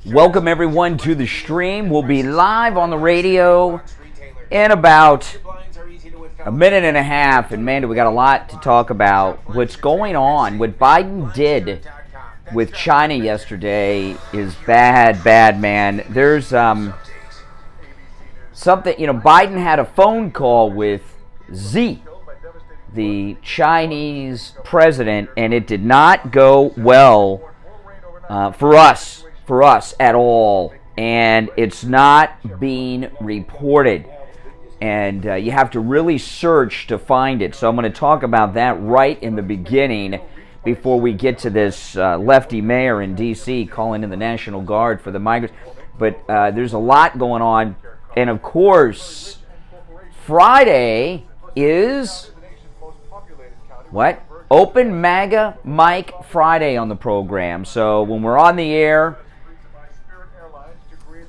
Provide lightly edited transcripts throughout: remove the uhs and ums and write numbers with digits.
Welcome everyone to the stream. We'll be live on the radio in about a minute and a half. And man, we got a lot to talk about. What's going on, what Biden did with China yesterday is bad, man. There's something, Biden had a phone call with Xi, the Chinese president, and it did not go well for us at all, and it's not being reported, and you have to really search to find it. So I'm going to talk about that right in the beginning before we get to this lefty mayor in D.C. calling in the National Guard for the migrants. But there's a lot going on, and of course, Friday is what? Open MAGA Mike Friday on the program. So when we're on the air,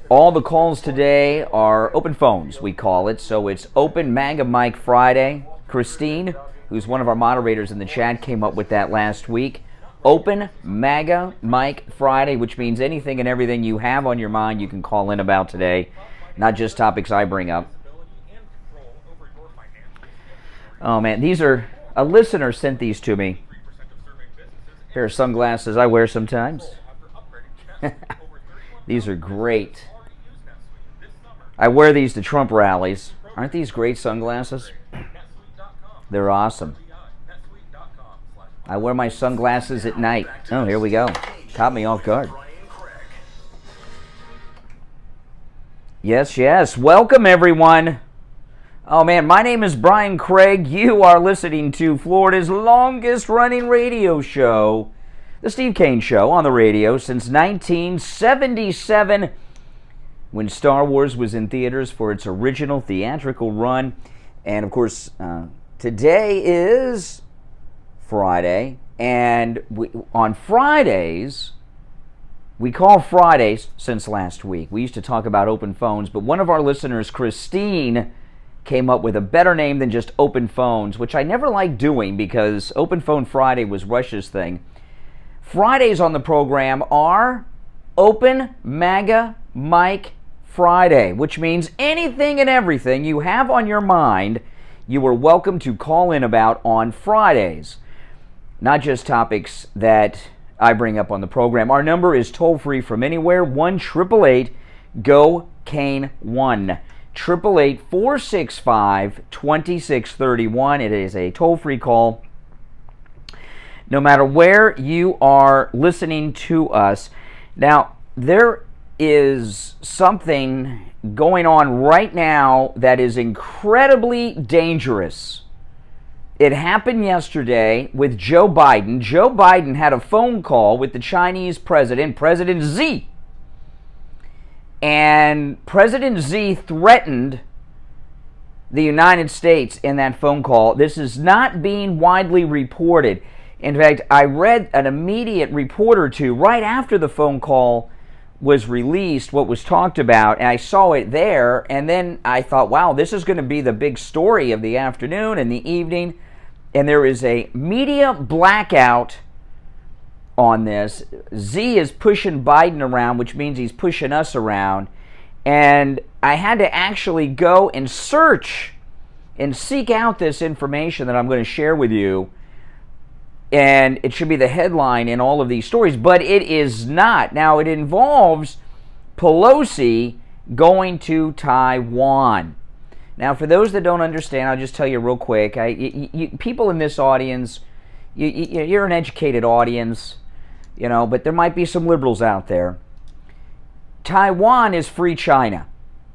all the calls today are open phones, we call it. So it's Open MAGA Mike Friday. Christine, who's one of our moderators in the chat, came up with that last week. Open MAGA Mike Friday, which means anything and everything you have on your mind you can call in about today, not just topics I bring up. Oh man, these are... A listener sent these to me. A pair of sunglasses I wear sometimes. These are great. I wear these to Trump rallies. Aren't these great sunglasses? They're awesome. I wear my sunglasses at night. Oh, here we go. Caught me off guard. Yes. Welcome, everyone. Oh man, my name is Brian Craig. You are listening to Florida's longest running radio show, The Steve Kane Show, on the radio since 1977, when Star Wars was in theaters for its original theatrical run. And of course, today is Friday, and on Fridays, we call Fridays since last week. We used to talk about open phones, but one of our listeners, Christine, came up with a better name than just open phones, which I never liked doing because Open Phone Friday was Rush's thing. Fridays on the program are Open MAGA Mike Friday, which means anything and everything you have on your mind, you are welcome to call in about on Fridays. Not just topics that I bring up on the program. Our number is toll-free from anywhere, 1-888-GO-KANE-1. 888-465-2631. It is a toll-free call. No matter where you are listening to us. Now, there is something going on right now that is incredibly dangerous. It happened yesterday with Joe Biden. Joe Biden had a phone call with the Chinese president, President Xi. And President Xi threatened the United States in that phone call. This is not being widely reported. In fact, I read an immediate report or two right after the phone call was released, what was talked about, and I saw it there, and then I thought, wow, this is going to be the big story of the afternoon and the evening, and there is a media blackout on this. Xi is pushing Biden around, which means he's pushing us around. And I had to actually go and search and seek out this information that I'm going to share with you. And it should be the headline in all of these stories, but it is not. Now, it involves Pelosi going to Taiwan. Now, for those that don't understand, I'll just tell you real quick. People in this audience, you're an educated audience. But there might be some liberals out there. Taiwan is free China,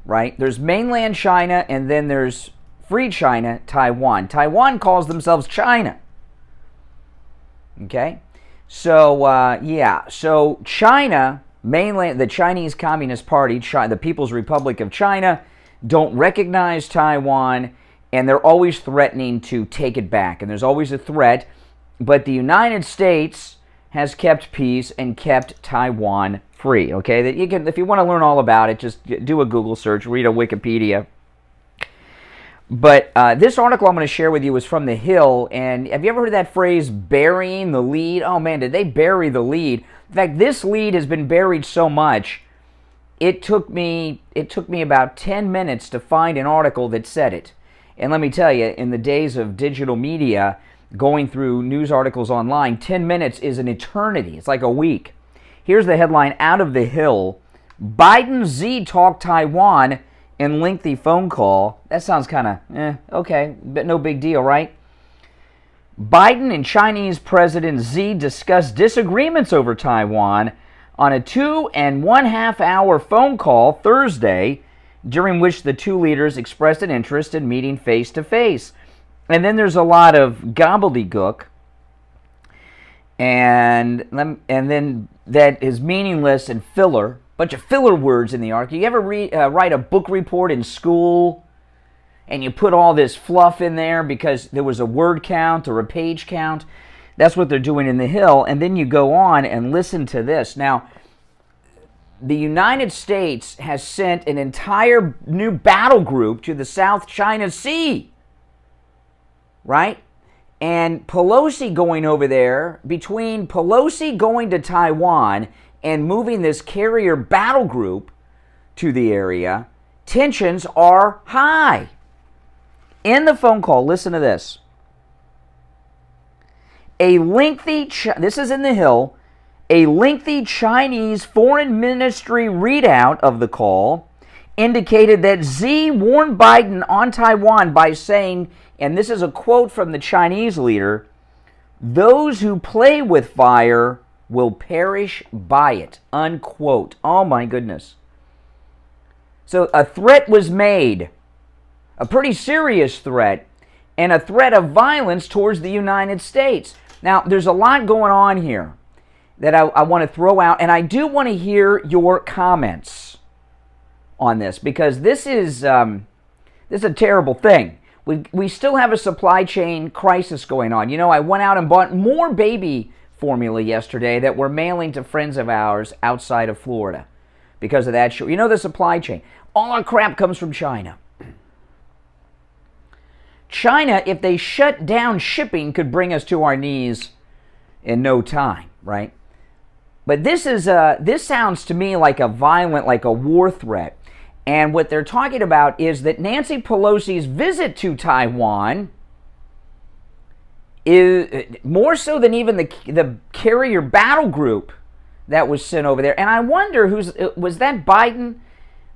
right? There's mainland China, and then there's free China, Taiwan. Taiwan calls themselves China. Okay? So, So China, mainland, the Chinese Communist Party, the People's Republic of China, don't recognize Taiwan, and they're always threatening to take it back. And there's always a threat. But the United States has kept peace and kept Taiwan free. Okay, that you can, if you want to learn all about it, just do a Google search, read a Wikipedia. But this article I'm going to share with you is from The Hill, and have you ever heard of that phrase, burying the lead? Oh man, did they bury the lead? In fact, this lead has been buried so much, it took me about 10 minutes to find an article that said it. And let me tell you, in the days of digital media, going through news articles online, 10 minutes is an eternity. It's like a week. Here's the headline out of The Hill. Biden Xi talk Taiwan in lengthy phone call. That sounds kind of, okay, but no big deal, right? Biden and Chinese President Xi discussed disagreements over Taiwan on a 2.5 hour phone call Thursday, during which the two leaders expressed an interest in meeting face to face. And then there's a lot of gobbledygook, and then that is meaningless and filler. Bunch of filler words in the article. You ever write a book report in school and you put all this fluff in there because there was a word count or a page count? That's what they're doing in The Hill. And then you go on and listen to this. Now, the United States has sent an entire new battle group to the South China Sea, right? And Pelosi going over there, between Pelosi going to Taiwan and moving this carrier battle group to the area, tensions are high. In the phone call, listen to this. This is in The Hill, a lengthy Chinese Foreign Ministry readout of the call indicated that Xi warned Biden on Taiwan by saying, and this is a quote from the Chinese leader, "Those who play with fire will perish by it," unquote. Oh my goodness. So a threat was made, a pretty serious threat, and a threat of violence towards the United States. Now, there's a lot going on here that I want to throw out, and I do want to hear your comments on this, because this is a terrible thing. We still have a supply chain crisis going on. You know, I went out and bought more baby formula yesterday that we're mailing to friends of ours outside of Florida because of that. You know, the supply chain. All our crap comes from China. China, if they shut down shipping, could bring us to our knees in no time, right? But this sounds to me like a violent, like a war threat. And what they're talking about is that Nancy Pelosi's visit to Taiwan is more so than even the carrier battle group that was sent over there. And I wonder was that Biden,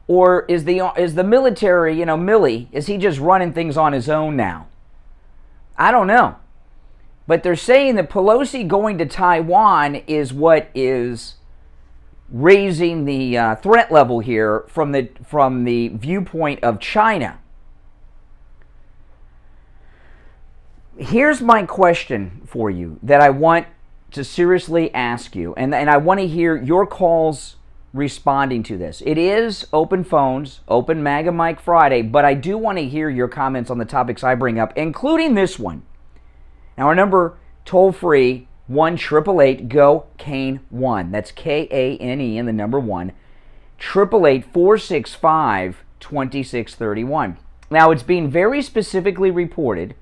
or is the military, you know, Milley, is he just running things on his own now? I don't know. But they're saying that Pelosi going to Taiwan is what is raising the threat level here from the viewpoint of China. Here's my question for you that I want to seriously ask you, and I want to hear your calls responding to this. It is open phones, open MAGA Mike Friday, but I do want to hear your comments on the topics I bring up, including this one. Now, our number, toll free, 1-888-GO-KANE-1. That's Kane and the number 1. 888-465-2631. Now, it's being very specifically reported.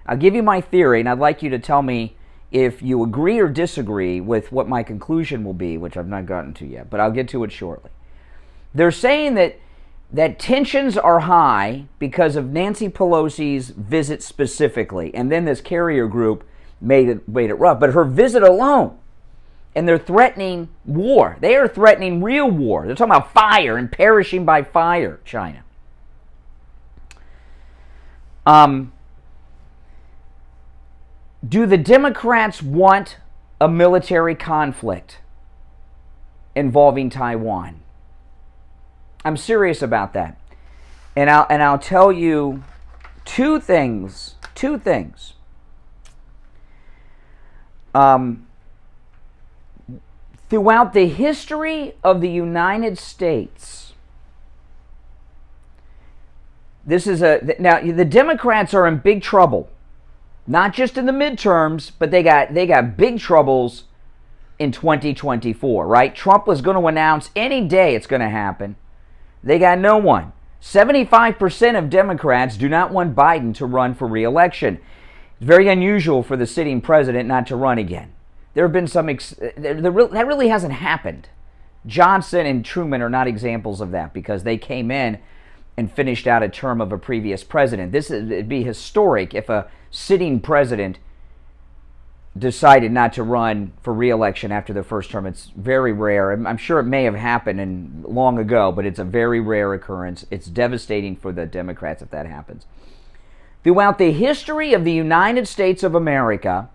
I'll give you my theory, and I'd like you to tell me if you agree or disagree with what my conclusion will be, which I've not gotten to yet, but I'll get to it shortly. They're saying that tensions are high because of Nancy Pelosi's visit specifically, and then this carrier group made it rough. But her visit alone, and they're threatening war. They are threatening real war. They're talking about fire and perishing by fire, China. Do the Democrats want a military conflict involving Taiwan? I'm serious about that. And I'll tell you two things. Throughout the history of the United States, now the Democrats are in big trouble. Not just in the midterms, but they got big troubles in 2024, right? Trump was going to announce any day it's going to happen. They got no one. 75% of Democrats do not want Biden to run for re-election. It's very unusual for the sitting president not to run again. There have been some, that really hasn't happened. Johnson and Truman are not examples of that because they came in and finished out a term of a previous president. It'd be historic if a sitting president decided not to run for re-election after their first term. It's very rare. I'm sure it may have happened long ago, but it's a very rare occurrence. It's devastating for the Democrats if that happens. Throughout the history of the United States of America,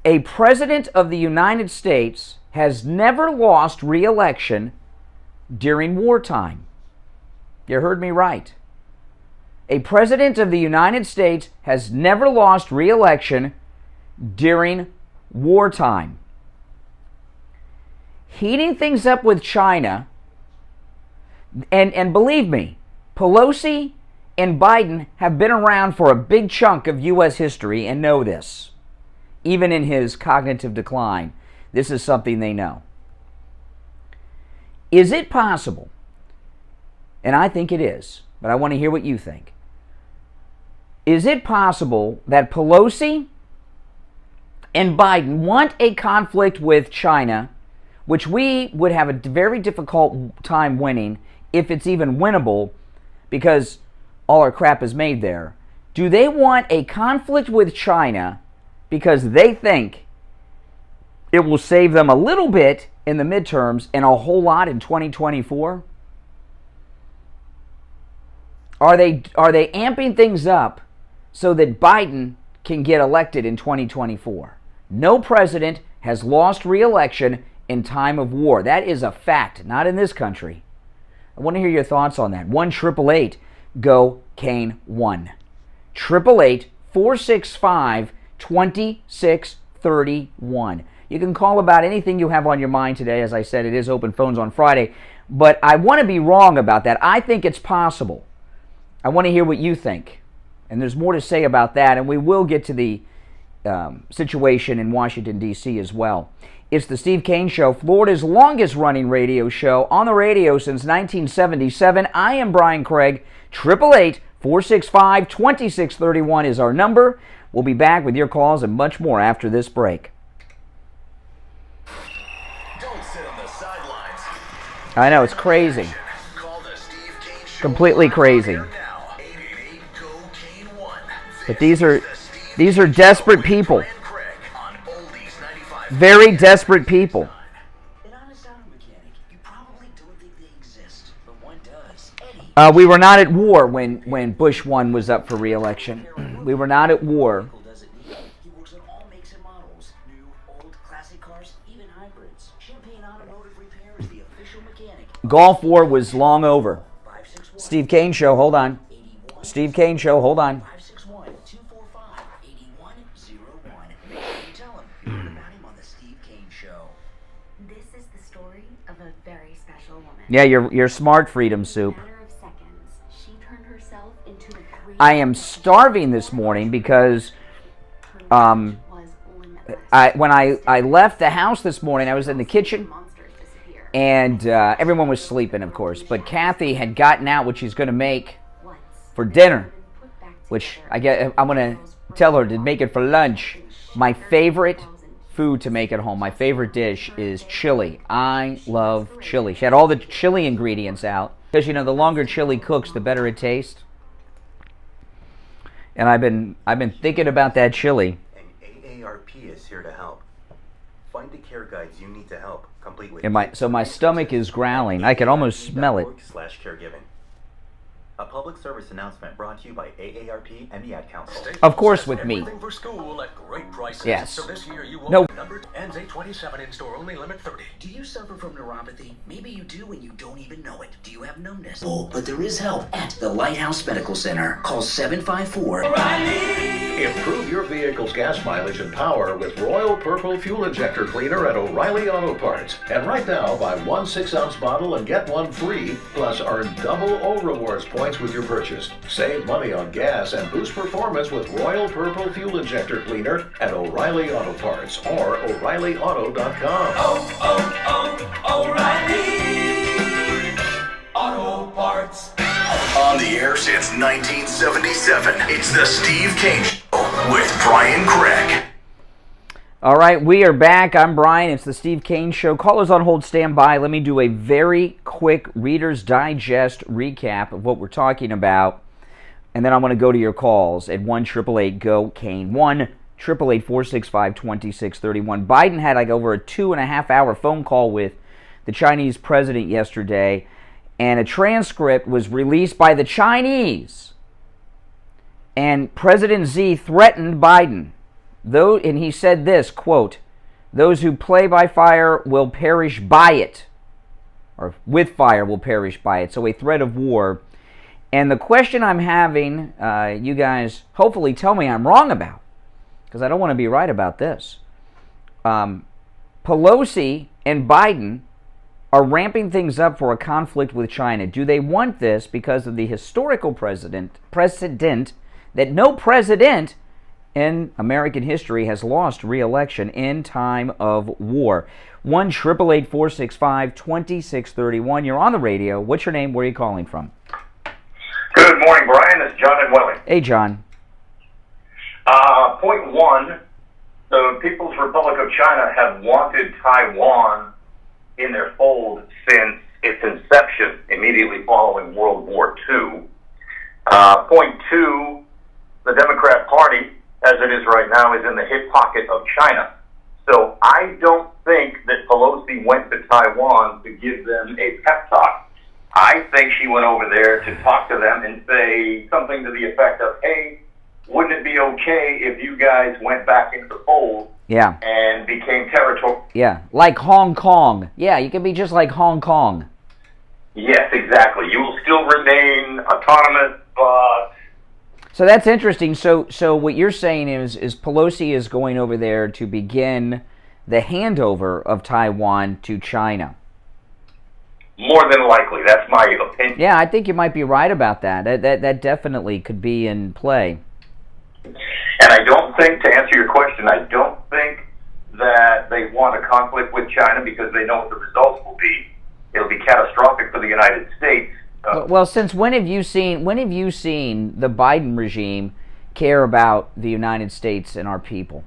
a president of the United States has never lost re-election during wartime. You heard me right. A president of the United States has never lost re-election during wartime. Heating things up with China, and believe me, Pelosi and Biden have been around for a big chunk of U.S. history and know this. Even in his cognitive decline, this is something they know. Is it possible, and I think it is, but I want to hear what you think. Is it possible that Pelosi and Biden want a conflict with China, which we would have a very difficult time winning, if it's even winnable, because all our crap is made there? Do they want a conflict with China because they think it will save them a little bit in the midterms and a whole lot in 2024? Are they amping things up so that Biden can get elected in 2024? No president has lost re-election in time of war. That is a fact, not in this country. I want to hear your thoughts on that. 1-888-GO-KANE-1. 888-465-2631. You can call about anything you have on your mind today. As I said, it is open phones on Friday. But I want to be wrong about that. I think it's possible. I want to hear what you think. And there's more to say about that. And we will get to the situation in Washington, D.C. as well. It's the Steve Kane Show, Florida's longest-running radio show on the radio since 1977. I am Brian Craig. 888-465-2631 is our number. We'll be back with your calls and much more after this break. Don't sit on the sidelines. I know, it's crazy. Call the Steve Kane Show. Completely crazy. Now. 888-GO-KANE-1. But these are desperate people. Craig on Oldies 95. Very desperate people. An honest auto mechanic, you probably don't think they exist, but one does. Eddie. We were not at war when Bush 1 was up for re-election. We were not at war. He works on all makes and models, new, old, classic cars, even hybrids. Champagne Automotive Repair is the official mechanic. Gulf War was long over. 561 Steve Kane Show, hold on. 81 Steve Kane Show, hold on. 561-245-8101. Tell him you heard about him on the Steve Kane Show. This is the story of a very special woman. Yeah, you're smart, Freedom Soup. In a matter of seconds, she turned herself into the great. I am starving this morning because Her was limitless. when I left the house this morning, I was in the kitchen, Monsters disappear. and everyone was sleeping, of course. But Kathy had gotten out what she's going to make Once for they dinner, had been put back which together, I'm going to tell her to make it for lunch. My favorite food to make at home, my favorite dish is chili. I love chili. She had all the chili ingredients out because, you know, the longer chili cooks, the better it tastes. And I've been thinking about that chili. And AARP is here to help. Find the care guides you need to help, complete with. And my stomach is growling. I can almost smell it. /caregiving. A public service announcement brought to you by AARP and the Ad Council. Of course, with me. Everything for school at great prices. Yes. So this year you won't No. be numbered. Ends 8/27 in store. Only limit 30. Do you suffer from neuropathy? Maybe you do and you don't even know it. Do you have numbness? Oh, but there is help at the Lighthouse Medical Center. Call 754. Improve your vehicle's gas mileage and power with Royal Purple Fuel Injector Cleaner at O'Reilly Auto Parts. And right now, buy one 6-ounce bottle and get one free, plus earn double O Rewards points with your purchase. Save money on gas and boost performance with Royal Purple Fuel Injector Cleaner at O'Reilly Auto Parts or O'ReillyAuto.com. O'Reilly Auto Parts. On the air since 1977, it's the Steve Kane Show with Brian Craig. All right, we are back. I'm Brian. It's the Steve Kane Show. Callers on hold, stand by. Let me do a very quick Reader's Digest recap of what we're talking about, and then I'm going to go to your calls at 1-888-GO-KANE, 1-888-465-2631. Biden had like over a 2.5-hour phone call with the Chinese president yesterday, and a transcript was released by the Chinese. And President Xi threatened Biden. And he said this, quote, "Those who play by fire will perish by it," or with fire will perish by it. So a threat of war. And the question I'm having, you guys hopefully tell me I'm wrong about, because I don't want to be right about this. Pelosi and Biden are ramping things up for a conflict with China. Do they want this because of the historical precedent that no president in American history has lost re-election in time of war? 1-888-465-2631. You're on the radio. What's your name? Where are you calling from? Good morning, Brian. It's John in Welling. Hey, John. Point one, the People's Republic of China have wanted Taiwan in their fold since its inception, immediately following World War II. Point two, the Democrat Party, as it is right now, is in the hip pocket of China. So I don't think that Pelosi went to Taiwan to give them a pep talk. I think she went over there to talk to them and say something to the effect of, hey, wouldn't it be okay if you guys went back into the fold and became territorial? Yeah, like Hong Kong. Yeah, you can be just like Hong Kong. Yes, exactly. You will still remain autonomous, but... So that's interesting. So what you're saying is Pelosi is going over there to begin the handover of Taiwan to China. More than likely. That's my opinion. Yeah, I think you might be right about that. That definitely could be in play. And I don't think, to answer your question, I don't think that they want a conflict with China because they know what the results will be. It'll be catastrophic for the United States. Well, since when have you seen the Biden regime care about the United States and our people?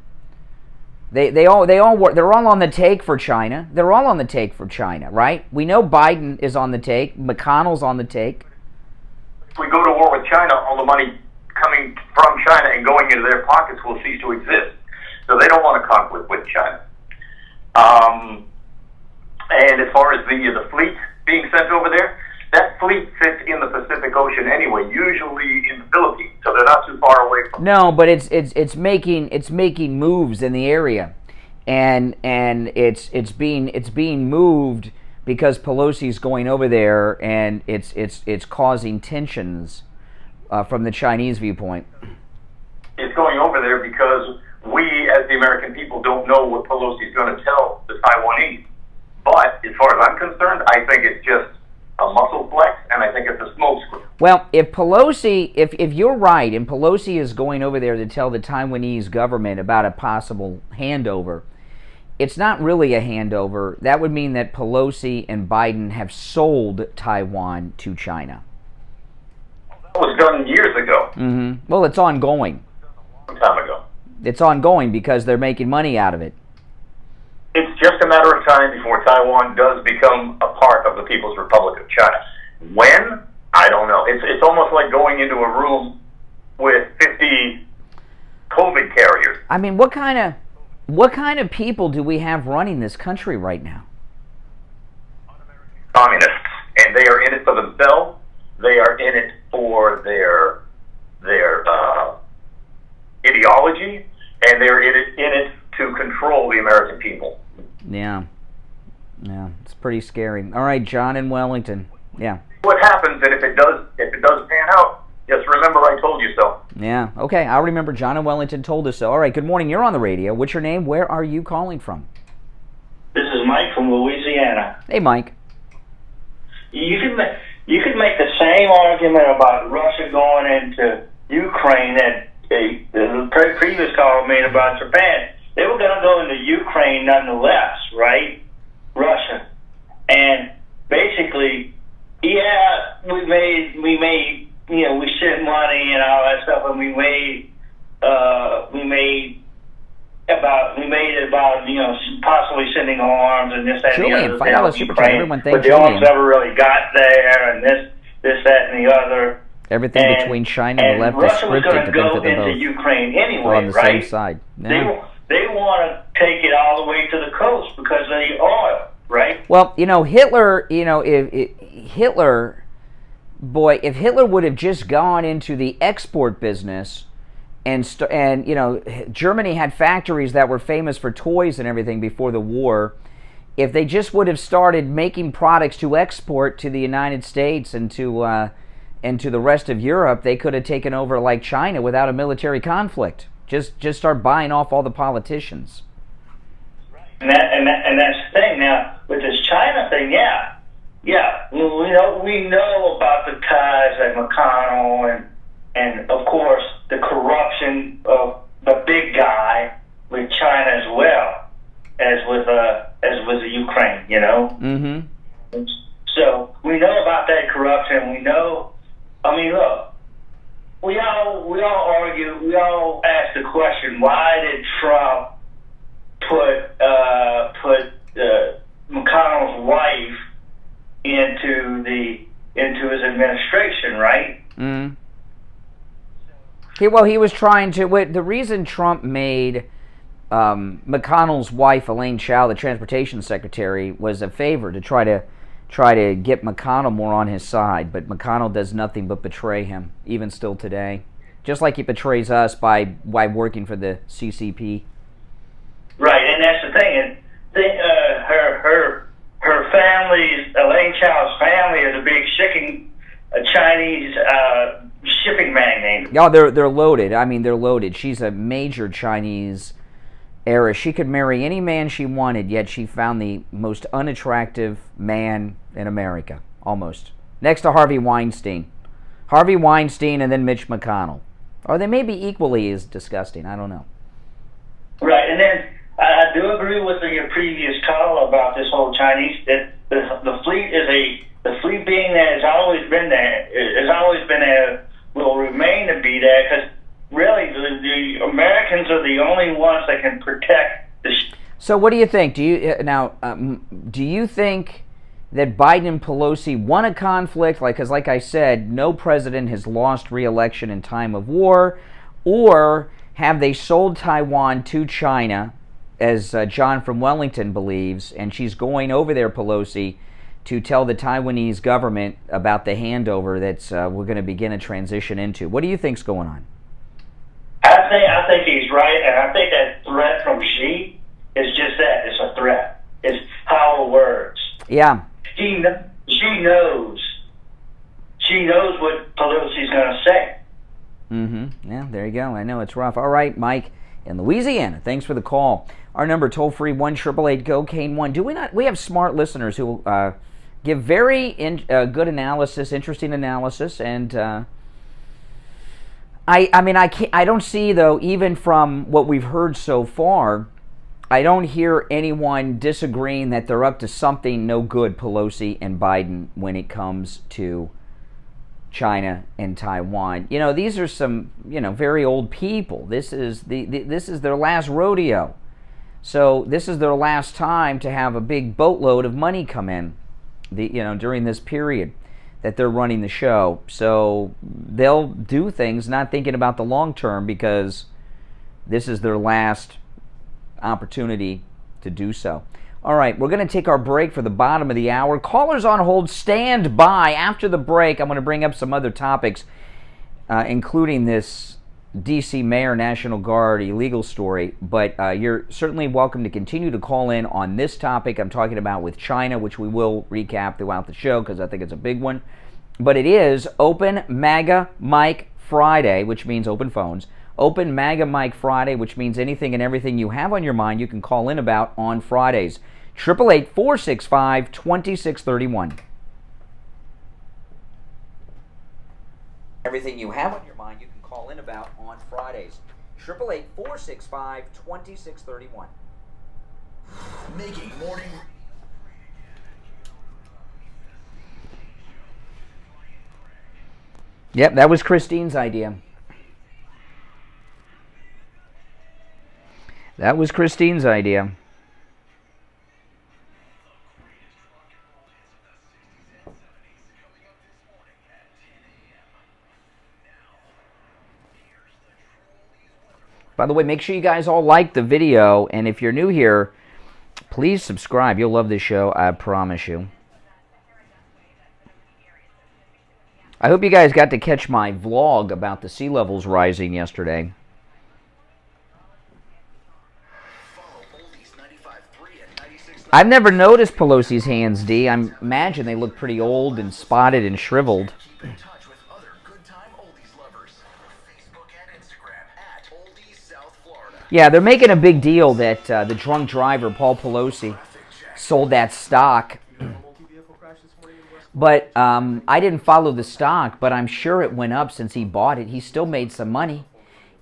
They're all on the take for China. They're all on the take for China, right? We know Biden is on the take. McConnell's on the take. If we go to war with China, all the money coming from China and going into their pockets will cease to exist. So they don't want a conflict with China. And as far as the fleet being sent over there, that fleet sits in the Pacific Ocean anyway, usually in the Philippines, so they're not too far away from. No, but it's making moves in the area, and it's being moved because Pelosi's going over there, and it's causing tensions from the Chinese viewpoint. It's going over there because we, as the American people, don't know what Pelosi's going to tell the Taiwanese. But as far as I'm concerned, I think it's just a muscle flex, and I think it's a smokescreen. Well, if Pelosi, if you're right, and Pelosi is going over there to tell the Taiwanese government about a possible handover, it's not really a handover. That would mean that Pelosi and Biden have sold Taiwan to China. That was done years ago. Mm-hmm. Well, it's ongoing. A long time ago. It's ongoing because they're making money out of it. It's just a matter of time before Taiwan does become a part of the People's Republic of China. When? I don't know. It's almost like going into a room with 50 COVID carriers. I mean, what kind of people do we have running this country right now? Communists, and they are in it for themselves. They are in it for their ideology, and they're in it to control the American people. Yeah, it's pretty scary. All right, John in Wellington. Yeah. What happens, and if it does pan out, just remember I told you so. Yeah. Okay, I'll remember John in Wellington told us so. All right. Good morning. You're on the radio. What's your name? Where are you calling from? This is Mike from Louisiana. Hey, Mike. You could make the same argument about Russia going into Ukraine that the previous caller made about Japan. They were going to go into Ukraine nonetheless, right? Russia. And basically, Yeah, we made, you know, we sent money and all that stuff, and we made about, you know, possibly sending arms and this, that, and the Julian, other. $5 super chat. Everyone, thank but the Julian. arms never really got there, and this, that, and the other. Everything between China and the left is Russia was scripted to benefit them into both. Ukraine anyway, They're on the right? same side. Yeah. They want to take it all the way to the coast because of the oil, right? Well, you know, Hitler, you know, if Hitler would have just gone into the export business and you know, Germany had factories that were famous for toys and everything before the war. If they just would have started making products to export to the United States and to the rest of Europe, they could have taken over like China without a military conflict. Just start buying off all the politicians. And that's the thing. Now with this China thing, yeah. We know about the ties at McConnell and of course the corruption of the big guy with China as well as with the Ukraine. You know. Mm-hmm. So we know about that corruption. We know. I mean, look. We all argue. We all ask the question: why did Trump put McConnell's wife into his administration? Right. Mm. He was trying to. The reason Trump made McConnell's wife, Elaine Chao, the transportation secretary, was a favor to try to get McConnell more on his side, but McConnell does nothing but betray him, even still today. Just like he betrays us by working for the CCP. Right, and that's the thing. And her family's, Elaine Chao's family, is a big Chinese shipping magnate. Yeah, they're loaded. I mean, they're loaded. She's a major Chinese heiress. She could marry any man she wanted, yet she found the most unattractive man in America, almost. Next to Harvey Weinstein. Harvey Weinstein and then Mitch McConnell. Or they may be equally as disgusting. I don't know. Right, and then I do agree with your previous call about this whole Chinese. The fleet being there has always been there. Has always been there. Will remain to be there because really the Americans are the only ones that can protect the. So what do you think? Do you think that Biden and Pelosi won a conflict? Because like I said, no president has lost re-election in time of war, or have they sold Taiwan to China, as John from Wellington believes, and she's going over there, Pelosi, to tell the Taiwanese government about the handover that we're going to begin a transition into. What do you think's going on? I think he's right, and I think that threat from Xi is just that. It's a threat. It's hollow words. Yeah. She knows. She knows what Pelosi's going to say. Mm-hmm. Yeah, there you go. I know it's rough. All right, Mike in Louisiana, thanks for the call. Our number, toll-free, 1-888-GO-CANE-1. We have smart listeners who give very good analysis, interesting analysis, and I don't see, though, even from what we've heard so far, I don't hear anyone disagreeing that they're up to something no good, Pelosi and Biden, when it comes to China and Taiwan. You know, these are some, very old people. This is their last rodeo. So this is their last time to have a big boatload of money come in, during this period that they're running the show. So they'll do things not thinking about the long term because this is their last opportunity to do so. All right, we're going to take our break for the bottom of the hour. Callers on hold, stand by. After the break, I'm going to bring up some other topics, including this D.C. Mayor National Guard illegal story. But you're certainly welcome to continue to call in on this topic I'm talking about with China, which we will recap throughout the show because I think it's a big one. But it is Open MAGA Mike Friday, which means open phones. Open MAGA Mike Friday, which means anything and everything you have on your mind you can call in about on Fridays. 888-465-2631. Everything you have on your mind you can call in about on Fridays. 888-465-2631. Making morning. Yep, that was Christine's idea. That was Christine's idea. By the way, make sure you guys all like the video, and if you're new here, please subscribe. You'll love this show, I promise you. I hope you guys got to catch my vlog about the sea levels rising yesterday. I've never noticed Pelosi's hands, D. I imagine they look pretty old and spotted and shriveled. Yeah, they're making a big deal that the drunk driver, Paul Pelosi, sold that stock. But I didn't follow the stock, but I'm sure it went up since he bought it. He still made some money,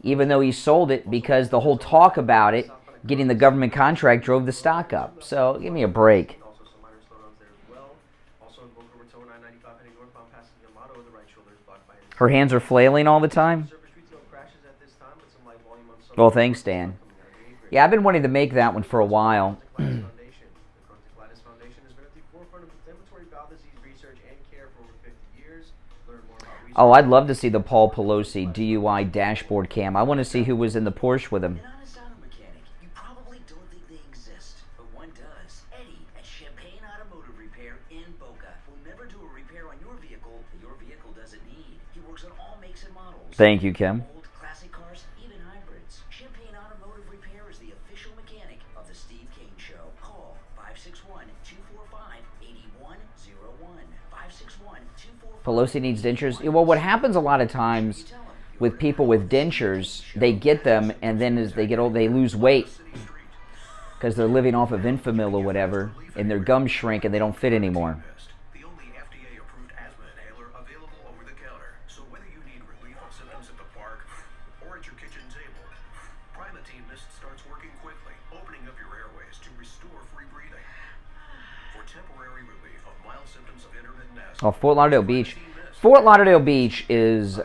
even though he sold it, because the whole talk about it, getting the government contract, drove the stock up. So give me a break. Her hands are flailing all the time? Well, thanks, Dan. Yeah, I've been wanting to make that one for a while. Oh, I'd love to see the Paul Pelosi DUI dashboard cam. I want to see who was in the Porsche with him. An honest auto mechanic, you probably don't think they exist, but one does. Eddie at Champagne Automotive Repair in Boca will never do a repair on your vehicle that your vehicle doesn't need. He works on all makes and models. Thank you, Kim. Old classic cars, even hybrids. Champagne Automotive Repair is the official mechanic of the Steve Kane Show. Call 561-245-8101. 561-245. Pelosi needs dentures. Well, what happens a lot of times with people with dentures, they get them, and then as they get old, they lose weight because they're living off of Infamil or whatever, and their gums shrink and they don't fit anymore. The only FDA-approved asthma inhaler available over the counter. So whether you need relief of symptoms at the park or at your kitchen table, Primatene Mist starts working quickly, opening up your airways to restore free breathing. For temporary relief of mild symptoms of intermittent asthma. Oh, Fort Lauderdale Beach. Fort Lauderdale Beach is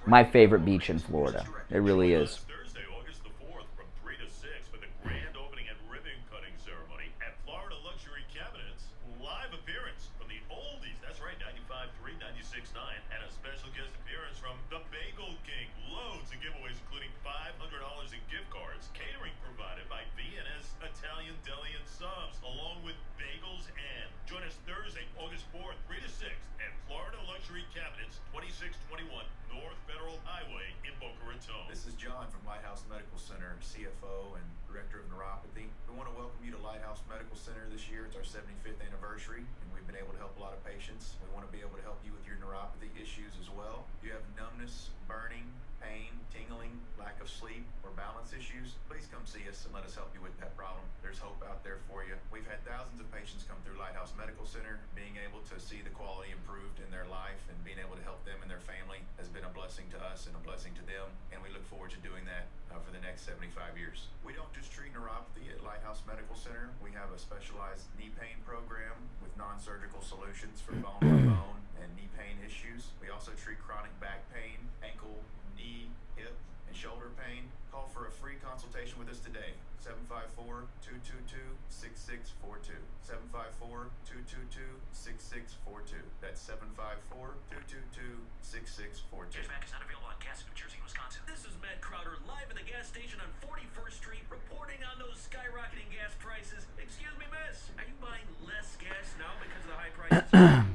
my favorite beach in Florida. It really is. Thursday, August the 4th, from 3 to 6 for the grand opening and ribbon cutting ceremony at Florida Luxury Cabinets. Live appearance from the oldies. That's right, 95.3, 96.9, and a special guest appearance from the Bagel King. Loads of giveaways, including $500 in gift cards. Catering provided by V&S Italian Deli and Subs, along with bagels and. Join us Thursday, August 4th, 3 to 6 at Florida Luxury Cabinets, 2621 North Federal Highway in Boca Raton. This is John from Lighthouse Medical Center, CFO and Director of Neuropathy. We want to welcome you to Lighthouse Medical Center this year. It's our 75th anniversary, and we've been able to help a lot of patients. We want to be able to help you with your neuropathy issues as well. If you have numbness, burning, pain, tingling, lack of sleep, or balance issues, please come see us and let us help you with that problem. There's hope out there for you. We've had thousands of patients come through Lighthouse Medical Center. Being able to see the quality improved in their life and being able to help them and their family has been a blessing to us and a blessing to them, and we look forward to doing that for the next 75 years. We don't just treat neuropathy at Lighthouse Medical Center. We have a specialized knee pain program with non-surgical solutions for bone-to-bone and knee pain issues. We also treat chronic back pain, ankle, knee, hip, and shoulder pain. Call for a free consultation with us today. 754-222-6642. 754-222-6642. That's 754-222-6642. Cashback is not available on gas in New Jersey and Wisconsin. This is Matt Crowder live at the gas station on 41st Street, reporting on those skyrocketing gas prices. Excuse me, miss, are you buying less gas now because of the high prices?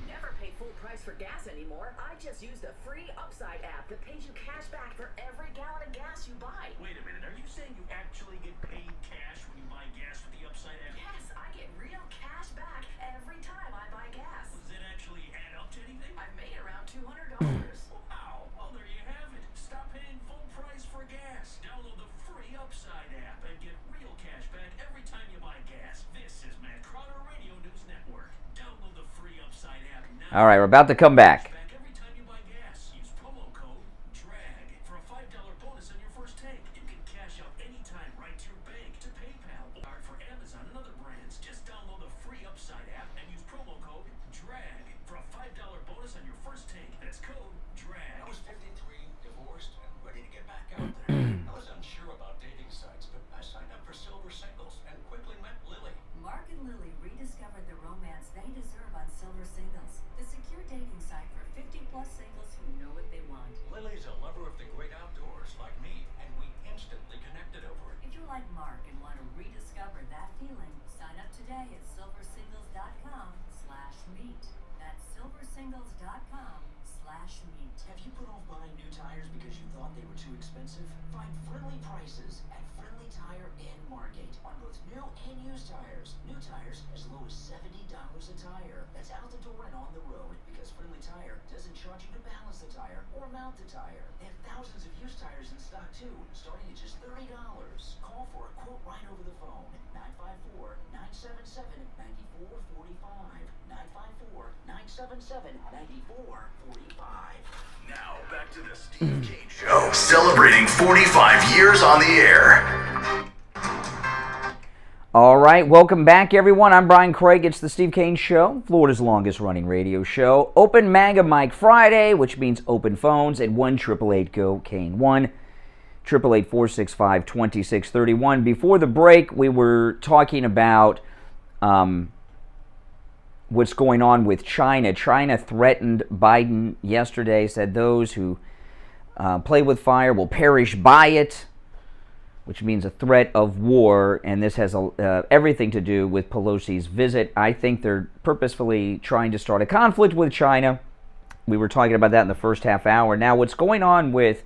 Never pay full price for gas anymore. I just used a free Upside app that pays you cash back for every gallon of gas you buy. Wait a minute, are you saying you actually get paid cash when you buy gas with the Upside app? Yes, I get real cash back every time I buy gas. Does it actually add up to anything? I've made around $200. Wow, well there you have it. Stop paying full price for gas. Download the free Upside app and get real cash back every time you buy gas. This is Matt Crowder Radio News Network. Download the free Upside app now. All right, we're about to come back. Every time you buy gas, use promo code DRAG for a $5 bonus on your first tank. You can cash out anytime right to your bank, to PayPal, or for Amazon and other brands. Just download the free Upside app and use promo code DRAG for a $5 bonus on your first tank. That's code DRAG. BlueSingles.com/meet. Have you put off buying new tires because you thought they were too expensive? Find friendly prices at Friendly Tire and Margate on both new and used tires. New tires as low as $70 a tire. That's out the door and on the road because Friendly Tire doesn't charge you to balance the tire or mount the tire. They have thousands of used tires in stock too, starting at just $30. Call for a quote right over the phone. 954-977-9445. 954-977-9445. Now, back to the Steve Kane Show, celebrating 45 years on the air. All right, welcome back, everyone. I'm Brian Craig. It's the Steve Kane Show, Florida's longest-running radio show. Open MAGA Mike Friday, which means open phones at 1-888-GO-KANE 1, 888-465-2631. Before the break, we were talking about what's going on with China. China threatened Biden yesterday, said those who play with fire will perish by it, which means a threat of war, and this has everything to do with Pelosi's visit. I think they're purposefully trying to start a conflict with China. We were talking about that in the first half hour. Now, what's going on with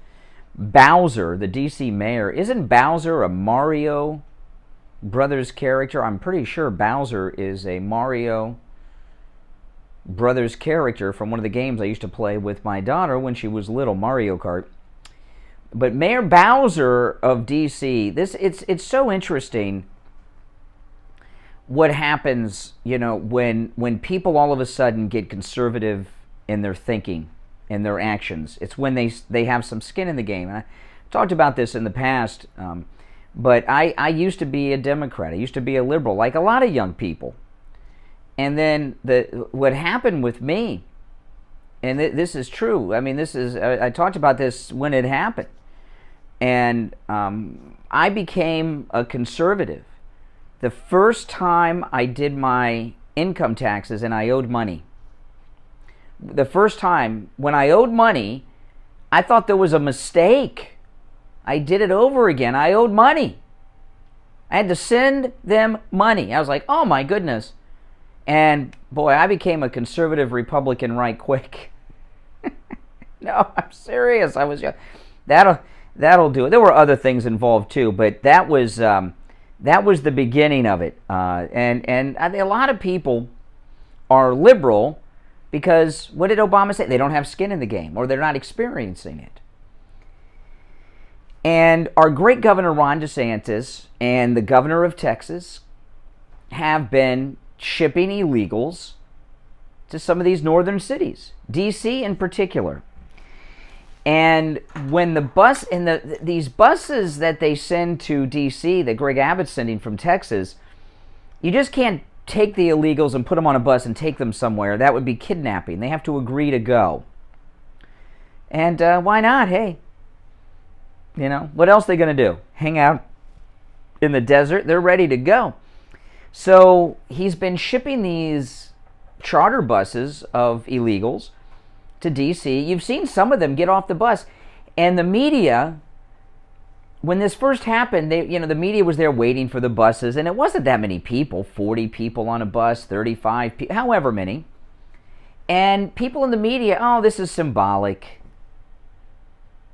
Bowser, the D.C. mayor? Isn't Bowser a Mario Brothers character? I'm pretty sure Bowser is a Mario Brothers character from one of the games I used to play with my daughter when she was little, Mario Kart. But Mayor Bowser of D.C., it's so interesting what happens, when people all of a sudden get conservative in their thinking and their actions. It's when they have some skin in the game. And I talked about this in the past, but I used to be a Democrat. I used to be a liberal, like a lot of young people. And then what happened with me, and this is true. I mean, I talked about this when it happened. And I became a conservative. The first time I did my income taxes and I owed money, the first time when I owed money, I thought there was a mistake. I did it over again. I owed money. I had to send them money. I was like, oh my goodness. And boy, I became a conservative Republican right quick. No, I'm serious. I was that'll do it. There were other things involved too, but that was the beginning of it. And a lot of people are liberal because what did Obama say? They don't have skin in the game, or they're not experiencing it. And our great Governor Ron DeSantis and the governor of Texas have been shipping illegals to some of these northern cities, D.C. in particular. And when the bus and these buses that they send to D.C., that Greg Abbott's sending from Texas, you just can't take the illegals and put them on a bus and take them somewhere. That would be kidnapping. They have to agree to go. And why not? Hey, what else are they going to do? Hang out in the desert? They're ready to go. So he's been shipping these charter buses of illegals to D.C. You've seen some of them get off the bus. And the media, when this first happened, the media was there waiting for the buses, and it wasn't that many people, 40 people on a bus, 35 people, however many. And people in the media, oh, this is symbolic.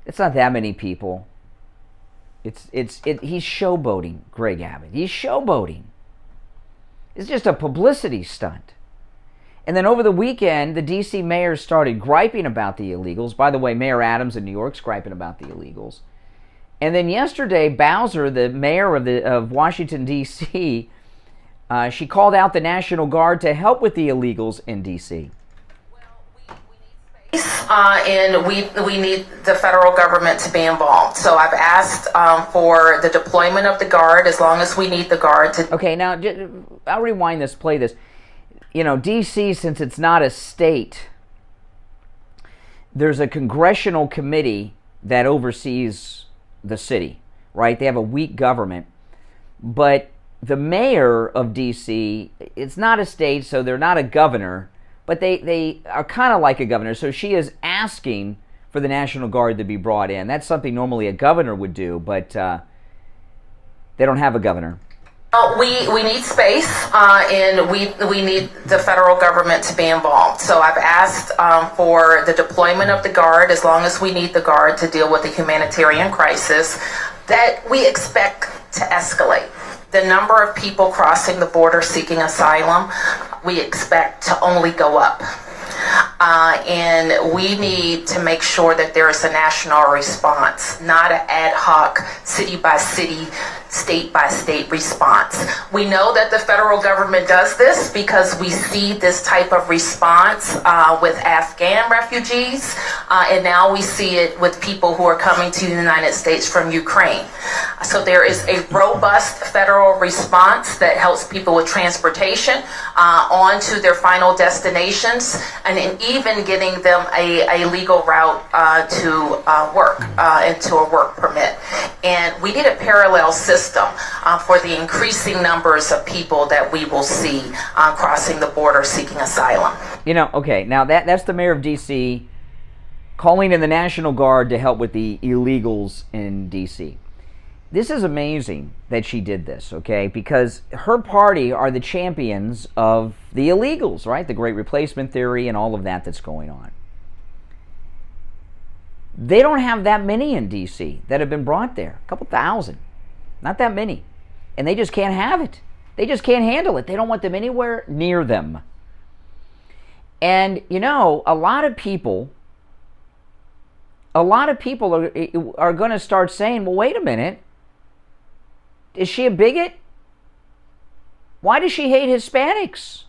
It's not that many people. He's showboating, Greg Abbott. He's showboating. It's just a publicity stunt. And then over the weekend, the D.C. mayor started griping about the illegals. By the way, Mayor Adams in New York's griping about the illegals. And then yesterday, Bowser, the mayor of Washington, D.C., she called out the National Guard to help with the illegals in D.C. And we need the federal government to be involved. So I've asked for the deployment of the Guard as long as we need the Guard to... Okay, now, I'll rewind this, play this. D.C., since it's not a state, there's a congressional committee that oversees the city, right? They have a weak government. But the mayor of D.C., it's not a state, so they're not a governor, but they are kind of like a governor. So she is asking for the National Guard to be brought in. That's something normally a governor would do, but they don't have a governor. We need space, and we need the federal government to be involved. So I've asked for the deployment of the Guard, as long as we need the Guard to deal with the humanitarian crisis that we expect to escalate. The number of people crossing the border seeking asylum, we expect to only go up. And we need to make sure that there is a national response, not an ad hoc, city by city, state by state response. We know that the federal government does this because we see this type of response with Afghan refugees, and now we see it with people who are coming to the United States from Ukraine. So there is a robust federal response that helps people with transportation on to their final destinations, and in even getting them a legal route to work, and to a work permit. And we need a parallel system for the increasing numbers of people that we will see crossing the border seeking asylum. You know, okay, now that's the mayor of D.C. calling in the National Guard to help with the illegals in D.C. This is amazing that she did this, okay, because her party are the champions of the illegals, right? The Great Replacement Theory and all of that that's going on. They don't have that many in D.C. that have been brought there, a couple thousand. Not that many. And they just can't have it. They just can't handle it. They don't want them anywhere near them. And, you know, a lot of people are going to start saying, well, wait a minute. Is she a bigot? Why does she hate Hispanics?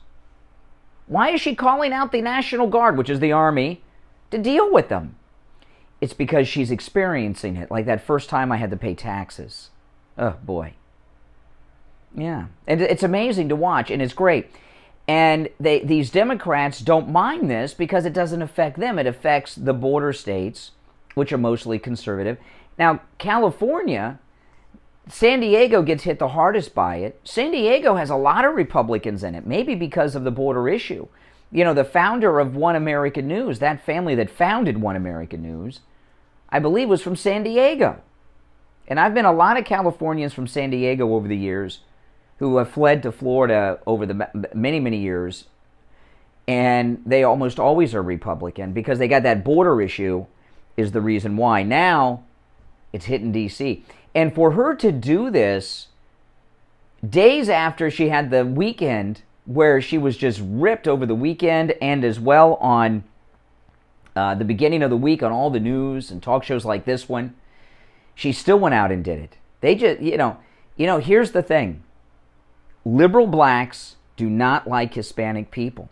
Why is she calling out the National Guard, which is the Army, to deal with them? It's because she's experiencing it, like that first time I had to pay taxes. Oh, boy. Yeah. And it's amazing to watch, and it's great. And these Democrats don't mind this because it doesn't affect them. It affects the border states, which are mostly conservative. Now, California, San Diego gets hit the hardest by it. San Diego has a lot of Republicans in it, maybe because of the border issue. You know, the founder of One American News, that family that founded One American News, I believe was from San Diego. And I've been a lot of Californians from San Diego over the years who have fled to Florida over the many, many years. And they almost always are Republican because they got that border issue is the reason why. Now it's hitting D.C. And for her to do this days after she had the weekend where she was just ripped over the weekend and as well on the beginning of the week on all the news and talk shows like this one, she still went out and did it. They just, you know, here's the thing. Liberal blacks do not like Hispanic people.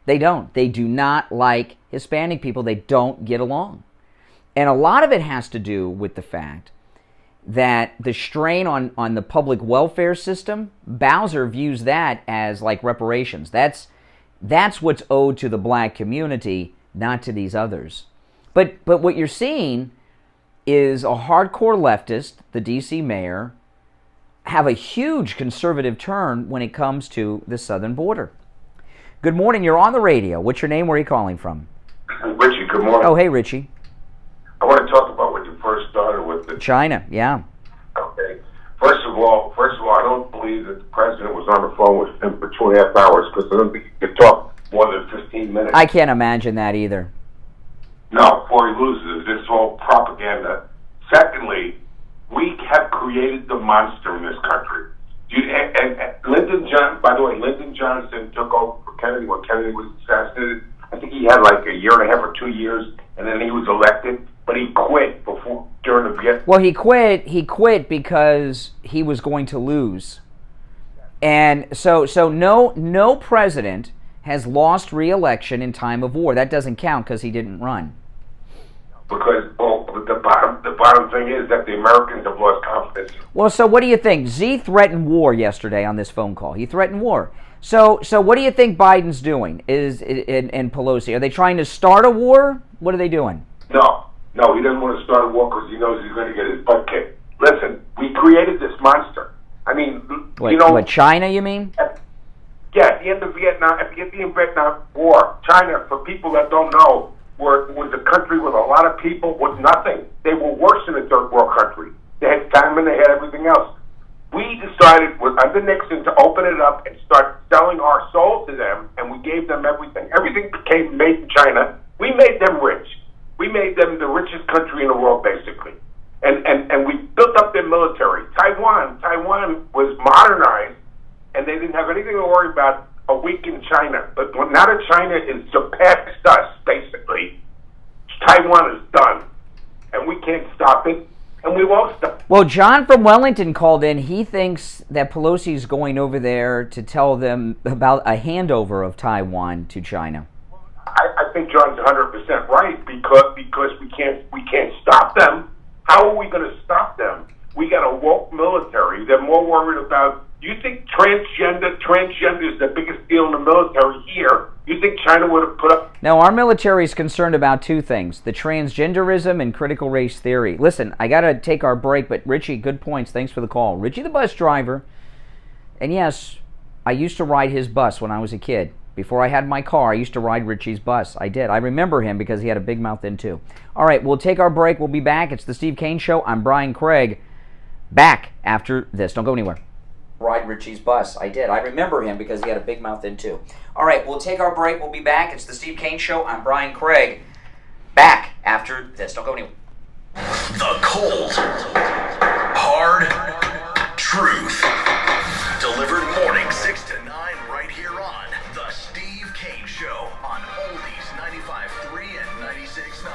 They don't. They do not like Hispanic people. They don't get along. And a lot of it has to do with the fact that the strain on the public welfare system, Bowser views that as like reparations. That's what's owed to the black community, not to these others. But what you're seeing is a hardcore leftist, the D.C. mayor, have a huge conservative turn when it comes to the southern border. Good morning, you're on the radio. What's your name? Where are you calling from? Richie, good morning. Oh, hey, Richie. I want to talk about when you first started with China, yeah. Okay. First of all, I don't believe that the president was on the phone with him for 2.5 hours because I don't think he could talk more than 15 minutes. I can't imagine that either. No, before he loses, this whole propaganda. Secondly, we have created the monster in this country. And Lyndon Johnson took over for Kennedy when Kennedy was assassinated. I think he had like a year and a half or 2 years, and then he was elected. But he quit during the Vietnam. Well, he quit because he was going to lose, and so no president has lost re-election in time of war. That doesn't count because he didn't run. Because the bottom thing is that the Americans have lost confidence. Well, so what do you think? Z threatened war yesterday on this phone call. He threatened war. So what do you think Biden's doing? And Pelosi, are they trying to start a war? What are they doing? No, he doesn't want to start a war because he knows he's going to get his butt kicked. Listen, we created this monster. I mean, what, China, you mean? Yeah, at the end of Vietnam, at the end of the Vietnam War, China, for people that don't know, was a country with a lot of people with nothing. They were worse than a third world country. They had famine, they had everything else. We decided under Nixon to open it up and start selling our soul to them, and we gave them everything. Everything became made in China. We made them rich. We made them the richest country in the world, basically. And we built up their military. Taiwan was modernized, and they didn't have anything to worry about a week in China. But now that China is surpassed us, basically, Taiwan is done. And we can't stop it, and we won't stop. Well, John from Wellington called in. He thinks that Pelosi's going over there to tell them about a handover of Taiwan to China. I think John's 100% right because we can't stop them. How are we going to stop them? We got a woke military. They're more worried about. You think transgender is the biggest deal in the military here? You think China would have put up? Now, our military is concerned about two things: the transgenderism and critical race theory. Listen, I got to take our break, but Richie, good points. Thanks for the call. Richie, the bus driver. And yes, I used to ride his bus when I was a kid. Before I had my car, I used to ride Richie's bus. I did. I remember him because he had a big mouth then, too. All right, we'll take our break. We'll be back. It's the Steve Kane Show. I'm Brian Craig. Back after this. Don't go anywhere. Ride Richie's bus. I did. I remember him because he had a big mouth then, too. All right, we'll take our break. We'll be back. It's the Steve Kane Show. I'm Brian Craig. Back after this. Don't go anywhere. The cold, hard truth. Delivered morning 6 to 9 right here on The Steve Kane Show on Oldies 95.3 and 96.9.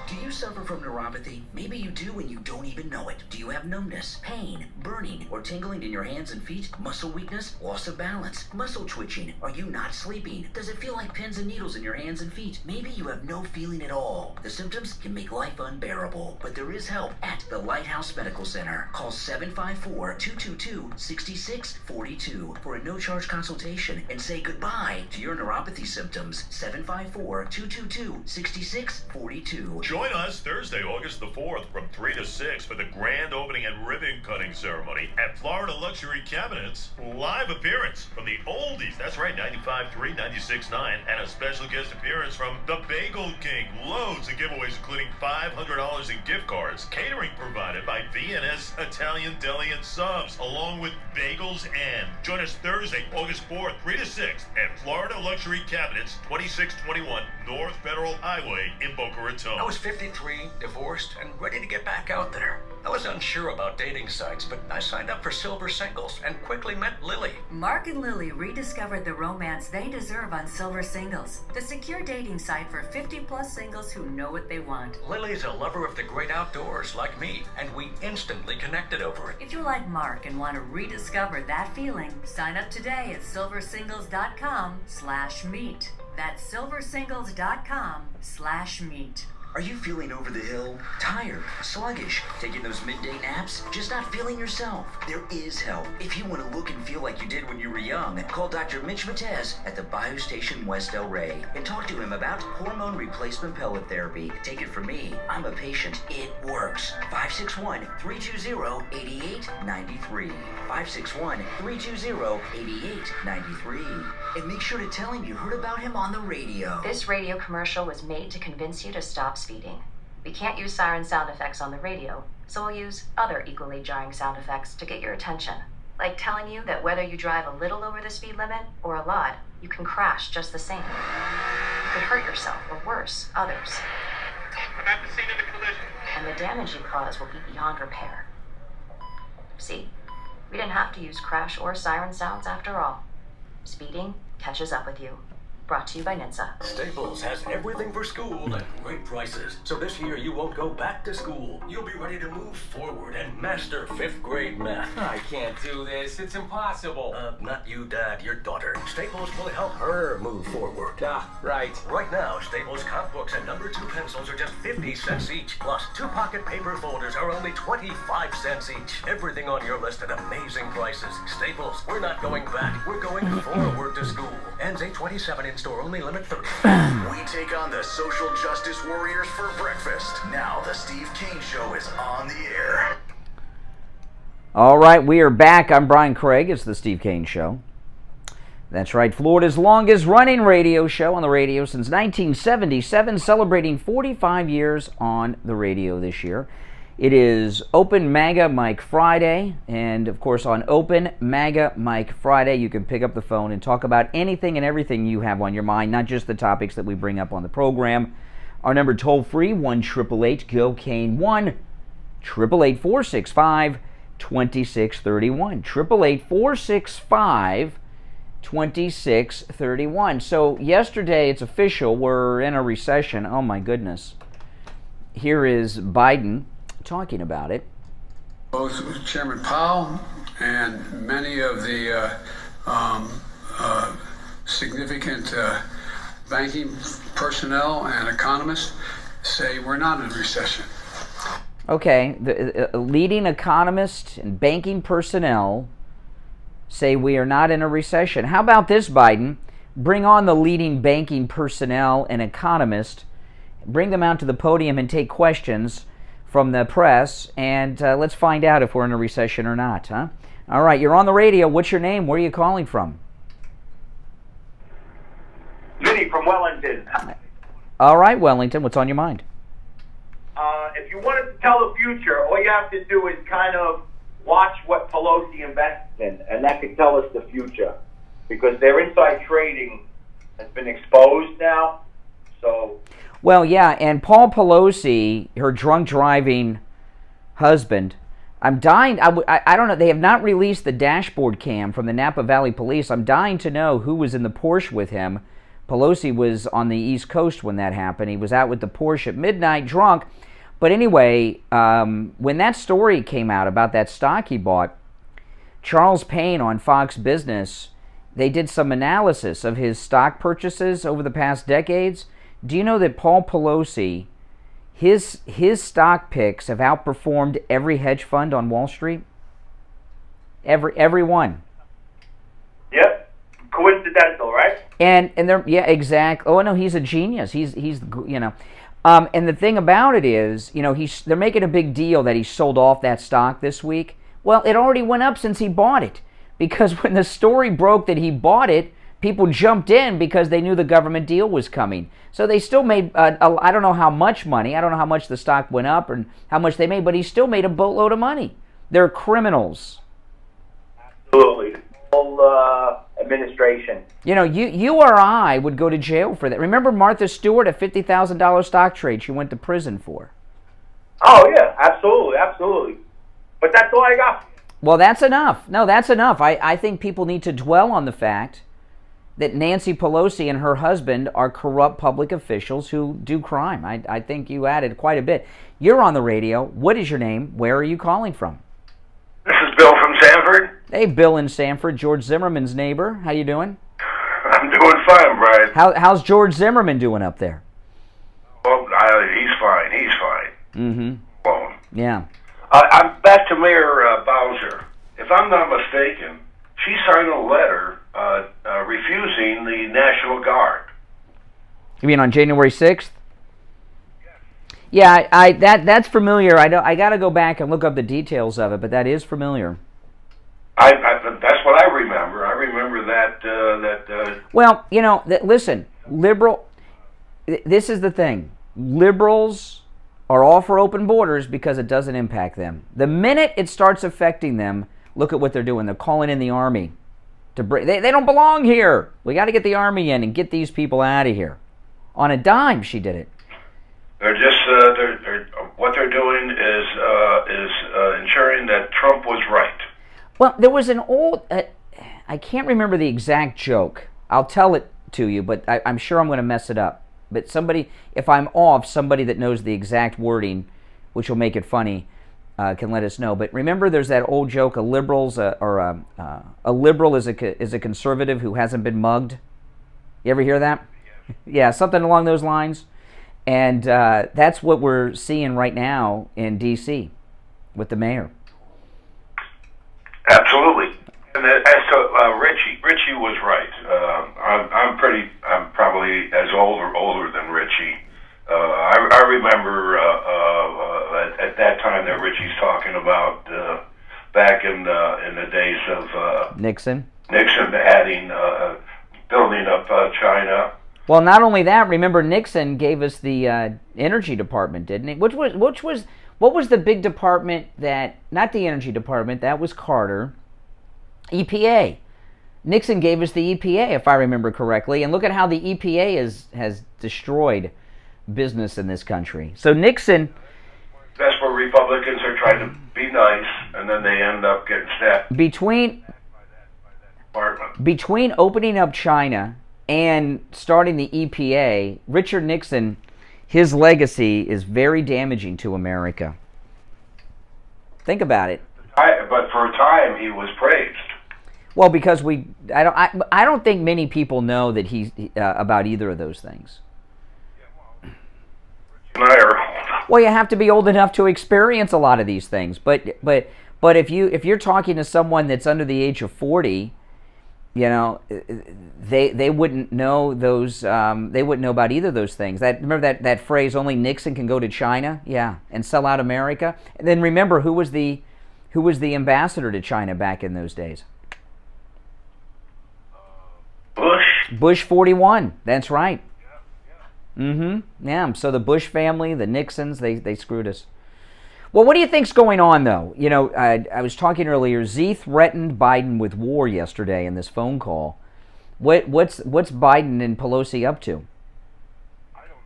Do you suffer from neuropathy? Maybe you do and you don't even know it. Do you have numbness, pain, burning, or tingling in your hands and feet? Muscle weakness, loss of balance, muscle twitching? Are you not sleeping? Does it feel like pins and needles in your hands and feet? Maybe you have no feeling at all. The symptoms can make life unbearable, but there is help at the Lighthouse Medical Center. Call 754-222-6642 for a no-charge consultation and say goodbye to your neuropathy symptoms. 754-222-6642. Join us Thursday, August the 4th from 3 to 6 for the grand opening and ribbon cutting ceremony at Florida Luxury Cabinets. Live appearance from the Oldies, that's right, 95.3, 96.9, and a special guest appearance from the Bagel King. Loads of giveaways, including $500 in gift cards. Catering provided by V&S Italian Deli and Subs, along with Bagels and. Join us Thursday, August 4th, 3 to 6 at Florida Luxury Cabinets, 2621 North Federal Highway in Boca Raton. I was 53, divorced, and ready to get back out there. I was unsure about dating sites, but I signed up for Silver Singles and quickly met Lily. Mark and Lily rediscovered the romance they deserve on Silver Singles, the secure dating site for 50-plus singles who know what they want. Lily's a lover of the great outdoors like me, and we instantly connected over it. If you're like Mark and want to rediscover that feeling, sign up today at silversingles.com/meet. That's silversingles.com/meet. Are you feeling over the hill? Tired? Sluggish? Taking those midday naps? Just not feeling yourself? There is help. If you want to look and feel like you did when you were young, call Dr. Mitch Matez at the Bio Station West El Rey and talk to him about hormone replacement pellet therapy. Take it from me. I'm a patient. It works. 561-320-8893. 561-320-8893. And make sure to tell him you heard about him on the radio. This radio commercial was made to convince you to stop speeding. We can't use siren sound effects on the radio, so we'll use other equally jarring sound effects to get your attention. Like telling you that whether you drive a little over the speed limit or a lot, you can crash just the same. You could hurt yourself, or worse, others. I'm at the scene of the collision. And the damage you cause will be beyond repair. See, we didn't have to use crash or siren sounds after all. Speeding catches up with you. Brought to you by NHTSA. Staples has everything for school at great prices. So this year you won't go back to school. You'll be ready to move forward and master 5th grade math. I can't do this. It's impossible. Not you, Dad, your daughter. Staples will help her move forward. Right. Right now, Staples comp books and number 2 pencils are just 50 cents each. Plus, 2 pocket paper folders are only 25 cents each. Everything on your list at amazing prices. Staples, we're not going back. We're going forward to school. Ends 8/27 in store, only limit 30. We take on the social justice warriors for breakfast. Now the Steve Kane Show is on the air. All right, we are back. I'm Brian Craig. It's the Steve Kane Show. That's right, Florida's longest running radio show on the radio since 1977, celebrating 45 years on the radio this year. It is Open MAGA Mike Friday, and of course on Open MAGA Mike Friday you can pick up the phone and talk about anything and everything you have on your mind, not just the topics that we bring up on the program. Our number toll-free, 1-888-GO-CANE, 1-888-465-2631, 888-465-2631. So yesterday, it's official, we're in a recession. Oh my goodness. Here is Biden talking about it. Both Chairman Powell and many of the significant banking personnel and economists say we're not in a recession. Okay, the leading economists and banking personnel say we are not in a recession. How about this, Biden? Bring on the leading banking personnel and economists, bring them out to the podium and take questions from the press, and let's find out if we're in a recession or not, huh? All right, you're on the radio. What's your name? Where are you calling from? Vinny from Wellington. All right, Wellington, what's on your mind? If you wanted to tell the future, all you have to do is kind of watch what Pelosi invests in, and that could tell us the future. Because their inside trading has been exposed now, so... Well, yeah, and Paul Pelosi, her drunk driving husband, I'm dying, I don't know, they have not released the dashboard cam from the Napa Valley Police. I'm dying to know who was in the Porsche with him. Pelosi was on the East Coast when that happened. He was out with the Porsche at midnight, drunk. But anyway, when that story came out about that stock he bought, Charles Payne on Fox Business, they did some analysis of his stock purchases over the past decades. Do you know that Paul Pelosi, his stock picks have outperformed every hedge fund on Wall Street? Every one. Yep. Coincidental, right? And they're, yeah, exactly. Oh no, he's a genius. He's you know. And the thing about it is, you know, they're making a big deal that he sold off that stock this week. Well, it already went up since he bought it, because when the story broke that he bought it, people jumped in because they knew the government deal was coming. So they still made, I don't know how much money, I don't know how much the stock went up and how much they made, but he still made a boatload of money. They're criminals. Absolutely. Whole administration. You know, you or I would go to jail for that. Remember Martha Stewart, a $50,000 stock trade she went to prison for? Oh, yeah, absolutely, absolutely. But that's all I got. Well, that's enough. No, that's enough. I think people need to dwell on the fact that Nancy Pelosi and her husband are corrupt public officials who do crime. I think you added quite a bit. You're on the radio. What is your name? Where are you calling from? This is Bill from Sanford. Hey, Bill in Sanford, George Zimmerman's neighbor. How you doing? I'm doing fine, Brian. How's George Zimmerman doing up there? Well, he's fine. He's fine. Mm-hmm. Well, yeah. I'm back to Mayor Bowser. If I'm not mistaken, she signed a letter refusing the National Guard. You mean on January 6th? Yeah, that's familiar. I got to go back and look up the details of it, but that is familiar. That's what I remember. I remember that. Well, you know, listen, this is the thing. Liberals are all for open borders because it doesn't impact them. The minute it starts affecting them, look at what they're doing. They're calling in the army. They don't belong here. We got to get the army in and get these people out of here. On a dime, she did it. They're just what they're doing is ensuring that Trump was right. Well, there was an old, I can't remember the exact joke. I'll tell it to you, but I'm sure I'm going to mess it up. But somebody, if I'm off, somebody that knows the exact wording, which will make it funny, can let us know. But remember, there's that old joke: a liberal is a conservative who hasn't been mugged. You ever hear that? Yeah, something along those lines. And that's what we're seeing right now in D.C. with the mayor. Absolutely. And as to Richie was right. I'm probably as older than Richie. I remember at that time that Richie's talking about back in the days of Nixon adding building up China. Well, not only that, remember Nixon gave us the energy department, didn't he? Which What was the big department that, not the Energy Department, that was Carter, EPA. Nixon gave us the EPA, if I remember correctly, and look at how the EPA has destroyed business in this country. So Nixon... That's where Republicans are trying to be nice, and then they end up getting stabbed. Between opening up China and starting the EPA, Richard Nixon, his legacy is very damaging to America. Think about it. But for a time, he was praised. Well, because I don't think many people know that he's about either of those things. Well, you have to be old enough to experience a lot of these things. But if you're talking to someone that's under the age of 40, you know, they wouldn't know those. They wouldn't know about either of those things. Remember that phrase, "Only Nixon can go to China," and sell out America. And then remember who was the ambassador to China back in those days? Bush 41. That's right. Yeah. So the Bush family, the Nixons, they screwed us. Well, what do you think's going on, though? You know, I was talking earlier. Z threatened Biden with war yesterday in this phone call. What's Biden and Pelosi up to?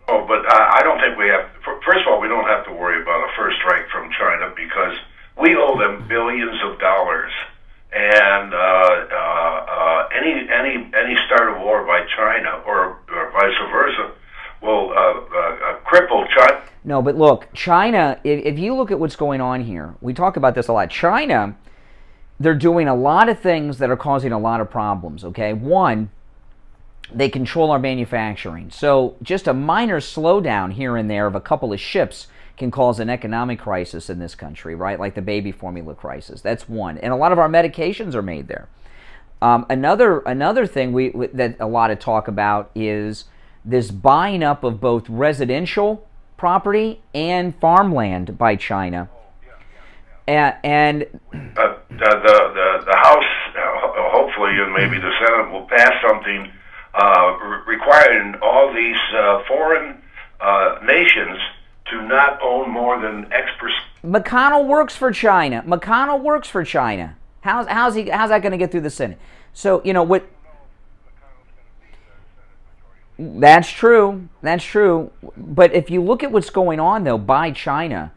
Oh, but I don't think we have. First of all, we don't have to worry about a first strike from China because we owe them billions of dollars, and any start of war by China or vice versa will cripple China. No, but look, China, if you look at what's going on here, we talk about this a lot. China, they're doing a lot of things that are causing a lot of problems, okay? One, they control our manufacturing. So just a minor slowdown here and there of a couple of ships can cause an economic crisis in this country, right? Like the baby formula crisis. That's one. And a lot of our medications are made there. Another thing that a lot of talk about is this buying up of both residential property and farmland by China. And the House, hopefully, and maybe the Senate will pass something requiring all these foreign nations to not own more than X%. McConnell works for China. How's that going to get through the Senate? So, you know what? That's true. But if you look at what's going on, though, by China,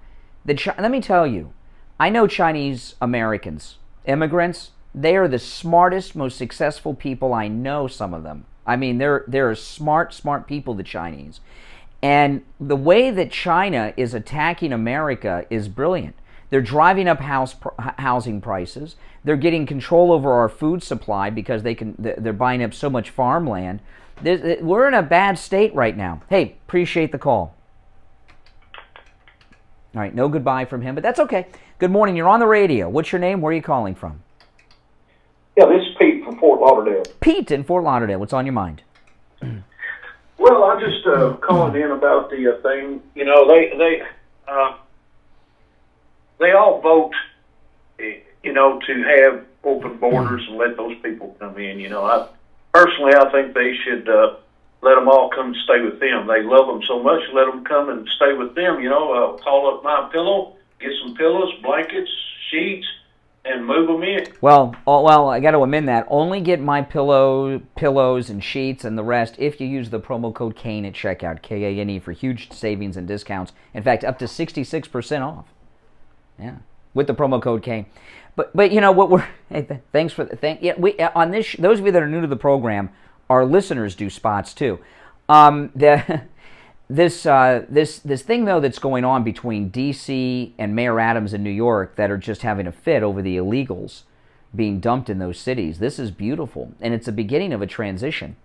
let me tell you, I know Chinese Americans, immigrants. They are the smartest, most successful people I know. Some of them. I mean, they're smart people. The Chinese, and the way that China is attacking America is brilliant. They're driving up housing prices. They're getting control over our food supply because they're buying up so much farmland. We're in a bad state right now. Hey, appreciate the call. All right, no goodbye from him, but that's okay. Good morning. You're on the radio. What's your name? Where are you calling from? Yeah, this is Pete from Fort Lauderdale. Pete in Fort Lauderdale. What's on your mind? Well, I'm just calling in about the thing. You know, they all vote, you know, to have open borders and let those people come in. You know, personally, I think they should let them all come and stay with them. They love them so much, let them come and stay with them. You know, call up My Pillow, get some pillows, blankets, sheets, and move them in. Well, I got to amend that. Only get My Pillow, pillows, and sheets and the rest if you use the promo code KANE at checkout, KANE, for huge savings and discounts. In fact, up to 66% off. Yeah, with the promo code KANE. But you know what thanks for on this. Those of you that are new to the program, our listeners do spots too. This thing though that's going on between D.C. and Mayor Adams in New York that are just having a fit over the illegals being dumped in those cities. This is beautiful, and it's the beginning of a transition.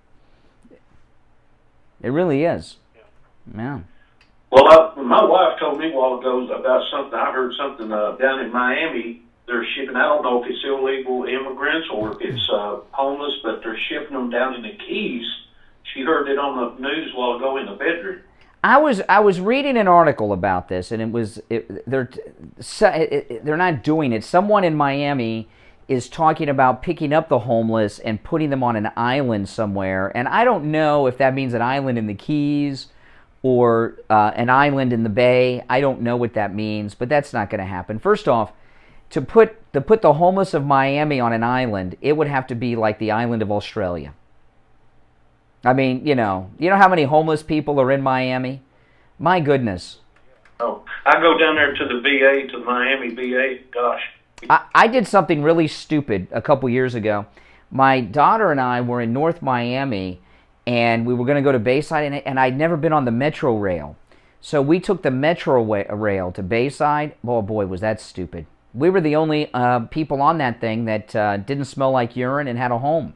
It really is. Yeah. Well, my wife told me a while ago about something. I heard something down in Miami. They're shipping, I don't know if it's illegal immigrants or if it's homeless, but they're shipping them down in the Keys. She heard it on the news a while ago in the bedroom. I was reading an article about this, and they're not doing it. Someone in Miami is talking about picking up the homeless and putting them on an island somewhere, and I don't know if that means an island in the Keys or an island in the bay. I don't know what that means, but that's not going to happen. First off, to put the homeless of Miami on an island, it would have to be like the island of Australia. I mean, you know how many homeless people are in Miami? My goodness. Oh, I go down there to the VA, to the Miami VA. Gosh. I did something really stupid a couple years ago. My daughter and I were in North Miami, and we were going to go to Bayside, and I'd never been on the Metro Rail. So we took the Metro Rail to Bayside. Oh, boy, was that stupid. We were the only people on that thing that didn't smell like urine and had a home.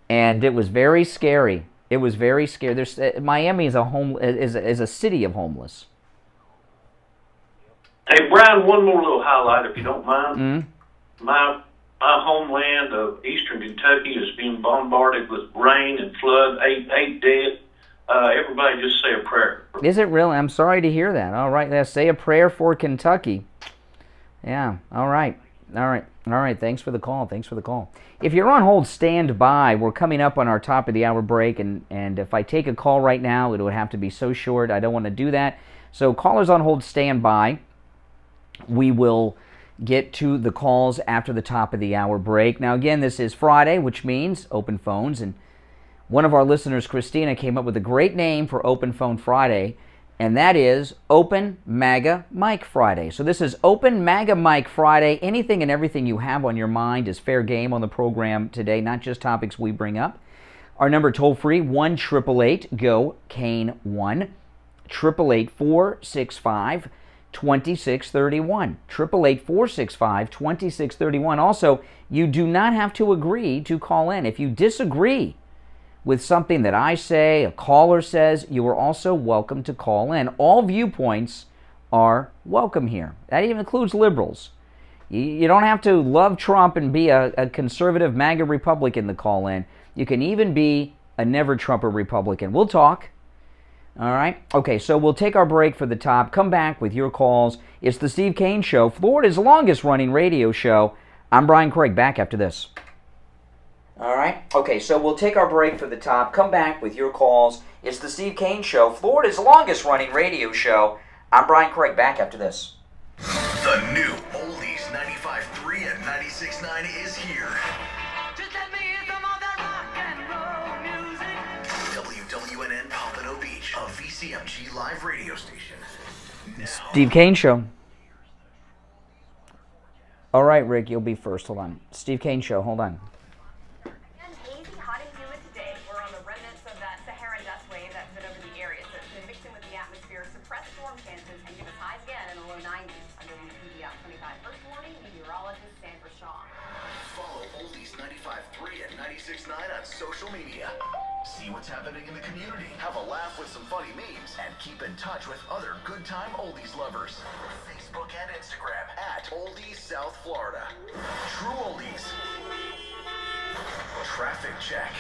And it was very scary. It was very scary. Miami is a city of homeless. Hey, Brian, one more little highlight, if you don't mind. Mm-hmm. My homeland of eastern Kentucky is being bombarded with rain and flood, eight dead. Everybody just say a prayer. Is it really? I'm sorry to hear that. All right, let's say a prayer for Kentucky. Yeah, all right. Thanks for the call. If you're on hold, stand by. We're coming up on our top of the hour break, and if I take a call right now, it would have to be so short. I don't want to do that. So callers on hold, stand by. We will get to the calls after the top of the hour break. Now, again, this is Friday, which means open phones. And one of our listeners, Christina, came up with a great name for Open Phone Friday, and that is Open MAGA Mike Friday. So this is Open MAGA Mike Friday. Anything and everything you have on your mind is fair game on the program today, not just topics we bring up. Our number toll-free, 1-888-GO-KANE 1-888-465-2631. 888-465-2631. Also, you do not have to agree to call in. If you disagree with something that I say, a caller says, you are also welcome to call in. All viewpoints are welcome here. That even includes liberals. You don't have to love Trump and be a conservative MAGA Republican to call in. You can even be a never-Trumper Republican. We'll talk. All right? Okay, so we'll take our break for the top, come back with your calls. It's the Steve Kane Show, Florida's longest-running radio show. I'm Brian Craig, back after this. All right? Okay, so we'll take our break for the top, come back with your calls. It's the Steve Kane Show, Florida's longest-running radio show. I'm Brian Craig, back after this. The new Oldies 95.3 and 96.9 is here. WWNN Pompano Beach, a VCMG live radio station. Steve Kane Show. All right, Rick, you'll be first. Hold on. Steve Kane Show, hold on. Hazy, hot and humid today. We're on the remnants of that Saharan dust wave that's been over the area, so it's going to mix in with the atmosphere, suppress storm chances, and give us highs again in the low 90s. I'm WPD out 25 first warning, meteorologist Sandra Shaw. Follow Oldies 95.3 and 96.9 on social media. See what's happening in the community, have a laugh with some funny memes, and keep in touch with other good time Oldies lovers. Facebook and Instagram at Oldies South Florida. True Oldies. Traffic check.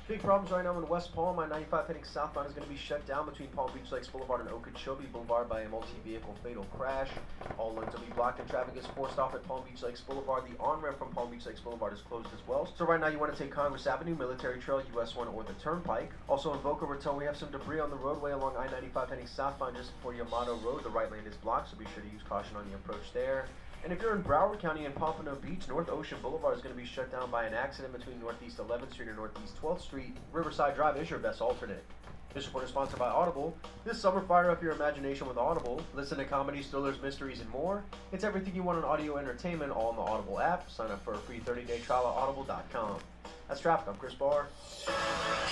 Big problems right now in West Palm. I-95 heading southbound is going to be shut down between Palm Beach Lakes Boulevard and Okeechobee Boulevard by a multi-vehicle fatal crash. All lanes will be blocked and traffic is forced off at Palm Beach Lakes Boulevard. The on-ramp from Palm Beach Lakes Boulevard is closed as well. So right now you want to take Congress Avenue, Military Trail, US 1, or the Turnpike. Also in Boca Raton, we have some debris on the roadway along I-95 heading southbound just before Yamato Road. The right lane is blocked, so be sure to use caution on the approach there. And if you're in Broward County and Pompano Beach, North Ocean Boulevard is going to be shut down by an accident between Northeast 11th Street and Northeast 12th Street. Riverside Drive is your best alternate. This report is sponsored by Audible. This summer, fire up your imagination with Audible. Listen to comedies, thrillers, mysteries, and more. It's everything you want in audio entertainment, all in the Audible app. Sign up for a free 30-day trial at audible.com. That's Traffic. I'm Chris Barr.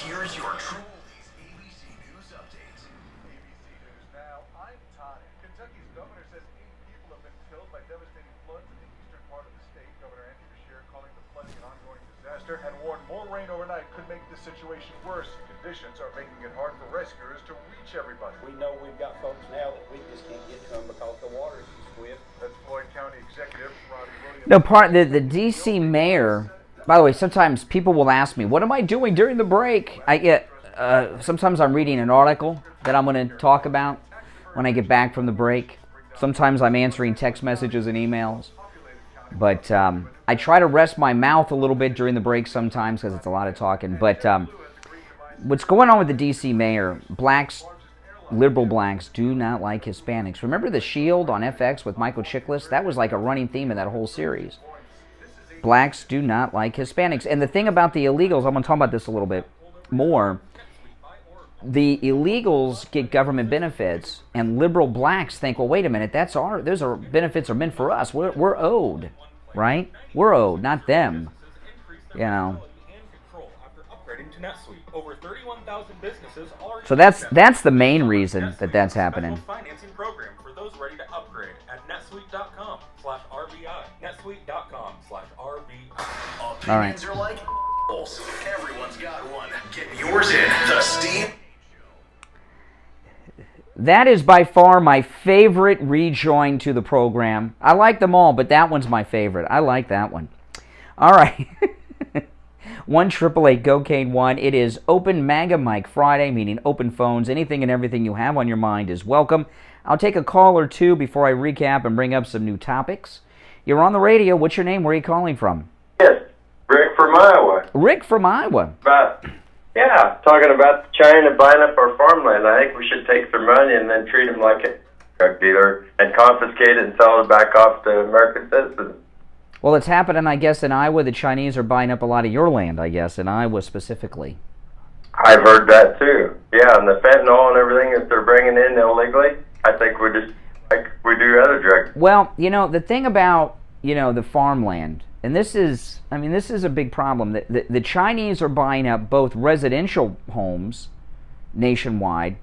Here's your True Oldies ABC News update. ABC News now. I'm Todd. Kentucky's governor says 8 people have been killed by devastating floods in the eastern part of the state. Governor Anthony Beshear calling the flooding an ongoing disaster and warned more rain overnight could make the situation worse. Conditions are making it hard for rescuers to reach everybody. We know we've got folks now that we just can't get to them because the water is too swift. That's Floyd County Executive Roddy Williams. No, the DC mayor. By the way, sometimes people will ask me, "What am I doing during the break?" I get sometimes I'm reading an article that I'm going to talk about when I get back from the break. Sometimes I'm answering text messages and emails. But I try to rest my mouth a little bit during the break sometimes because it's a lot of talking. But what's going on with the D.C. mayor? Blacks liberal blacks do not like Hispanics. Remember The Shield on FX with Michael Chiklis? That was like a running theme of that whole series. Blacks do not like Hispanics. And the thing about the illegals, I'm going to talk about this a little bit more. The illegals get government benefits, and liberal blacks think, well, wait a minute, those are benefits are meant for us. We're owed, right? We're owed, not them. You know. So that's the main reason that's happening. Financing program for those ready to upgrade at netsuite.com/RBI. netsuite.com/RBI. All right. Opinions are like everyone's got one. Get yours in. The Steve. That is by far my favorite rejoin to the program. I like them all, but that one's my favorite. I like that one. All right. 1-888-GO-CANE-1. It is Open MAGA Mic Friday, meaning open phones. Anything and everything you have on your mind is welcome. I'll take a call or two before I recap and bring up some new topics. You're on the radio. What's your name? Where are you calling from? Yes, Rick from Iowa. Rick from Iowa. Talking about China buying up our farmland. I think we should take their money and then treat them like a drug dealer and confiscate it and sell it back off to American citizens. Well, it's happening, I guess, in Iowa. The Chinese are buying up a lot of your land, I guess, in Iowa specifically. I've heard that too. Yeah, and the fentanyl and everything that they're bringing in illegally, I think we're just like we do other drugs. Well, you know, the thing about, you know, the farmland, and this is a big problem. The Chinese are buying up both residential homes nationwide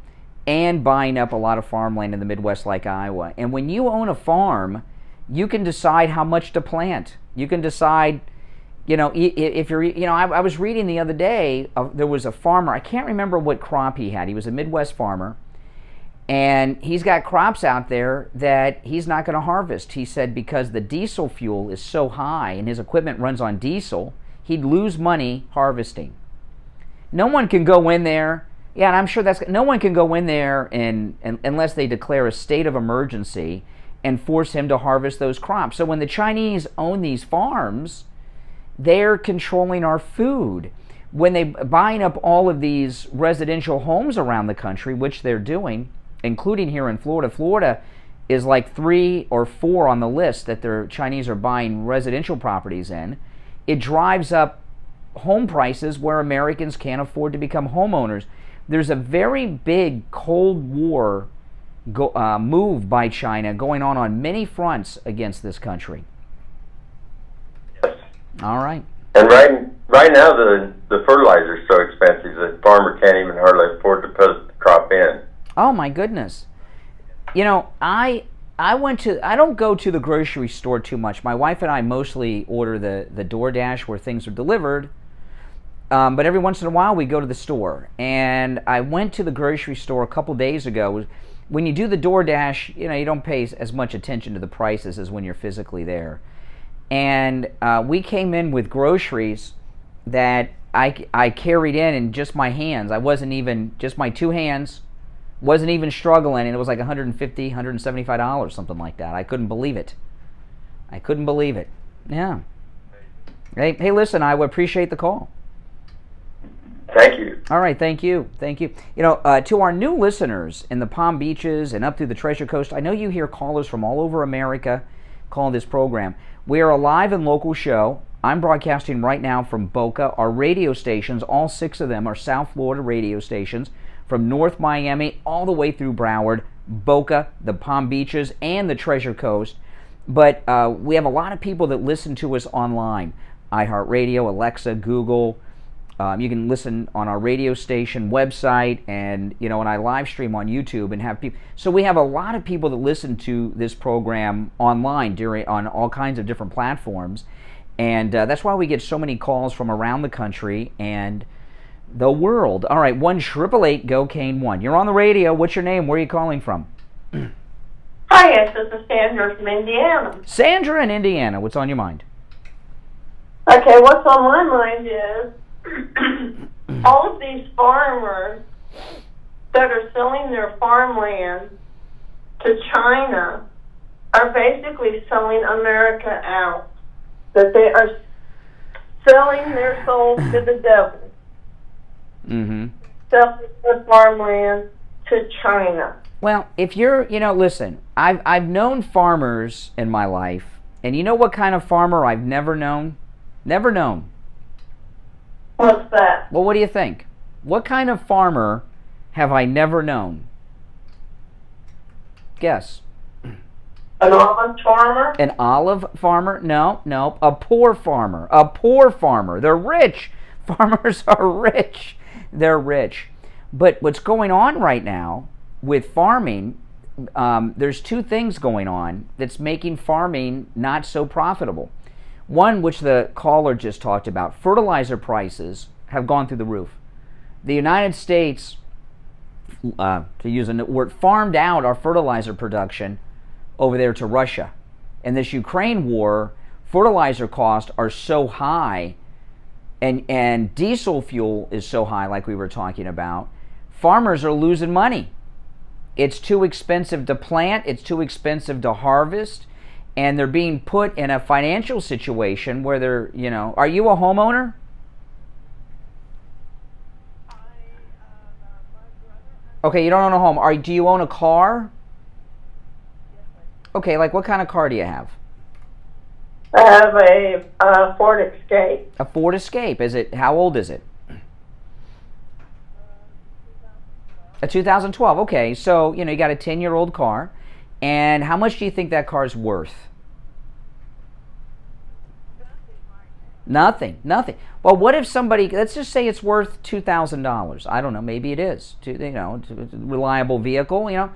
and buying up a lot of farmland in the Midwest like Iowa. And when you own a farm, you can decide how much to plant. You can decide, you know, if you're, you know, I was reading the other day, there was a farmer, I can't remember what crop he had. He was a Midwest farmer, and he's got crops out there that he's not going to harvest. He said because the diesel fuel is so high and his equipment runs on diesel, he'd lose money harvesting. No one can go in there, yeah, and I'm sure no one can go in there and unless they declare a state of emergency and force him to harvest those crops. So when the Chinese own these farms, they're controlling our food. When they're buying up all of these residential homes around the country, which they're doing, including here in Florida. Florida is like 3 or 4 on the list that the Chinese are buying residential properties in. It drives up home prices where Americans can't afford to become homeowners. There's a very big Cold War move by China going on many fronts against this country. Yes. All right. And right now the fertilizer is so expensive that the farmer can't even hardly afford to put the crop in. Oh my goodness. You know, I don't go to the grocery store too much. My wife and I mostly order the DoorDash where things are delivered. But every once in a while we go to the store. And I went to the grocery store a couple days ago. When you do the DoorDash, you know, you don't pay as much attention to the prices as when you're physically there. And we came in with groceries that I carried in just my hands. I wasn't even, just my 2 hands, wasn't even struggling, and it was like $150, $175, something like that. I couldn't believe it. I couldn't believe it. Yeah. Hey, listen, I would appreciate the call. Thank you. All right, thank you. Thank you. You know, to our new listeners in the Palm Beaches and up through the Treasure Coast, I know you hear callers from all over America calling this program. We are a live and local show. I'm broadcasting right now from Boca. Our radio stations, all 6 of them, are South Florida radio stations from North Miami all the way through Broward, Boca, the Palm Beaches, and the Treasure Coast. But we have a lot of people that listen to us online. iHeartRadio, Alexa, Google. You can listen on our radio station website, and you know, and I live stream on YouTube and have people. So we have a lot of people that listen to this program online on all kinds of different platforms, and that's why we get so many calls from around the country and the world. All right, 1-888-GO-CANE-1. You're on the radio. What's your name? Where are you calling from? Hi, yes, this is Sandra from Indiana. Sandra in Indiana. What's on your mind? Okay, what's on my mind is all of these farmers that are selling their farmland to China are basically selling America out. That they are selling their souls to the devil. Mm-hmm. Selling their farmland to China? Well, if you're, listen, I've known farmers in my life, and you know what kind of farmer I've never known? Never known. What's that? Well, what do you think? What kind of farmer have I never known? Guess. An olive farmer? An olive farmer? No. A poor farmer. A poor farmer. They're rich. Farmers are rich. They're rich. But what's going on right now with farming, there's two things going on that's making farming not so profitable. One, which the caller just talked about, fertilizer prices have gone through the roof. The United States, to use a word, farmed out our fertilizer production over there to Russia. And this Ukraine war, fertilizer costs are so high, and diesel fuel is so high, like we were talking about, farmers are losing money. It's too expensive to plant, it's too expensive to harvest, and they're being put in a financial situation where they're, are you a homeowner? Okay, you don't own a home. Do you own a car? Okay, like what kind of car do you have? I have a Ford Escape. A Ford Escape. How old is it? A 2012. Okay, so, you got a 10-year-old car. And how much do you think that car's worth? Nothing. Well, what if somebody, let's just say it's worth $2,000. I don't know, maybe it is. Reliable vehicle,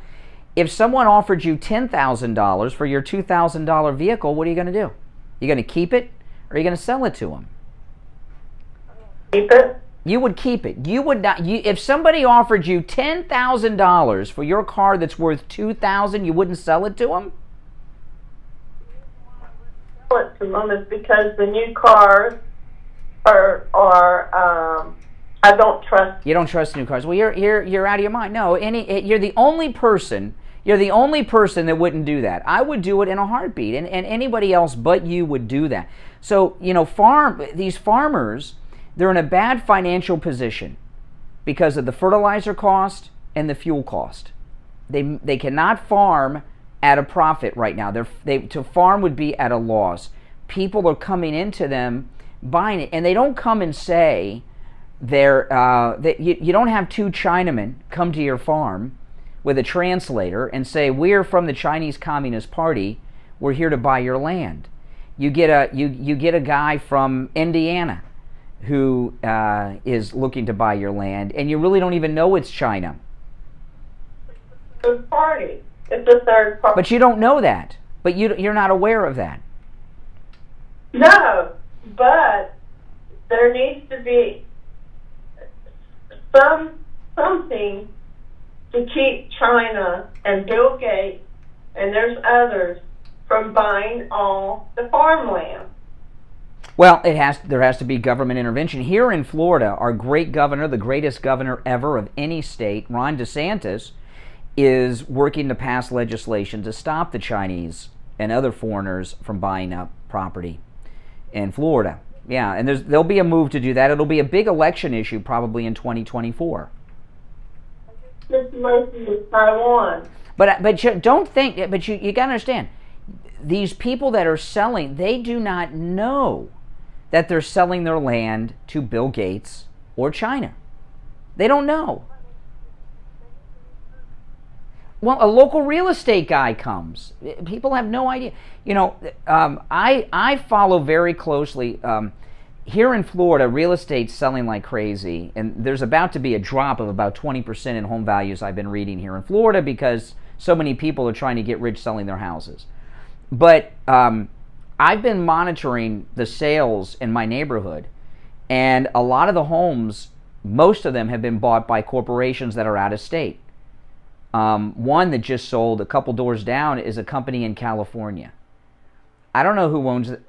If someone offered you $10,000 for your $2,000 vehicle, what are you going to do? You going to keep it, or are you going to sell it to them? Keep it. You would keep it. You would not. If somebody offered you $10,000 for your car that's worth $2,000, you wouldn't sell it to them? Sell it to them is because the new cars are I don't trust. You don't trust new cars. Well, you're out of your mind. No, you're the only person. You're the only person that wouldn't do that. I would do it in a heartbeat, and anybody else but you would do that. So, these farmers, they're in a bad financial position because of the fertilizer cost and the fuel cost. They cannot farm at a profit right now. To farm would be at a loss. People are coming into them, buying it, and they don't come and say you don't have two Chinamen come to your farm with a translator and say, we're from the Chinese Communist Party, we're here to buy your land. You get a guy from Indiana who is looking to buy your land, and you really don't even know it's China. Third party. It's a third party. But you don't know that. But you're not aware of that. No, but there needs to be something to keep China and Bill Gates and there's others from buying all the farmland. Well, there has to be government intervention. Here in Florida, our great governor, the greatest governor ever of any state, Ron DeSantis, is working to pass legislation to stop the Chinese and other foreigners from buying up property in Florida. Yeah, and there'll be a move to do that. It'll be a big election issue probably in 2024. This is Taiwan. But you don't think. But you got to understand, these people that are selling, they do not know that they're selling their land to Bill Gates or China. They don't know. Well, a local real estate guy comes. People have no idea. I follow very closely. Here in Florida, real estate's selling like crazy, and there's about to be a drop of about 20% in home values I've been reading here in Florida because so many people are trying to get rich selling their houses. But I've been monitoring the sales in my neighborhood, and a lot of the homes, most of them have been bought by corporations that are out of state. One that just sold a couple doors down is a company in California. I don't know who owns it.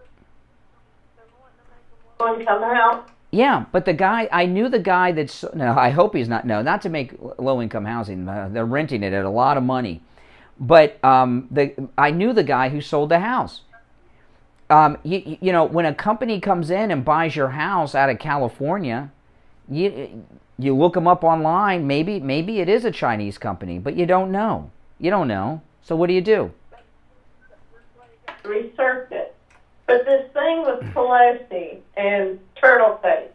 Come out. Yeah, but I knew the guy I hope he's not, not to make low-income housing. They're renting it at a lot of money. But I knew the guy who sold the house. When a company comes in and buys your house out of California, You look them up online. Maybe it is a Chinese company, but you don't know. You don't know. So what do you do? Research it. But this thing with Pelosi and Turtleface,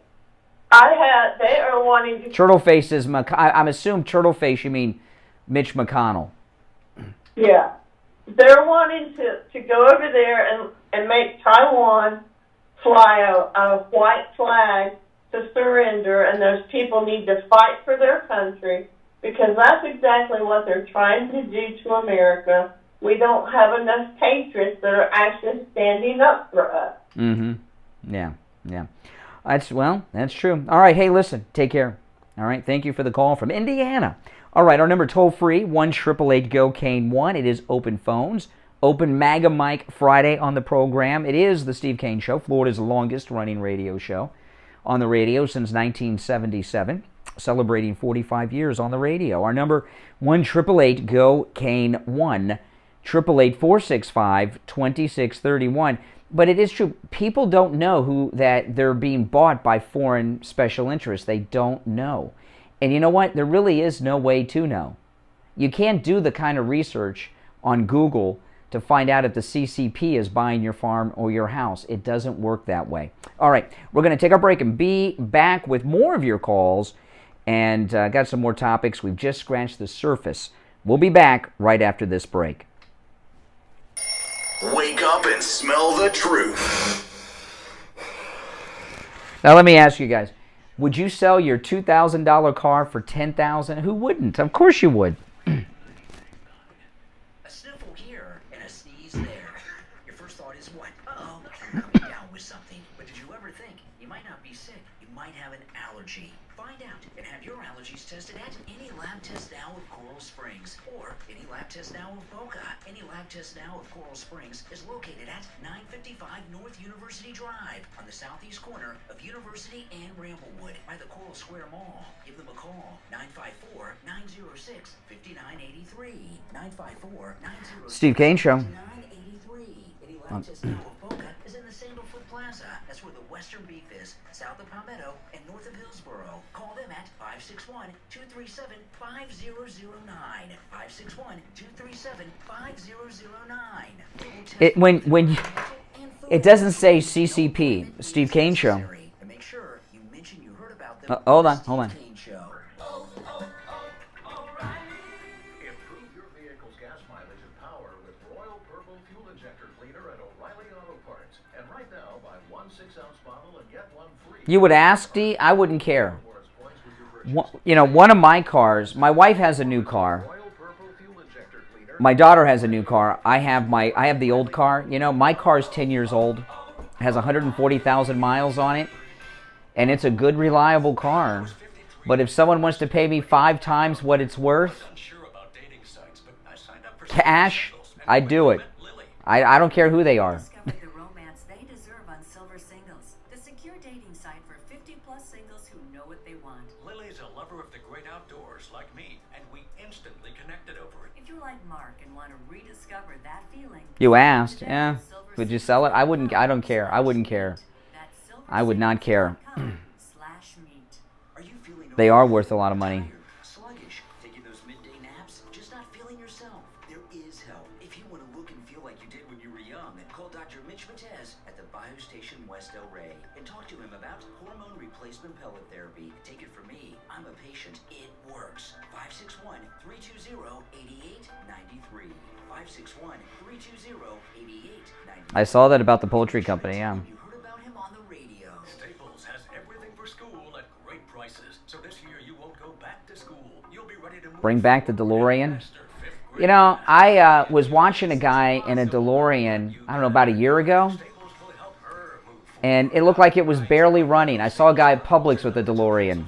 they are wanting to... Turtleface is... I'm assuming Turtleface, you mean Mitch McConnell. Yeah. They're wanting to go over there and make Taiwan fly a white flag to surrender, and those people need to fight for their country, because that's exactly what they're trying to do to America. We don't have enough patriots that are actually standing up for us. Mm-hmm. Yeah. That's true. All right, hey, listen, take care. All right, thank you for the call from Indiana. All right, our number toll-free, 1-888-GO-CANE-1. It is open phones. Open MAGA Mike Friday on the program. It is the Steve Kane Show, Florida's longest-running radio show on the radio since 1977, celebrating 45 years on the radio. Our number, 1-888-GO-CANE-1, 888-465-2631. But it is true, people don't know that they're being bought by foreign special interests. They don't know. And you know what? There really is no way to know. You can't do the kind of research on Google to find out if the CCP is buying your farm or your house. It doesn't work that way. All right, we're going to take our break and be back with more of your calls, and got some more topics. We've just scratched the surface. We'll be back right after this break. Wake up and smell the truth. Now let me ask you guys, would you sell your $2,000 car for $10,000? Who wouldn't? Of course you would. A sniffle here and a sneeze there. Your first thought is what? Uh-oh, you're coming down with something. But did you ever think you might not be sick? You might have an allergy. Find out and have your allergies tested at any lab test now of Coral Springs, or any lab test now of Boca. Any lab test now of Coral Springs is located at 955 North University Drive on the southeast corner of University and Bramblewood by the Coral Square Mall. Give them a call, 954-906-5983. 954-906-5983. Steve Kane Show. Any lab test now of Boca is in the Sandalfoot Plaza. That's where the Western Beef is, south of Palmetto and north of Hillsboro. Call them at 561-237-5009. 561-237-5009. It doesn't say CCP, Steve Kane Show. Hold on. Improve your vehicle's gas mileage and power with Royal Purple Fuel Injector Cleaner at O'Reilly Auto Parts. And right now, buy one 6-ounce bottle and get one free. You would ask, D? I wouldn't care. One of my cars, my wife has a new car. My daughter has a new car. I have the old car. My car's 10 years old. Has 140,000 miles on it. And it's a good, reliable car. But if someone wants to pay me 5 times what it's worth, cash, I'd do it. I don't care who they are. Discover the romance they deserve on Silver Singles, the secure dating site for 50-plus singles who know what they want. Lily's a lover of the great outdoors like me, and we instantly connected over it. If you're like Mark and want to rediscover that feeling, You asked, yeah. Would you sell it? I wouldn't. I don't care. I wouldn't care. I would not care. They are worth a lot of money. Sluggish, taking those midday naps, just not feeling yourself. There is help. If you want to look and feel like you did when you were young, call Dr. Mitch Matez at the Biostation West El Rey and talk to him about hormone replacement pellet therapy. Take it from me. I'm a patient. It works. 561-320-8893. 561-320-8893. I saw that about the poultry company, yeah. Staples has everything for school at great prices. So this year you won't go back to school. You'll be ready to move. Bring back the DeLorean. I was watching a guy in a DeLorean, I don't know, about a year ago. And it looked like it was barely running. I saw a guy at Publix with a DeLorean.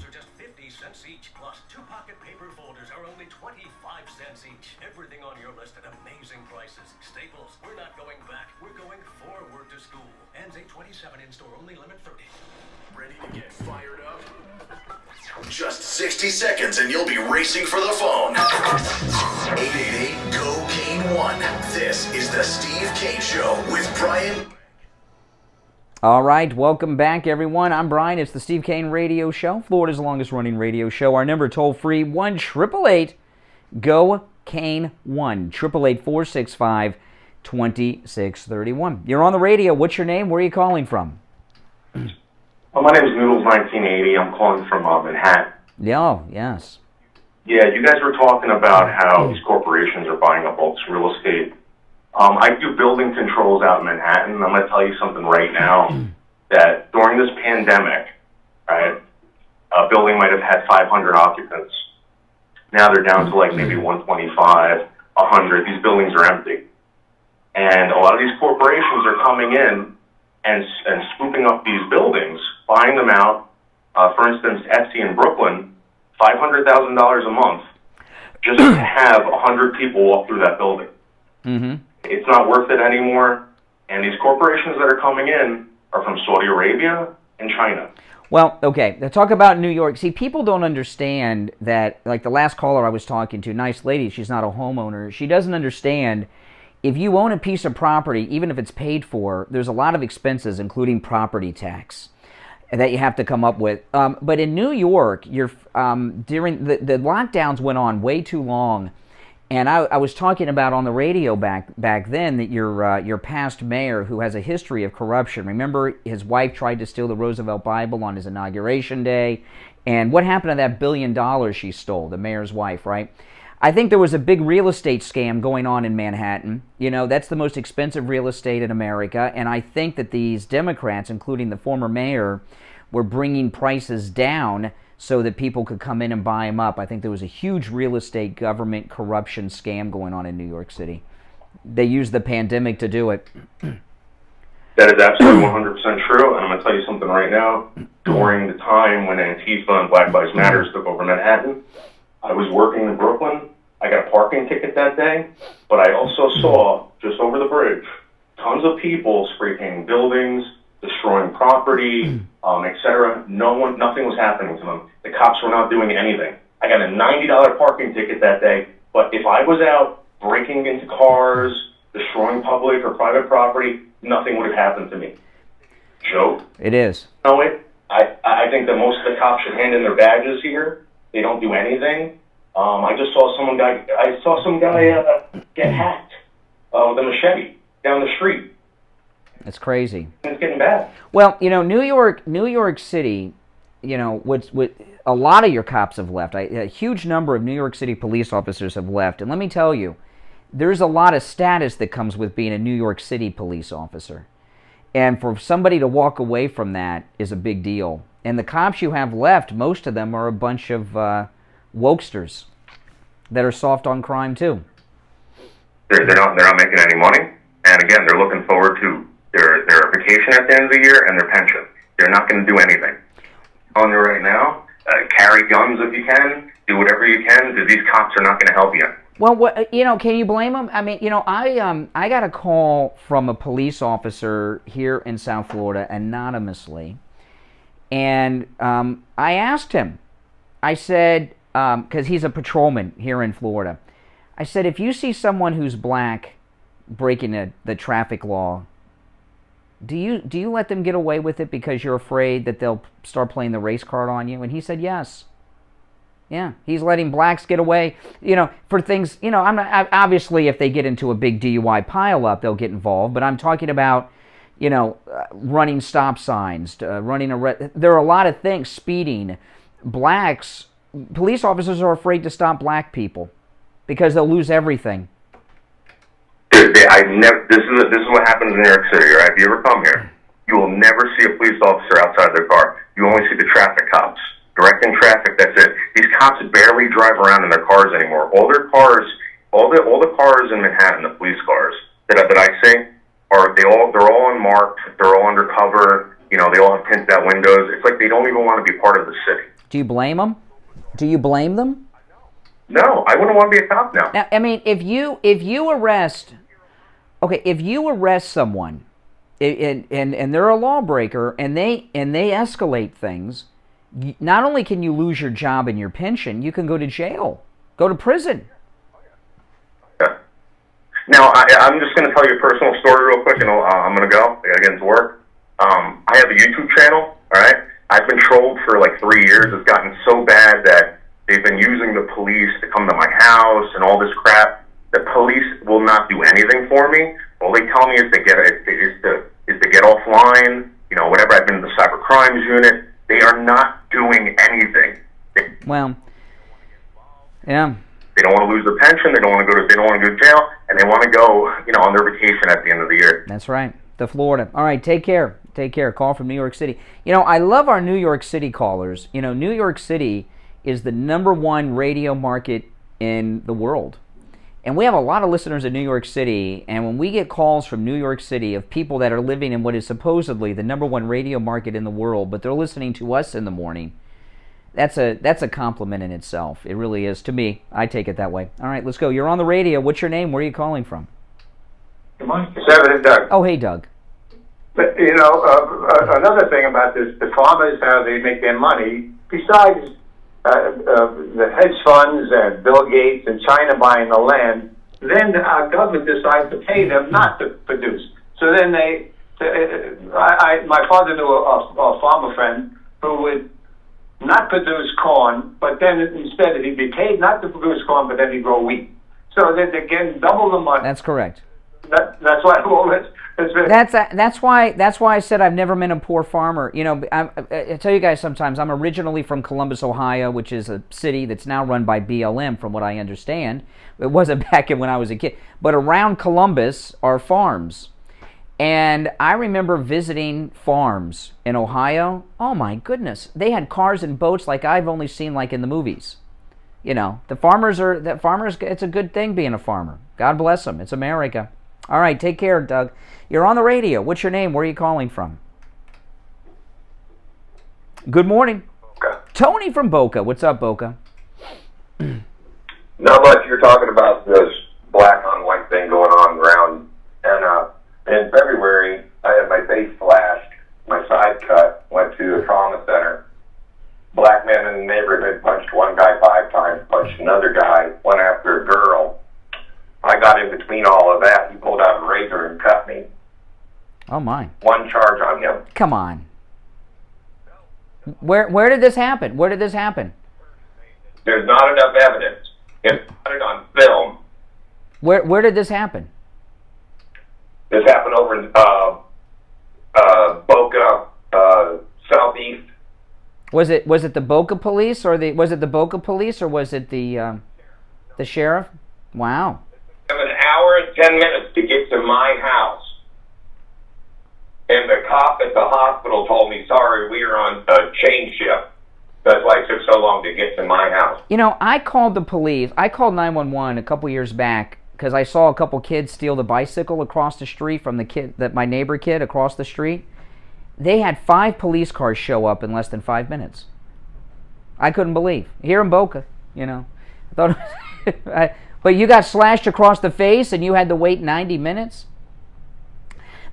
Just 60 seconds and you'll be racing for the phone. 888-GO-CANE-1. This is the Steve Kane Show with Brian. All right, welcome back, everyone. I'm Brian. It's the Steve Kane Radio Show, Florida's longest-running radio show. Our number toll-free, 1-888-GO-KANE 1-888-465-2631. You're on the radio. What's your name? Where are you calling from? Well, my name is Noodles1980. I'm calling from Manhattan. Yeah, yes. Yeah, you guys were talking about how these corporations are buying up all this real estate. I do building controls out in Manhattan. I'm going to tell you something right now, that during this pandemic, right, a building might have had 500 occupants. Now they're down to like maybe 125, 100. These buildings are empty. And a lot of these corporations are coming in and scooping up these buildings, buying them out. For instance, Etsy in Brooklyn, $500,000 a month just to have 100 people walk through that building. Mm-hmm. It's not worth it anymore. And these corporations that are coming in are from Saudi Arabia and China. Well, okay, let's talk about New York. See, people don't understand that, like the last caller I was talking to, nice lady, she's not a homeowner. She doesn't understand if you own a piece of property, even if it's paid for, there's a lot of expenses, including property tax, that you have to come up with. But in New York, during the lockdowns went on way too long. And I was talking about on the radio back then that your past mayor, who has a history of corruption, remember his wife tried to steal the Roosevelt Bible on his inauguration day, and what happened to that $1 billion she stole, the mayor's wife, right? I think there was a big real estate scam going on in Manhattan. You know, that's the most expensive real estate in America, and I think that these Democrats, including the former mayor, were bringing prices down so that people could come in and buy them up. I think there was a huge real estate government corruption scam going on in New York City. They used the pandemic to do it. That is absolutely 100% true, and I'm going to tell you something right now. During the time when Antifa and Black Lives Matter took over Manhattan, I was working in Brooklyn. I got a parking ticket that day, but I also saw, just over the bridge, tons of people spray painting buildings, destroying property, etc. Nothing was happening to them. The cops were not doing anything. I got a $90 parking ticket that day, but if I was out breaking into cars, destroying public or private property, nothing would have happened to me. Joke? It is. No, I think that most of the cops should hand in their badges here. They don't do anything. I just saw some guy get hacked with a machete down the street. It's crazy. It's getting bad. Well, you know, New York City, you know, what a lot of your cops have left. A huge number of New York City police officers have left. And let me tell you, there's a lot of status that comes with being a New York City police officer. And for somebody to walk away from that is a big deal. And the cops you have left, most of them are a bunch of wokesters that are soft on crime too. They're not making any money. And again, they're looking forward to their vacation at the end of the year and their pension. They're not going to do anything. On there right now, carry guns if you can, do whatever you can, because these cops are not going to help you. Well, you know, can you blame them? I mean, you know, I got a call from a police officer here in South Florida anonymously, and I asked him. I said, because he's a patrolman here in Florida, I said, if you see someone who's black breaking the traffic law, do you let them get away with it because you're afraid that they'll start playing the race card on you? And he said yes. Yeah, he's letting blacks get away, you know, for things, you know, obviously if they get into a big DUI pileup, they'll get involved, but I'm talking about, you know, running stop signs, there are a lot of things, speeding. Blacks, police officers are afraid to stop black people because they'll lose everything. This is what happens in New York City, right? If you ever come here, you will never see a police officer outside their car. You only see the traffic cops directing traffic. That's it. These cops barely drive around in their cars anymore. All their cars, all the cars in Manhattan, the police cars that I see, they're all unmarked. They're all undercover. You know, they all have tinted out windows. It's like they don't even want to be part of the city. Do you blame them? Do you blame them? No, I wouldn't want to be a cop now. Now, I mean, if you arrest someone, and they're a lawbreaker, and they escalate things, not only can you lose your job and your pension, you can go to jail, go to prison. Yeah. Now, I'm just going to tell you a personal story real quick, and I'm going to go. I got to get into work. I have a YouTube channel, all right? I've been trolled for like 3 years. It's gotten so bad that they've been using the police to come to my house and all this crap. The police will not do anything for me. All they tell me is to get offline, you know, whatever. I've been in the cyber crimes unit. They are not doing anything. Well, yeah. They don't want to lose their pension. They don't want to go to jail, and they want to go, you know, on their vacation at the end of the year. That's right. To Florida. All right, take care. Take care. Call from New York City. You know, I love our New York City callers. You know, New York City is the #1 radio market in the world. And we have a lot of listeners in New York City, and when we get calls from New York City of people that are living in what is supposedly the #1 radio market in the world, but they're listening to us in the morning, that's a compliment in itself. It really is to me. I take it that way. All right, let's go. You're on the radio. What's your name? Where are you calling from? Good morning. Seven and Doug. Oh, hey, Doug. But, you know, another thing about this, the farmers, how they make their money, besides the hedge funds and Bill Gates and China buying the land, then our government decides to pay them not to produce. So then my father knew a farmer friend who would not produce corn, but then instead he'd be paid not to produce corn, but then he'd grow wheat. So they're getting double the money. That's correct. That's why all this. That's why I said I've never been a poor farmer. You know, I tell you guys sometimes I'm originally from Columbus, Ohio, which is a city that's now run by BLM, from what I understand. It wasn't back when I was a kid. But around Columbus are farms. And I remember visiting farms in Ohio. Oh my goodness. They had cars and boats like I've only seen like in the movies. You know, farmers, it's a good thing being a farmer. God bless them. It's America. All right, take care, Doug. You're on the radio. What's your name? Where are you calling from? Good morning. Boca. Tony from Boca. What's up, Boca? Not much. You're talking about this black on white thing going on around. And in February, I had my face slashed, my side cut, went to a trauma center. Black man in the neighborhood punched one guy 5 times, punched another guy, went after a girl. I got in between all of that. He pulled out a razor and cut me. Oh, my. One charge on him. Come on. Where did this happen? Where did this happen? There's not enough evidence. It's got it on film. Where did this happen? This happened over in Boca, southeast. Was it the Boca police or was it the sheriff? Wow. I have an hour and 10 minutes to get to my house. And the cop at the hospital told me, sorry, we are on a chain shift. That's why it took so long to get to my house. You know, I called the police. I called 911 a couple years back because I saw a couple kids steal the bicycle across the street from my neighbor kid across the street. They had 5 police cars show up in less than 5 minutes. I couldn't believe. Here in Boca, you know. I thought, but you got slashed across the face and you had to wait 90 minutes?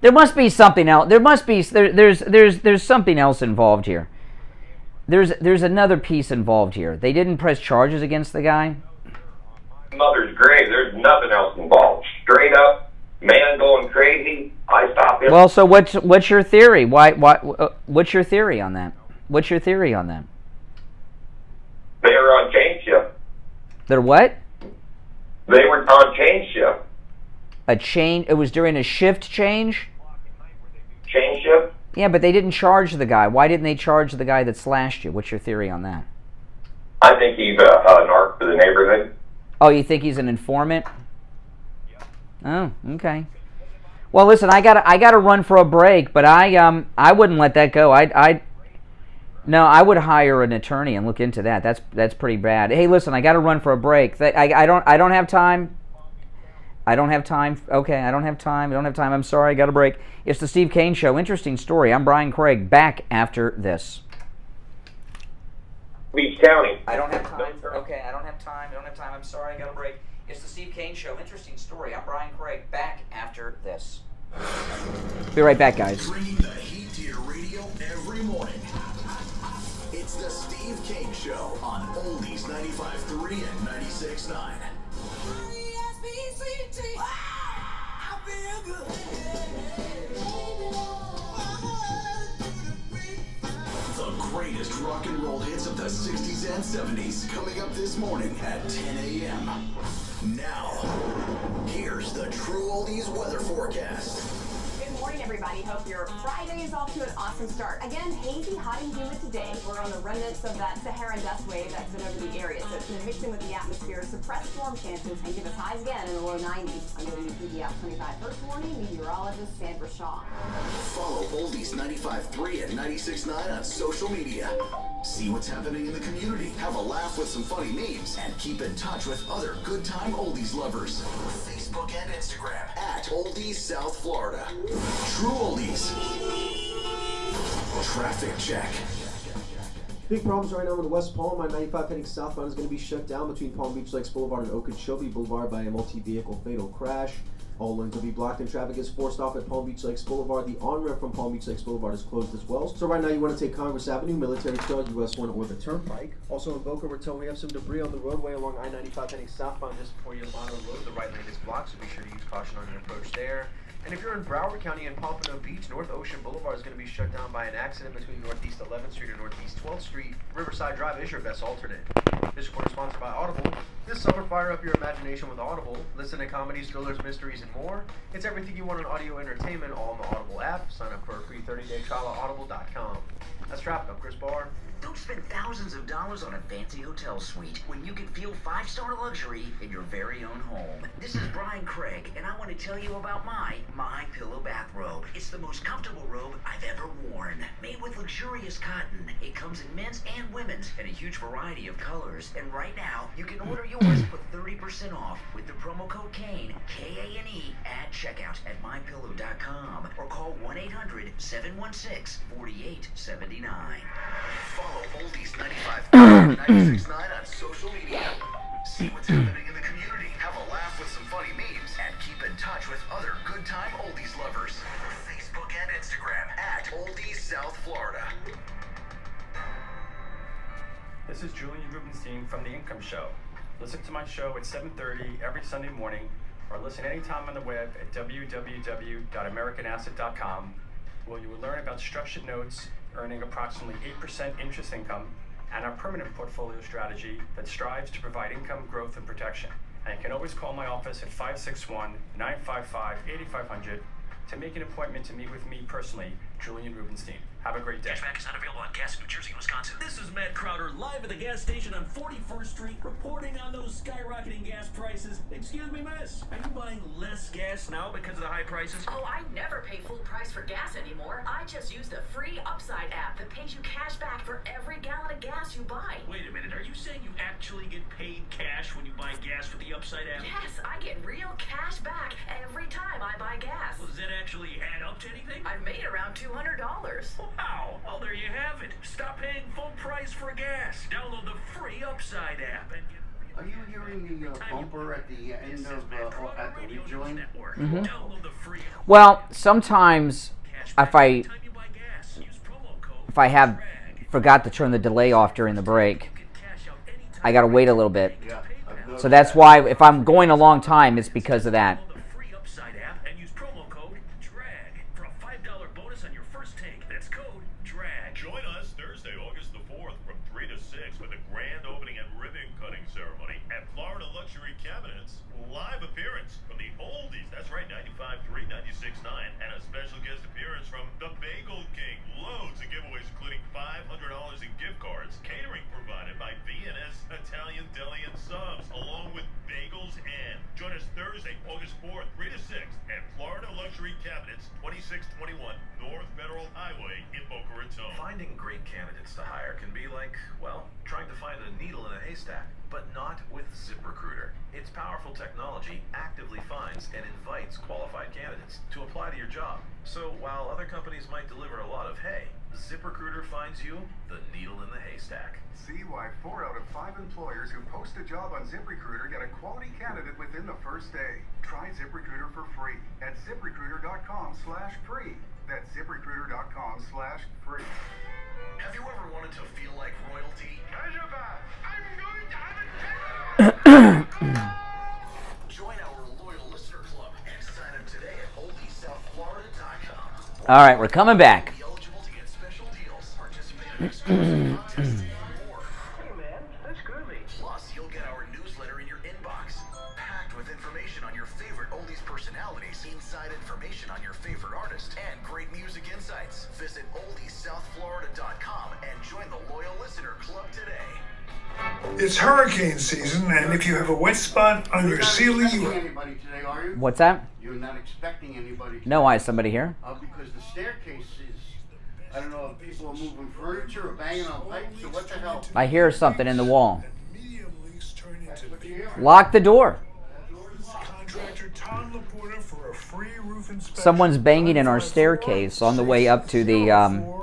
There must be something else. There's something else involved here. There's another piece involved here. They didn't press charges against the guy. Mother's grave. There's nothing else involved. Straight up, man going crazy. I stopped him. Well, so what's your theory? What's your theory on that? What's your theory on that? They were on chain shift. They're what? They were on chain shift. A chain? It was during a shift change? Chain shift? Yeah, but they didn't charge the guy. Why didn't they charge the guy that slashed you? What's your theory on that? I think he's a narc for the neighborhood. Oh, you think he's an informant? Oh, okay. Well, listen, I gotta run for a break, but I wouldn't let that go. No, I would hire an attorney and look into that. That's pretty bad. Hey, listen, I gotta run for a break. I don't have time. I don't have time. Okay, I don't have time. I'm sorry, I got a break. It's the Steve Kane Show. Interesting story. I'm Brian Craig. Back after this. Beach County. I don't have time. Okay, I don't have time. I'm sorry, I got a break. It's the Steve Kane Show. Interesting story. I'm Brian Craig. Back after this. Be right back, guys. Bringing the heat to your radio every morning. It's the Steve Kane Show on Oldies 95.3 and 96.9. I feel good. rock and roll hits of the 60s and 70s coming up this morning at 10 a.m. Now, here's the True Oldies weather forecast. Good morning, everybody. Hope your Friday is off to an awesome start. Again, hazy, hot and humid today. We're on the remnants of that Saharan dust wave that's been over the area, so it's going to mix in with the atmosphere, suppress storm chances, and give us highs again in the low 90s. I'm going to be the Out 25 first warning, meteorologist Sandra Shaw. Follow Oldies 95.3 and 96.9 on social media. See what's happening in the community, have a laugh with some funny memes, and keep in touch with other good time oldies lovers. Facebook and Instagram at Oldies South Florida. True Oldies. Traffic check. Big problems right now in West Palm. I-95 heading southbound is going to be shut down between Palm Beach Lakes Boulevard and Okeechobee Boulevard by a multi-vehicle fatal crash. All lanes will be blocked and traffic is forced off at Palm Beach Lakes Boulevard. The on-ramp from Palm Beach Lakes Boulevard is closed as well. So right now you want to take Congress Avenue, Military Trail, US 1 or the Turnpike. Also in Boca Raton, we have some debris on the roadway along I-95 heading southbound just before Yamano Road. The right lane is blocked, so be sure to use caution on your approach there. And if you're in Broward County and Pompano Beach, North Ocean Boulevard is going to be shut down by an accident between Northeast 11th Street and Northeast 12th Street. Riverside Drive is your best alternate. This report is sponsored by Audible. This summer, fire up your imagination with Audible. Listen to comedies, thrillers, mysteries, and more. It's everything you want in audio entertainment, all on the Audible app. Sign up for a free 30-day trial at audible.com. That's traffic. I'm Chris Barr. Don't spend thousands of dollars on a fancy hotel suite when you can feel 5-star luxury in your very own home. This is Brian Craig, and I want to tell you about my Pillow bathrobe. It's the most comfortable robe I've ever worn. Made with luxurious cotton, it comes in men's and women's in a huge variety of colors. And right now, you can order yours for 30% off with the promo code KANE, K-A-N-E, at checkout at mypillow.com or call 1-800-716-4879. Follow Oldies 95.3 and 96.9 on social media. See what's happening in the community, have a laugh with some funny memes, and keep in touch with other good time oldies lovers. Facebook and Instagram at Oldies South Florida. This is Julian Rubenstein from The Income Show. Listen to my show at 7:30 every Sunday morning, or listen anytime on the web at www.americanasset.com, where you will learn about structured notes earning approximately 8% interest income, and our permanent portfolio strategy that strives to provide income growth and protection. And you can always call my office at 561-955-8500 to make an appointment to meet with me personally, Julian Rubenstein. Have a great day. Cashback is not available on gas in New Jersey and Wisconsin. This is Matt Crowder, live at the gas station on 41st Street, reporting on those skyrocketing gas prices. Excuse me, miss, are you buying less gas now because of the high prices? Oh, I never pay full price for gas anymore. I just use the free Upside app that pays you cash back for every gallon of gas you buy. Wait a minute, are you saying you actually get paid cash when you buy gas with the Upside app? Yes, I get real cash back every time I buy gas. Well, does that actually add up to anything? I've made around $200. Wow! Well, there you have it. Stop paying full price for gas. Download the free Upside app and get... Are you hearing the bumper at the end of at the rejoin? Mm-hmm. Well, sometimes if I forgot to turn the delay off during the break, I gotta wait a little bit. So that's why if I'm going a long time, it's because of that. Join us Thursday, August the 4th from 3 to 6 with a grand opening and ribbon cutting ceremony at Florida Luxury Cabinets. Live appearance from the oldies, that's right, 95.3, 96.9, and a special guest appearance from the Bagel King. Loads of giveaways including $500 in gift cards, catering provided by V&S Italian Deli and Subs, along with bagels and. Join us Thursday, August 4th, 3 to 6 at Florida Luxury Cabinets, 2621 North Federal Highway in Boca Raton. Finding great candidates to hire can be like, well, trying to find a needle in a haystack, but not with ZipRecruiter. Its powerful technology actively finds and invites qualified candidates to apply to your job. So while other companies might deliver a lot of hay, ZipRecruiter finds you the needle in the haystack. See why 4 out of 5 employers who post a job on ZipRecruiter get a quality candidate within the first day. Try ZipRecruiter for free at ZipRecruiter.com/free. That's ZipRecruiter.com/free. Have you ever wanted to feel like royalty? Join our loyal listener club and sign up today at oldiesouthflorida.com. All right, we're coming back. Be eligible to get special deals, participate in exclusive content Plus, you'll get our newsletter in your inbox, packed with information on your favorite oldies personalities, inside information on your favorite artist, and great music insights. Visit oldiesouthflorida.com and join the Loyal Listener Club today. It's hurricane season, and if you have a wet spot on your ceiling, Anybody today, are you? What's that? You're not expecting anybody today. No, I have somebody here. Because the staircase is, I don't know if people are moving furniture or banging on pipes or what the hell. I hear something in the wall. That's what you're hearing. Lock the door. Contractor Todd Laporta for a free roof inspection. Someone's banging in our staircase on the way up to the,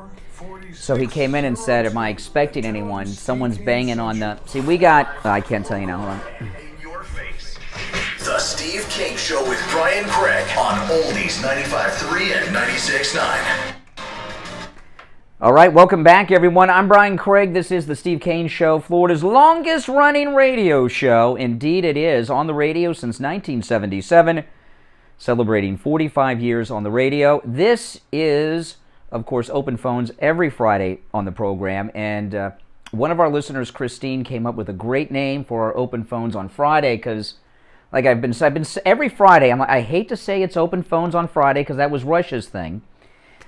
so he came in and said, am I expecting anyone? Someone's banging on the, see, we got, I can't tell you now, hold on. The Steve Kane Show with Brian Craig on Oldies 95.3 and 96.9. All right, welcome back, everyone. I'm Brian Craig. This is the Steve Kane Show, Florida's longest-running radio show. Indeed, it is, on the radio since 1977, celebrating 45 years on the radio. This is, of course, open phones every Friday on the program, and one of our listeners, Christine, came up with a great name for our open phones on Friday because, like I've been every Friday, I hate to say it's open phones on Friday because that was Rush's thing.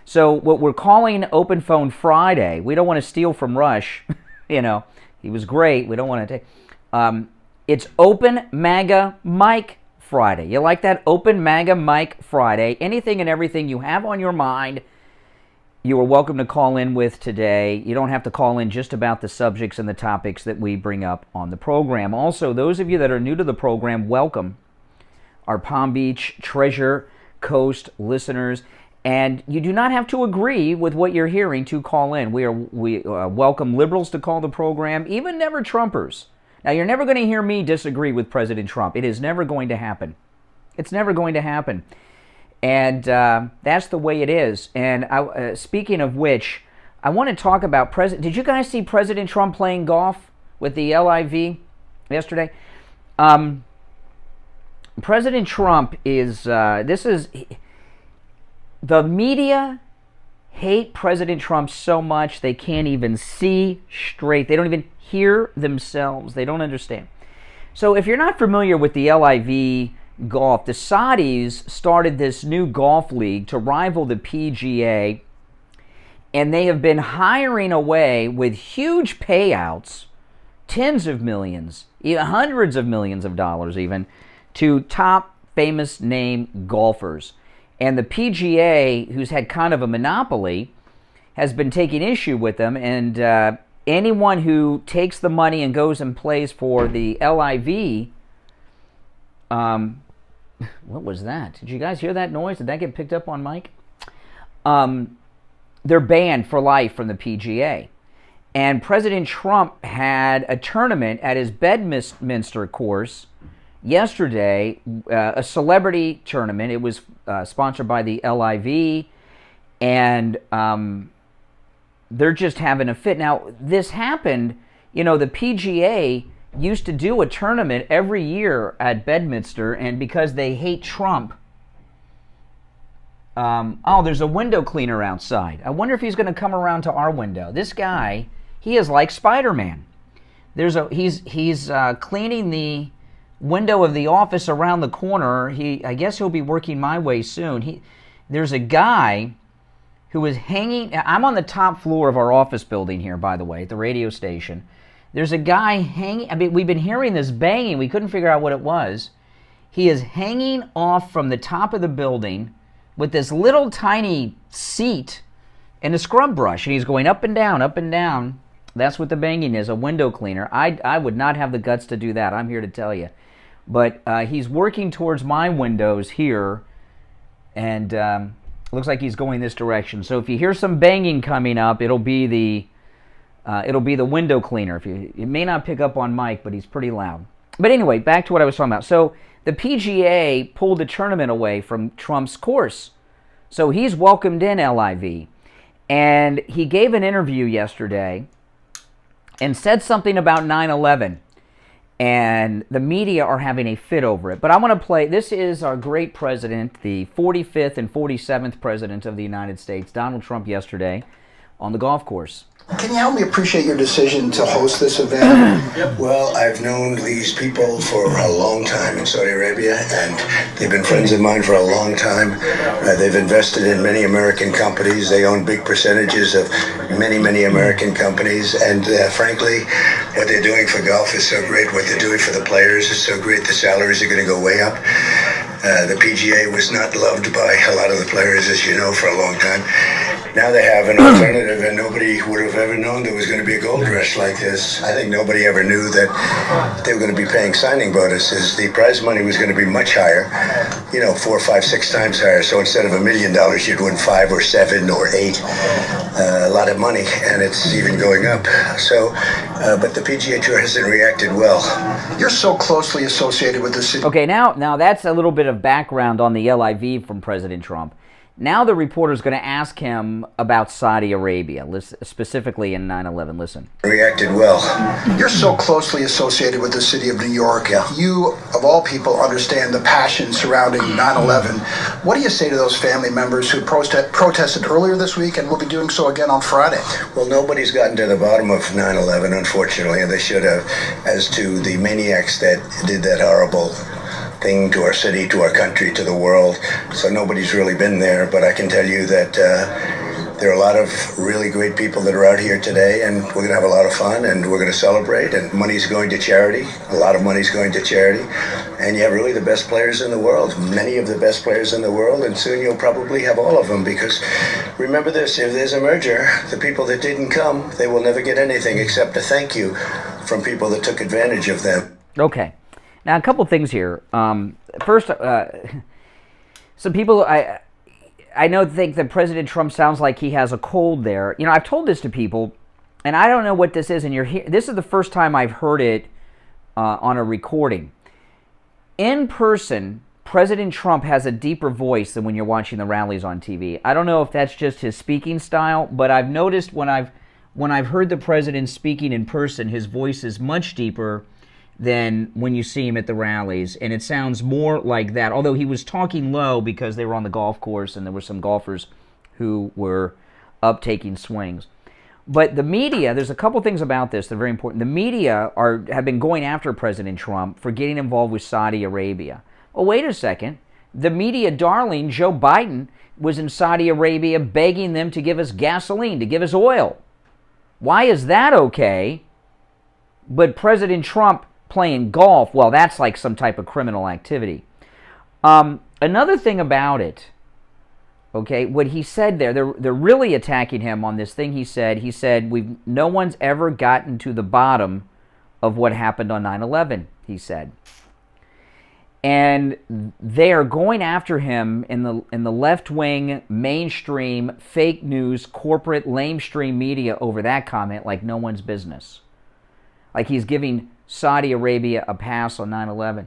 So what we're calling Open Phone Friday, we don't want to steal from Rush. You know, he was great. We don't want to take. It's Open MAGA Mike Friday. You like that? Open MAGA Mike Friday. Anything and everything you have on your mind, you are welcome to call in with today. You don't have to call in just about the subjects and the topics that we bring up on the program. Also, those of you that are new to the program, welcome. Our Palm Beach, Treasure Coast listeners. And you do not have to agree with what you're hearing to call in. We welcome liberals to call the program, even never Trumpers. Now, you're never going to hear me disagree with President Trump. It is never going to happen. It's never going to happen. And that's the way it is. And speaking of which, I want to talk about Did you guys see President Trump playing golf with the LIV yesterday? President Trump is, the media hate President Trump so much they can't even see straight. They don't even hear themselves. They don't understand. So if you're not familiar with the LIV golf, the Saudis started this new golf league to rival the PGA, and they have been hiring away with huge payouts, tens of millions, even hundreds of millions of dollars even, to top famous name golfers. And the PGA, who's had kind of a monopoly, has been taking issue with them. And anyone who takes the money and goes and plays for the LIV, what was that? Did you guys hear that noise? Did that get picked up on mic? They're banned for life from the PGA. And President Trump had a tournament at his Bedminster course yesterday, a celebrity tournament. It was sponsored by the LIV, and they're just having a fit. Now, this happened, the PGA used to do a tournament every year at Bedminster, and because they hate Trump, there's a window cleaner outside. I wonder if he's going to come around to our window. This guy, he is like Spider-Man. He's cleaning the window of the office around the corner. I guess he'll be working my way soon. There's a guy who is hanging. I'm on the top floor of our office building here, by the way, at the radio station. There's a guy hanging. We've been hearing this banging. We couldn't figure out what it was. He is hanging off from the top of the building with this little tiny seat and a scrub brush, and he's going up and down, up and down. That's what the banging is, a window cleaner. I would not have the guts to do that, I'm here to tell you. But he's working towards my windows here, and looks like he's going this direction. So if you hear some banging coming up, it'll be the window cleaner. You may not pick up on Mike, but he's pretty loud. But anyway, back to what I was talking about. So the PGA pulled the tournament away from Trump's course. So he's welcomed in LIV. And he gave an interview yesterday and said something about 9/11. And the media are having a fit over it. But I want to play, this is our great president, the 45th and 47th president of the United States, Donald Trump, yesterday. on the golf course. Can you help me appreciate your decision to host this event? Well, I've known these people for a long time in Saudi Arabia, and they've been friends of mine for a long time. They've invested in many American companies. They own big percentages of many, many American companies. And frankly, what they're doing for golf is so great. What they're doing for the players is so great. The salaries are going to go way up. The PGA was not loved by a lot of the players, as you know, for a long time. Now they have an alternative, and nobody would have ever known there was going to be a gold rush like this. I think nobody ever knew that they were going to be paying signing bonuses. The prize money was going to be much higher, 4, 5, 6 times higher. So instead of $1 million, you'd win 5 or 7 or 8. A lot of money, and it's even going up. So, but the PGA Tour hasn't reacted well. You're so closely associated with the city. Okay, now that's a little bit of background on the LIV from President Trump. Now the reporter's going to ask him about Saudi Arabia, specifically in 9/11. Listen. Reacted well. You're so closely associated with the city of New York. Yeah. You, of all people, understand the passion surrounding 9/11. What do you say to those family members who protested earlier this week and will be doing so again on Friday? Well, nobody's gotten to the bottom of 9/11, unfortunately, and they should have, as to the maniacs that did that horrible thing to our city, to our country, to the world. So nobody's really been there, but I can tell you that there are a lot of really great people that are out here today, and we're going to have a lot of fun, and we're going to celebrate, and money's going to charity. A lot of money's going to charity. And you have really the best players in the world, many of the best players in the world, and soon you'll probably have all of them, because remember this, if there's a merger, the people that didn't come, they will never get anything except a thank you from people that took advantage of them. Okay. Now, a couple things here. First, some people I know think that President Trump sounds like he has a cold there. I've told this to people, and I don't know what this is, and this is the first time I've heard it on a recording. In person, President Trump has a deeper voice than when you're watching the rallies on TV. I don't know if that's just his speaking style, but I've noticed when I've heard the president speaking in person, his voice is much deeper than when you see him at the rallies, and it sounds more like that, although he was talking low because they were on the golf course and there were some golfers who were up taking swings. But the media, there's a couple things about this that are very important. The media have been going after President Trump for getting involved with Saudi Arabia. Oh, wait a second. The media darling, Joe Biden, was in Saudi Arabia begging them to give us gasoline, to give us oil. Why is that okay? But President Trump playing golf, well, that's like some type of criminal activity. Another thing about it, okay, what he said there, they're really attacking him on this thing he said. He said, no one's ever gotten to the bottom of what happened on 9/11, he said. And they are going after him in the left-wing, mainstream, fake news, corporate, lamestream media over that comment like no one's business. Like he's giving Saudi Arabia a pass on 9/11.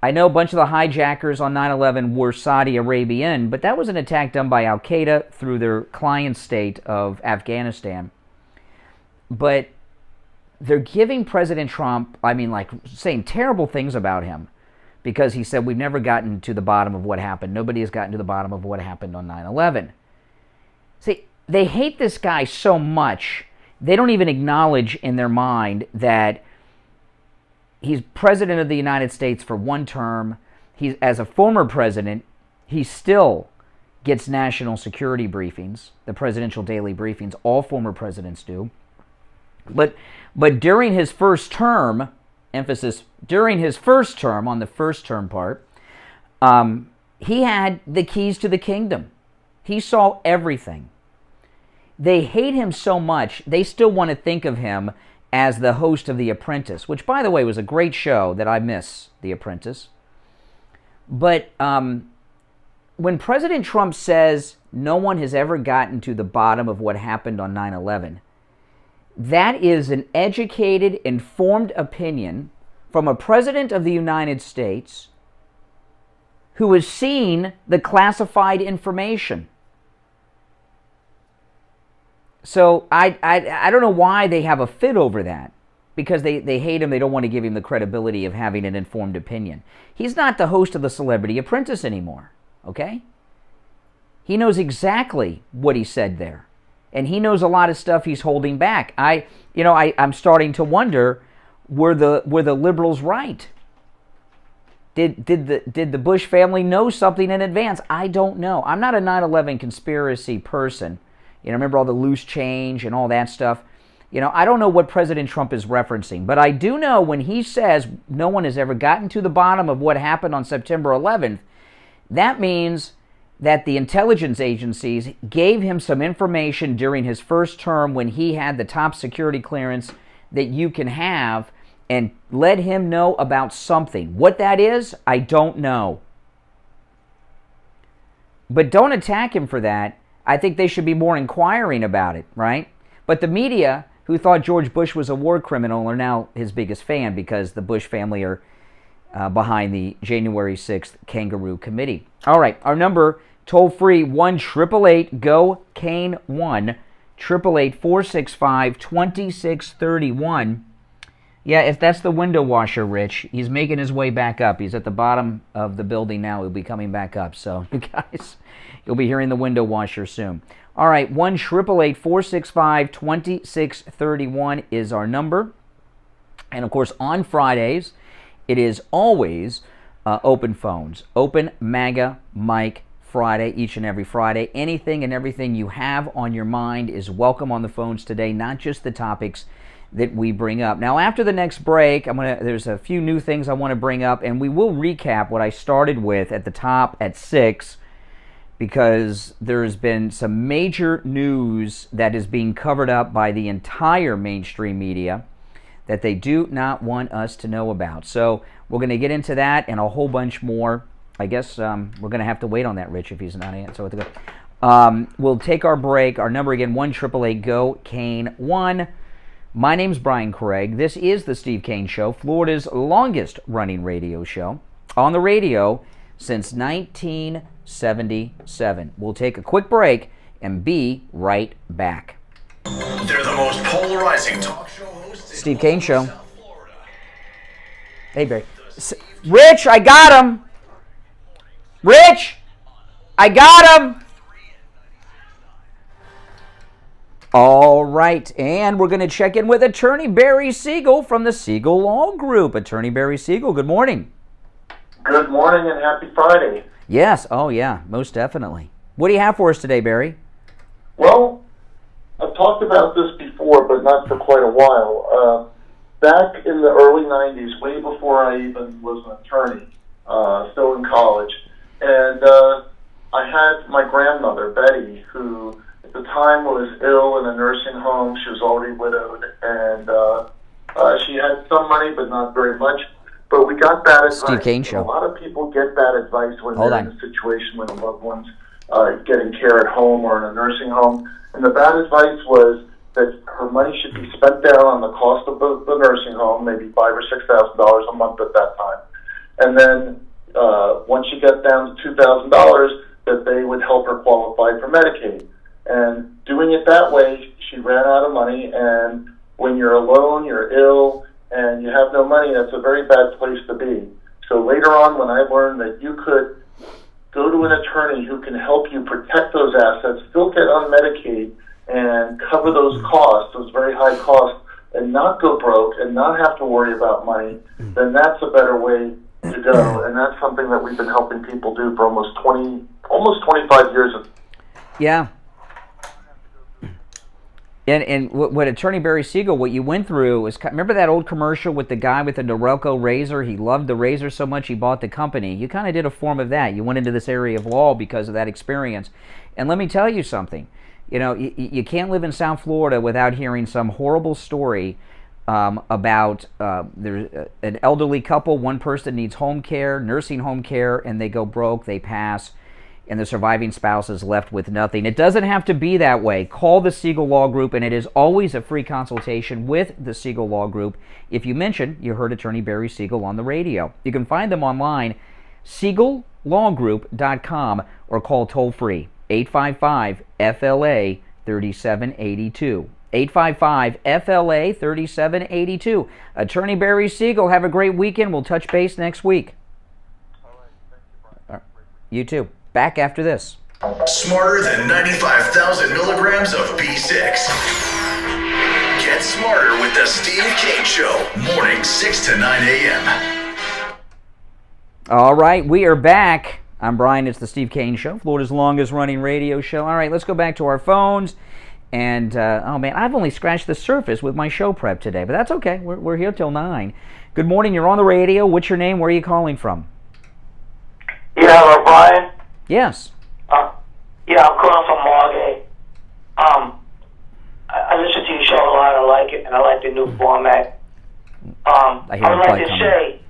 I know a bunch of the hijackers on 9/11 were Saudi Arabian, but that was an attack done by Al-Qaeda through their client state of Afghanistan. But they're giving President Trump, saying terrible things about him because he said, we've never gotten to the bottom of what happened. Nobody has gotten to the bottom of what happened on 9/11. See, they hate this guy so much, they don't even acknowledge in their mind that he's president of the United States for one term. As a former president, he still gets national security briefings, the presidential daily briefings. All former presidents do. But during his first term, emphasis, during his first term, on the first term part, he had the keys to the kingdom. He saw everything. They hate him so much, they still want to think of him as the host of The Apprentice, which, by the way, was a great show that I miss, The Apprentice. But when President Trump says no one has ever gotten to the bottom of what happened on 9/11, that is an educated, informed opinion from a president of the United States who has seen the classified information. So I don't know why they have a fit over that, because they hate him. They don't want to give him the credibility of having an informed opinion. He's not the host of the Celebrity Apprentice anymore, okay? He knows exactly what he said there. And he knows a lot of stuff he's holding back. I'm starting to wonder, were the liberals right? Did the Bush family know something in advance? I don't know. I'm not a 9/11 conspiracy person. Remember all the loose change and all that stuff. I don't know what President Trump is referencing, but I do know when he says no one has ever gotten to the bottom of what happened on September 11th, that means that the intelligence agencies gave him some information during his first term when he had the top security clearance that you can have, and let him know about something. What that is, I don't know. But don't attack him for that. I think they should be more inquiring about it, right? But the media, who thought George Bush was a war criminal, are now his biggest fan because the Bush family are behind the January 6th Kangaroo Committee. All right, our number, toll-free, 1-888-GO-CANE 1-888-465-2631. Yeah, if that's the window washer, Rich, he's making his way back up. He's at the bottom of the building now. He'll be coming back up. So, you guys, you'll be hearing the window washer soon. All right, 1-888-465-2631 is our number. And, of course, on Fridays, it is always open phones. Open MAGA Mike Friday, each and every Friday. Anything and everything you have on your mind is welcome on the phones today, not just the topics that we bring up. Now, after the next break, there's a few new things I want to bring up, and we will recap what I started with at the top at 6, because there's been some major news that is being covered up by the entire mainstream media that they do not want us to know about. So we're going to get into that and a whole bunch more. I guess we're going to have to wait on that, Rich, if he's not in. So we'll take our break. Our number again, 1-888-GO-CANE 1. My name's Brian Craig. This is the Steve Kane Show, Florida's longest-running radio show on the radio since 1977. We'll take a quick break and be right back. They're the most polarizing talk show hosts. Steve Kane Show. Hey, Barry. Rich, I got him. Rich, I got him. All right, and we're going to check in with Attorney Barry Siegel from the Siegel Law Group. Attorney Barry Siegel, good morning. Good morning and happy Friday. Yes, oh yeah, most definitely. What do you have for us today, Barry? Well, I've talked about this before, but not for quite a while. Back in the early 90s, way before I even was an attorney, still in college, and I had my grandmother, Betty, who at the time was ill in a nursing home. She was already widowed, and she had some money, but not very much. But we got bad advice. Steve Kane Show. A lot of people get bad advice when they're in a situation when a loved one's getting care at home or in a nursing home. And the bad advice was that her money should be spent down on the cost of the nursing home, maybe $5,000 or $6,000 a month at that time. And then once she got down to $2,000, that they would help her qualify for Medicaid. And doing it that way, she ran out of money. And when you're alone, you're ill, and you have no money, that's a very bad place to be. So later on, when I learned that you could go to an attorney who can help you protect those assets, still get on Medicaid, and cover those costs, those very high costs, and not go broke and not have to worry about money, then that's a better way to go. And that's something that we've been helping people do for almost 25 years. Yeah. And what Attorney Barry Siegel, what you went through is, remember that old commercial with the guy with the Norelco razor? He loved the razor so much he bought the company. You kind of did a form of that. You went into this area of law because of that experience. And let me tell you something. You know, you can't live in South Florida without hearing some horrible story about there's an elderly couple. One person needs home care, nursing home care, and they go broke, they pass, and the surviving spouse is left with nothing. It doesn't have to be that way. Call the Siegel Law Group, and it is always a free consultation with the Siegel Law Group if you mention you heard Attorney Barry Siegel on the radio. You can find them online, SiegelLawGroup.com, or call toll-free 855-FLA-3782. 855-FLA-3782. Attorney Barry Siegel, have a great weekend. We'll touch base next week. All right. Thank you, Brian. You too. Back after this. Smarter than 95,000 milligrams of B6. Get smarter with the Steve Kane Show. Mornings 6 to 9 a.m. All right, we are back. I'm Brian. It's the Steve Kane Show, Florida's longest running radio show. All right, let's go back to our phones. And, oh man, I've only scratched the surface with my show prep today, but that's okay. We're here till 9. Good morning. You're on the radio. What's your name? Where are you calling from? Yeah, hello, Brian. Yes. Yeah, I'm calling from Margate. I listen to your show a lot. I like it, and I like the new format. I would like to say,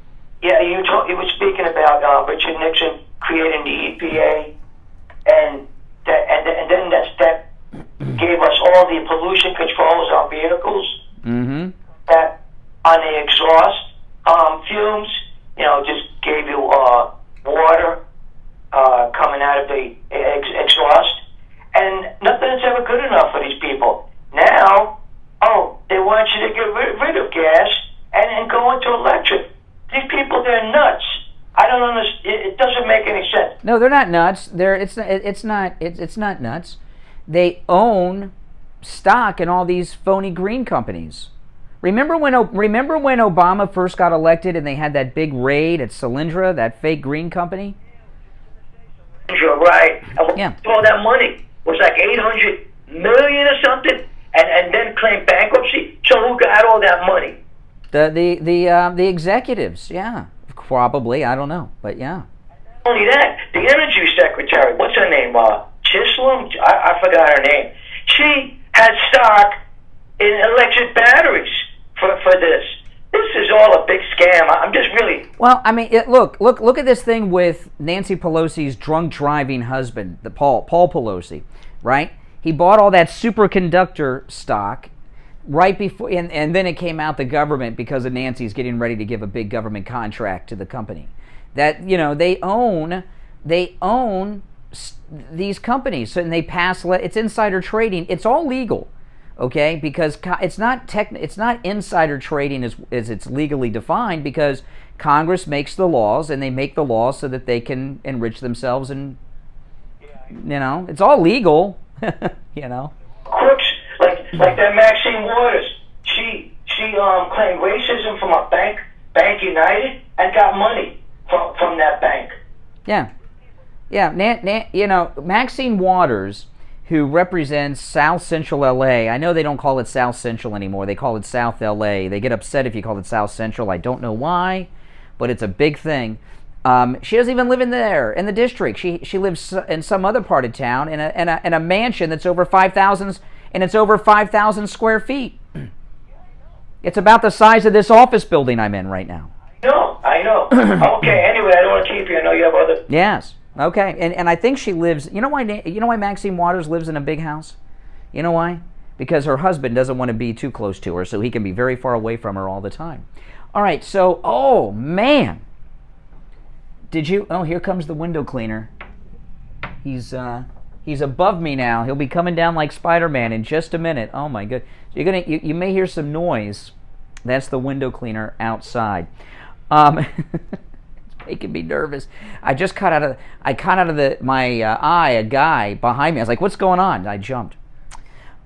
yeah, you were speaking about Richard Nixon creating the EPA, and then that gave us all the pollution controls on vehicles. Mm-hmm. That on the exhaust fumes, just gave you water coming out of the exhaust, and nothing's ever good enough for these people. Now, they want you to get rid of gas and go into electric. These people, they're nuts. I don't understand. It doesn't make any sense. No, they're not nuts. It's not nuts. They own stock in all these phony green companies. Remember when Obama first got elected and they had that big raid at Solyndra, that fake green company? You're right. And all that money was like $800 million or something, and then claimed bankruptcy. So who got all that money? The executives, yeah, probably. I don't know, but yeah. Not only that, the energy secretary, what's her name? Chisholm? I forgot her name. She had stock in electric batteries for this. This is all a big scam. I'm just really... Well, I mean, look at this thing with Nancy Pelosi's drunk driving husband, Paul Pelosi, right? He bought all that superconductor stock right before, and then it came out the government because of Nancy's getting ready to give a big government contract to the company. That, they own these companies, and they pass. It's insider trading. It's all legal. Okay, because it's not insider trading as it's legally defined, because Congress makes the laws, and they make the laws so that they can enrich themselves, and it's all legal. Crooks like that Maxine Waters. She claimed racism from a Bank United, and got money from that bank. Yeah. Maxine Waters, who represents South Central LA. I know they don't call it South Central anymore. They call it South LA. They get upset if you call it South Central. I don't know why, but it's a big thing. She doesn't even live in the district. She lives in some other part of town in a mansion that's over 5,000, and it's over 5,000 square feet. It's about the size of this office building I'm in right now. I know. Okay, anyway, I don't want to keep you. I know you have other... Yes. Okay, and I think she lives... You know why Maxine Waters lives in a big house? You know why? Because her husband doesn't want to be too close to her, so he can be very far away from her all the time. All right, so... Oh, man! Did you... Oh, here comes the window cleaner. He's above me now. He'll be coming down like Spider-Man in just a minute. Oh, my good. You may hear some noise. That's the window cleaner outside. It's making me nervous. I just caught out of my eye a guy behind me. I was like, "What's going on?" And I jumped.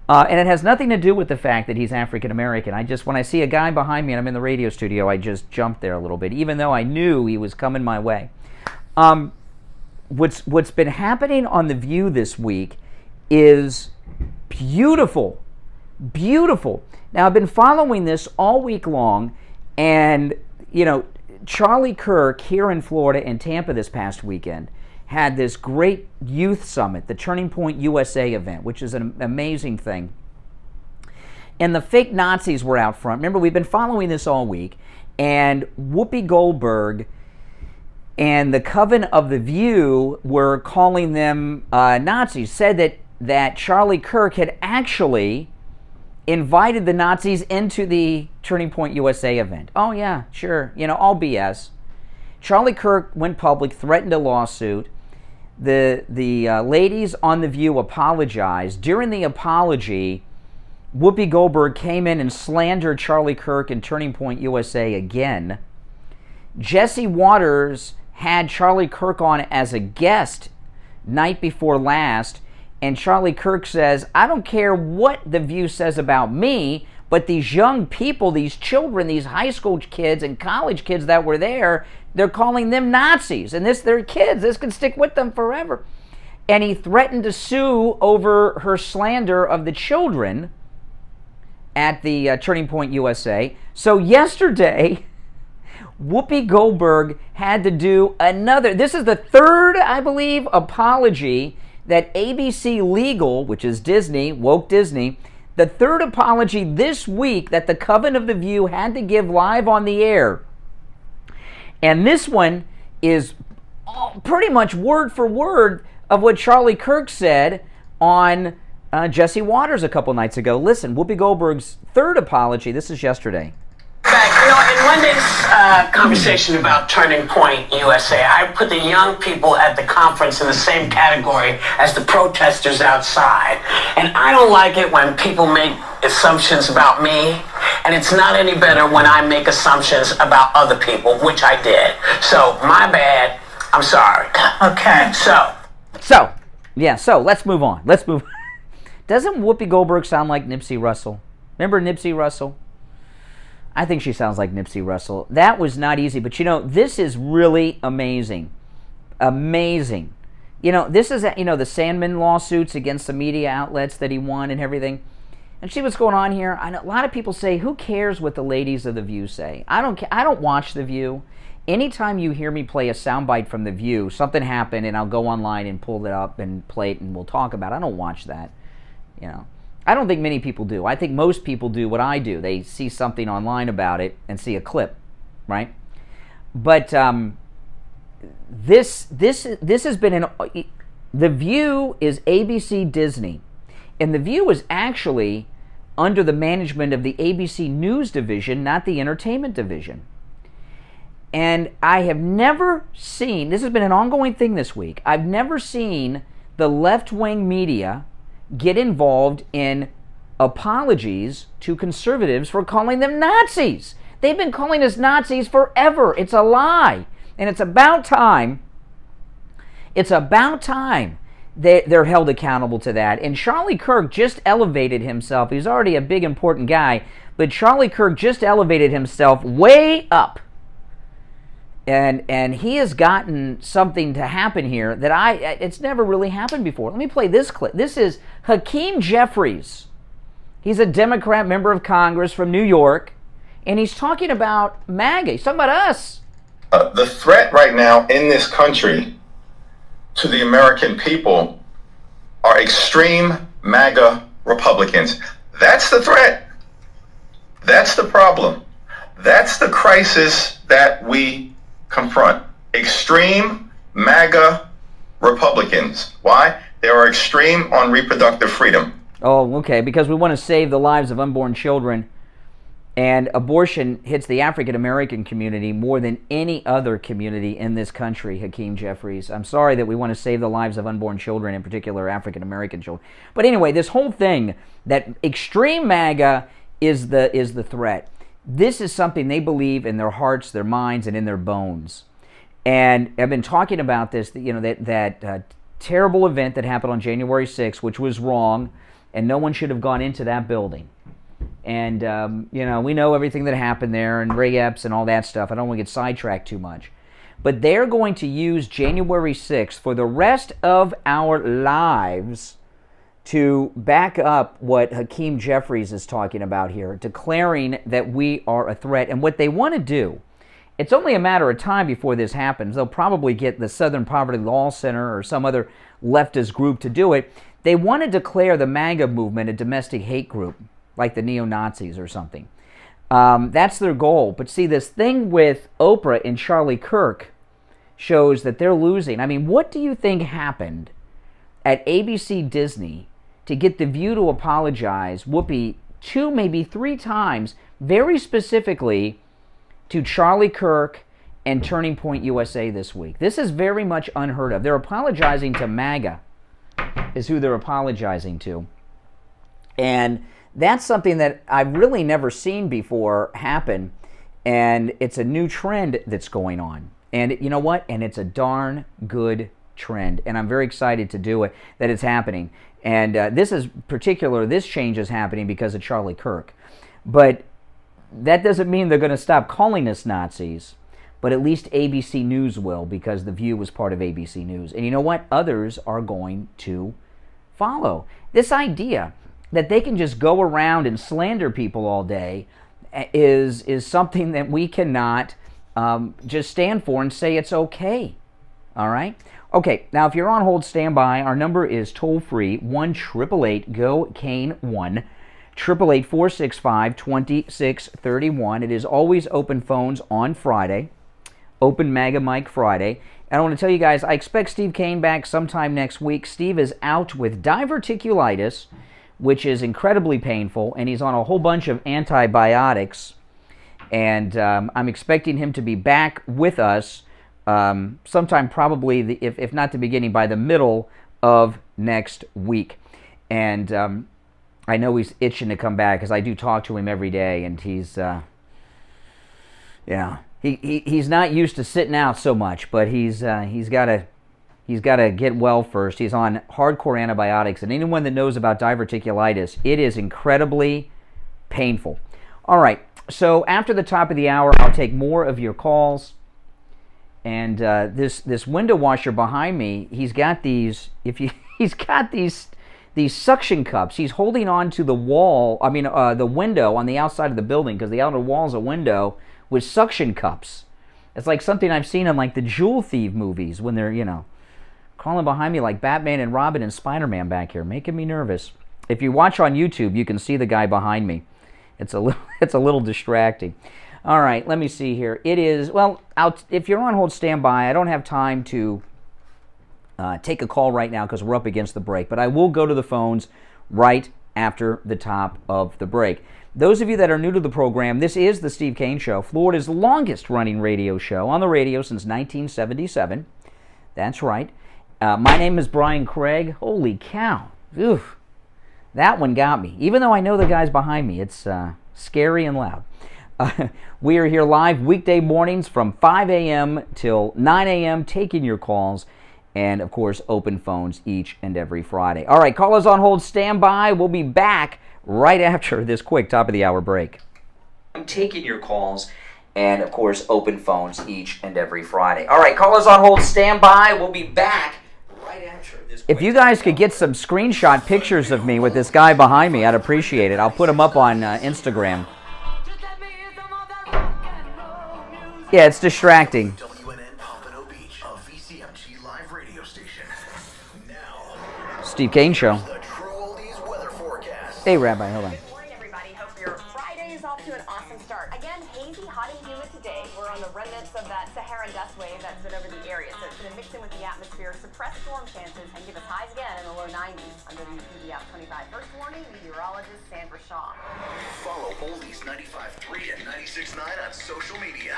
And it has nothing to do with the fact that he's African American. When I see a guy behind me and I'm in the radio studio, I just jumped there a little bit, even though I knew he was coming my way. What's been happening on The View this week is beautiful. Beautiful. Now, I've been following this all week long, and, Charlie Kirk here in Florida and Tampa this past weekend had this great youth summit, the Turning Point USA event, which is an amazing thing. And the fake Nazis were out front. Remember, we've been following this all week, and Whoopi Goldberg and the Coven of the View were calling them Nazis, said that Charlie Kirk had actually invited the Nazis into the Turning Point USA event. Oh yeah, sure, all BS. Charlie Kirk went public, threatened a lawsuit. The ladies on The View apologized. During the apology, Whoopi Goldberg came in and slandered Charlie Kirk and Turning Point USA again. Jesse Waters had Charlie Kirk on as a guest night before last, and Charlie Kirk says, I don't care what The View says about me, but these young people, these children, these high school kids and college kids that were there, they're calling them Nazis. And they're kids. This can stick with them forever. And he threatened to sue over her slander of the children at the Turning Point USA. So yesterday, Whoopi Goldberg had to do another, this is the third, I believe, apology that ABC Legal, which is Disney, woke Disney, the third apology this week that the Coven of the View had to give live on the air. And this one is pretty much word for word of what Charlie Kirk said on Jesse Waters a couple nights ago. Listen, Whoopi Goldberg's third apology. This is yesterday. In Monday's conversation about Turning Point USA, I put the young people at the conference in the same category as the protesters outside. And I don't like it when people make assumptions about me, and it's not any better when I make assumptions about other people, which I did. So, my bad. I'm sorry. Okay, so let's move on. Doesn't Whoopi Goldberg sound like Nipsey Russell? Remember Nipsey Russell? I think she sounds like Nipsey Russell. That was not easy, but this is really amazing. Amazing. This is, the Sandman lawsuits against the media outlets that he won and everything. And see what's going on here? I know a lot of people say, who cares what the ladies of The View say? I don't watch The View. Anytime you hear me play a soundbite from The View, something happened and I'll go online and pull it up and play it and we'll talk about it. I don't watch that, I don't think many people do. I think most people do what I do. They see something online about it and see a clip, right? But this has been The View is ABC Disney, and The View is actually under the management of the ABC News division, not the entertainment division. And I have never seen, this has been an ongoing thing this week, I've never seen the left-wing media get involved in apologies to conservatives for calling them Nazis. They've been calling us Nazis forever. It's a lie. And it's about time they're held accountable to that. And Charlie Kirk just elevated himself. He's already a big, important guy, but Charlie Kirk just elevated himself way up. And he has gotten something to happen here that it's never really happened before. Let me play this clip. This is Hakeem Jeffries. He's a Democrat member of Congress from New York, and he's talking about MAGA. He's talking about us. The threat right now in this country to the American people are extreme MAGA Republicans. That's the threat. That's the problem. That's the crisis that we confront. Extreme MAGA Republicans. Why? They are extreme on reproductive freedom. Oh, okay, because we want to save the lives of unborn children, and abortion hits the African American community more than any other community in this country, Hakeem Jeffries. I'm sorry that we want to save the lives of unborn children, in particular African American children. But anyway, this whole thing that extreme MAGA is the threat. This is something they believe in their hearts, their minds, and in their bones. And I've been talking about this, that terrible event that happened on January 6th, which was wrong, and no one should have gone into that building. And, we know everything that happened there, and Ray Epps and all that stuff. I don't want to get sidetracked too much. But they're going to use January 6th for the rest of our lives to back up what Hakeem Jeffries is talking about here, declaring that we are a threat. And what they want to do, it's only a matter of time before this happens. They'll probably get the Southern Poverty Law Center or some other leftist group to do it. They want to declare the MAGA movement a domestic hate group, like the neo-Nazis or something. That's their goal. But see, this thing with Oprah and Charlie Kirk shows that they're losing. I mean, what do you think happened at ABC Disney to get The View to apologize, Whoopi, 2, maybe 3 times, very specifically to Charlie Kirk and Turning Point USA this week? This is very much unheard of. They're apologizing to MAGA, is who they're apologizing to. And that's something that I've really never seen before happen, and it's a new trend that's going on. And you know what? And it's a darn good trend, and I'm very excited to do it, that it's happening. And this change is happening because of Charlie Kirk. But that doesn't mean they're going to stop calling us Nazis, but at least ABC News will, because The View was part of ABC News. And you know what? Others are going to follow. This idea that they can just go around and slander people all day is something that we cannot just stand for and say it's okay. All right? Okay, now if you're on hold, stand by. Our number is toll-free, 1-888-GO-CANE-1, 888-465-2631. It is always open phones on Friday, open Mega Mike Friday. And I want to tell you guys, I expect Steve Kane back sometime next week. Steve is out with diverticulitis, which is incredibly painful, and he's on a whole bunch of antibiotics. And I'm expecting him to be back with us sometime probably, if not the beginning, by the middle of next week. And I know he's itching to come back because I do talk to him every day, and he's, he's not used to sitting out so much, but he's got to get well first. He's on hardcore antibiotics, and anyone that knows about diverticulitis, it is incredibly painful. All right, so after the top of the hour, I'll take more of your calls. And this window washer behind me, he's got these. He's got these suction cups. He's holding on to the wall. I mean, the window on the outside of the building, because the outer wall's a window with suction cups. It's like something I've seen in like the Jewel Thief movies when they're crawling behind me like Batman and Robin and Spider-Man back here, making me nervous. If you watch on YouTube, you can see the guy behind me. It's a little distracting. All right, let me see here. It is, well, if you're on hold, stand by. I don't have time to take a call right now because we're up against the break, but I will go to the phones right after the top of the break. Those of you that are new to the program, this is the Steve Kane Show, Florida's longest-running radio show on the radio since 1977. That's right. My name is Brian Craig. Holy cow. Oof. That one got me. Even though I know the guys behind me, it's scary and loud. We are here live weekday mornings from 5 a.m. till 9 a.m. taking your calls, and of course open phones each and every Friday. All right, callers on hold, stand by. We'll be back right after this quick top of the hour break. I'm taking your calls, and of course open phones each and every Friday. All right, callers on hold, stand by. We'll be back right after this. If you guys could get some screenshot pictures of me with this guy behind me, I'd appreciate it. I'll put them up on Instagram. Yeah, it's distracting. Steve Kane Show. Hey, Rabbi, hold on. Good morning, everybody. Hope your Friday is off to an awesome start. Again, hazy, hot and humid today. We're on the remnants of that Saharan dust wave that's been over the area, so it's going to mix in with the atmosphere, suppress storm chances, and give us highs again in the low 90s. I'm WPD out 25. First warning, meteorologist Sandra Shaw. Follow Oldies 95.3 and 96.9 on social media.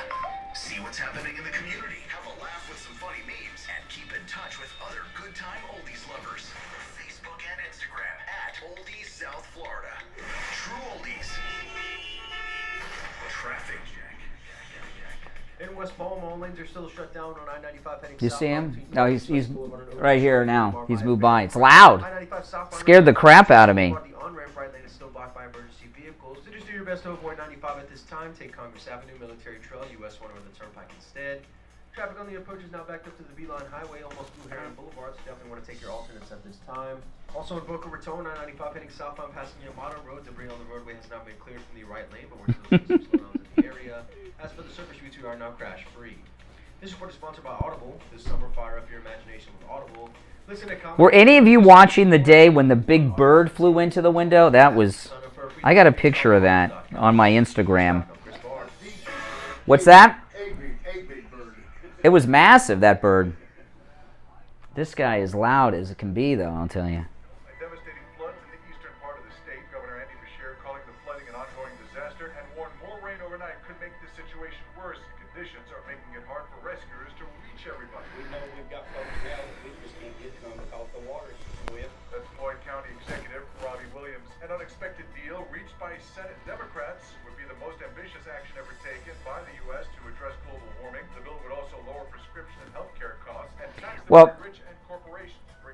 See what's happening in the community. Have a laugh with some funny memes. And keep in touch with other good time oldies lovers. Facebook and Instagram at Oldies South Florida. True Oldies. Traffic Jack. In West Palm, all lanes are still shut down on I-95 heading You south. see him? No, he's right here now. He's moved by. It's loud. Scared the crap out of me. The on-ramp right lane is still blocked by emergency vehicles. So just do your best to avoid 95 at this time. Take Congress Avenue, Military Trail, US 1 over the Turnpike instead. Traffic on the approach is now backed up to the Beeline Highway, almost Blue Heron Boulevard, so definitely want to take your alternates at this time. Also in Boca Raton, I-95 heading southbound passing Yamato Road. Debris on the roadway has not been cleared from the right lane, but we're still seeing some slowdowns in the area. As for the surface routes, we are now crash-free. This report is sponsored by Audible. This summer, fire up your imagination with Audible. Listen to Were any of you watching the day when the big bird flew into the window? That was... I got a picture of that on my Instagram. What's that? It was massive, that bird. This guy is loud as it can be, though, I'll tell you. Devastating floods in the eastern part of the state. Governor Andy Beshear calling the flooding an ongoing disaster and warned more rain overnight could make the situation worse. Conditions are making it hard for rescuers to reach everybody. We know we've got folks now that we just can't get to them because the water's with. That's Floyd County Executive Robbie Williams. An unexpected deal reached by Senate Democrats would be the most ambitious action ever taken by the U.S. to address global warming. The bill would also lower prescription and health care costs and tax the rich and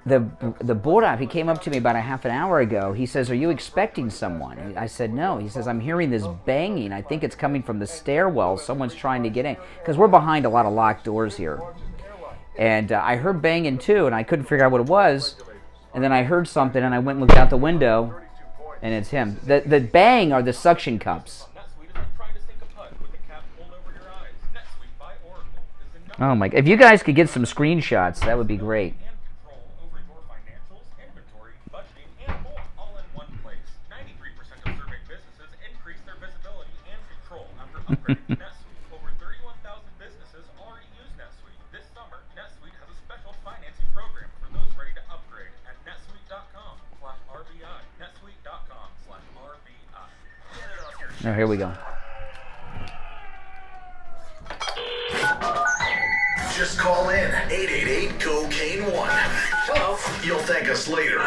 the board op, he came up to me about a half an hour ago. He says, "Are you expecting someone?" I said, "No." He says, "I'm hearing this banging. I think it's coming from the stairwell. Someone's trying to get in." Because we're behind a lot of locked doors here. And I heard banging too, and I couldn't figure out what it was. And then I heard something, and I went and looked out the window, and it's him. The bang are the suction cups. Oh my! If you guys could get some screenshots, that would be great. Over 31,000 businesses already use NetSuite. This summer, NetSuite has a special financing program for those ready to upgrade at netsuite.com/RBI. netsuite.com/RBI. Oh, here we go. Just call in 888-COCAINE-1. Hello. You'll thank us later.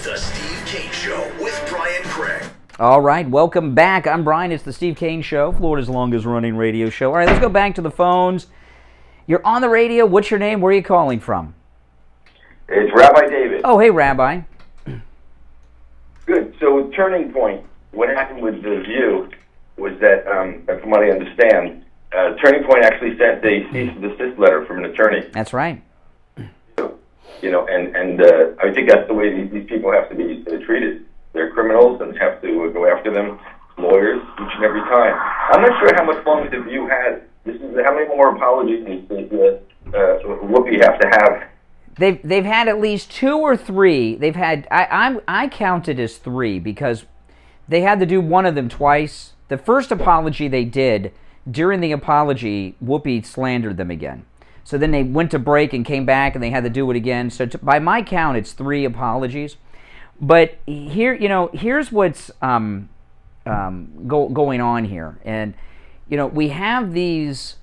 The Steve Kane Show with Brian Craig. All right, welcome back. I'm Brian. It's the Steve Kane Show, Florida's longest-running radio show. All right, let's go back to the phones. You're on the radio. What's your name? Where are you calling from? It's Rabbi David. Oh, hey, Rabbi. Good. So, Turning Point, what happened with The View was that, from what I understand, Turning Point actually sent a cease and desist letter from an attorney. That's right. You know, and I think that's the way these people have to be treated. They're criminals and have to go after them, lawyers, each and every time. I'm not sure how much longer The View has. How many more apologies does Whoopi have to have? They've had at least 2 or 3. They've had I counted as 3 because they had to do one of them twice. The first apology they did, during the apology, Whoopi slandered them again. So then they went to break and came back and they had to do it again. So by my count, it's 3 apologies. But here, here's what's going on here, and we have these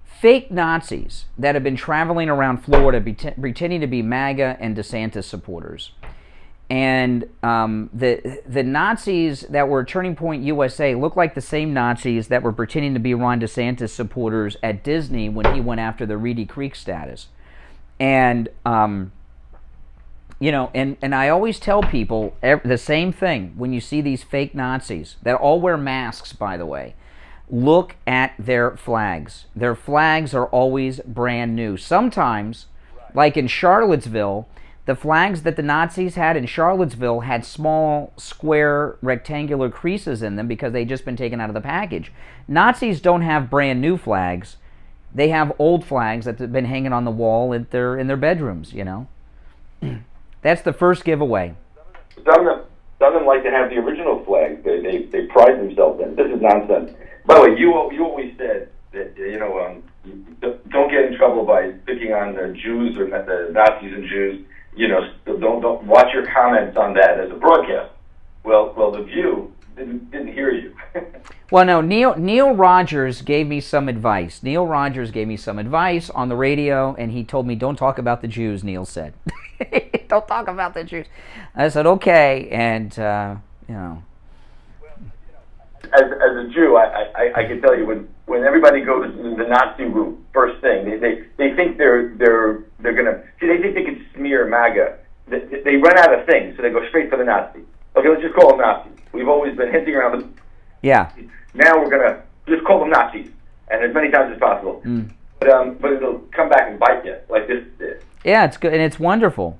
fake Nazis that have been traveling around Florida pretending to be MAGA and DeSantis supporters, and the Nazis that were Turning Point USA look like the same Nazis that were pretending to be Ron DeSantis supporters at Disney when he went after the Reedy Creek status, and and I always tell people the same thing when you see these fake Nazis that all wear masks, by the way. Look at their flags. Their flags are always brand new. Sometimes, like in Charlottesville, the flags that the Nazis had in Charlottesville had small, square, rectangular creases in them because they'd just been taken out of the package. Nazis don't have brand new flags. They have old flags that have been hanging on the wall in their bedrooms, That's the first giveaway. Some of them like to have the original flag. They pride themselves in. This is nonsense. By the way, you always said that don't get in trouble by picking on the Jews or the Nazis and Jews. Don't watch your comments on that as a broadcast. Well, The View didn't hear you. Well, no, Neil Rogers gave me some advice. Neil Rogers gave me some advice on the radio, and he told me, don't talk about the Jews, Neil said. Don't talk about the Jews. I said, okay, and, As a Jew, I can tell you, when everybody goes to the Nazi route, first thing, they think they're gonna, they think they can smear MAGA. They run out of things, so they go straight for the Nazi. Okay, let's just call them Nazis. We've always been hinting around them. Yeah. Now we're gonna just call them Nazis, and as many times as possible. But it'll come back and bite you, like this did. Yeah, it's good and it's wonderful.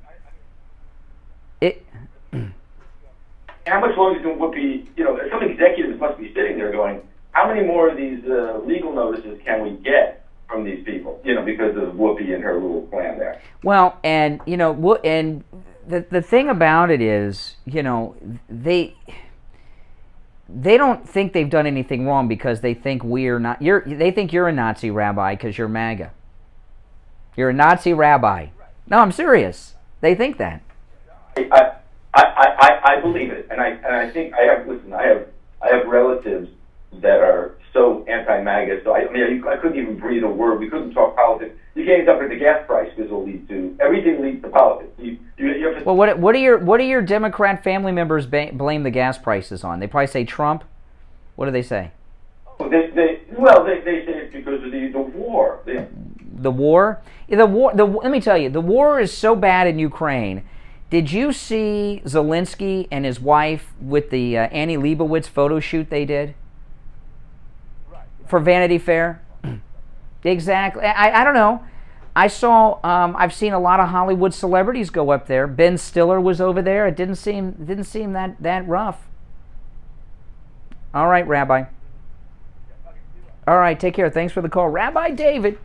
How much longer can Whoopi? Some executives must be sitting there going, "How many more of these legal notices can we get from these people?" Because of Whoopi and her little plan there. Well, and and the thing about it is, they don't think they've done anything wrong because they think we're not. They think you're a Nazi rabbi because you're MAGA. You're a Nazi rabbi. No, I'm serious. They think that. I believe it, and I think I have relatives that are so anti-MAGA. So I couldn't even breathe a word. We couldn't talk politics. You can't even talk about the gas price because everything leads to politics. You have to. Well, what do your Democrat family members blame the gas prices on? They probably say Trump. What do they say? They say it's because of the war. The war. Let me tell you, the war is so bad in Ukraine. Did you see Zelensky and his wife with the Annie Leibovitz photo shoot they did for Vanity Fair? Exactly. I don't know. I've seen a lot of Hollywood celebrities go up there. Ben Stiller was over there. It didn't seem that rough. All right, Rabbi. All right, take care. Thanks for the call, Rabbi David.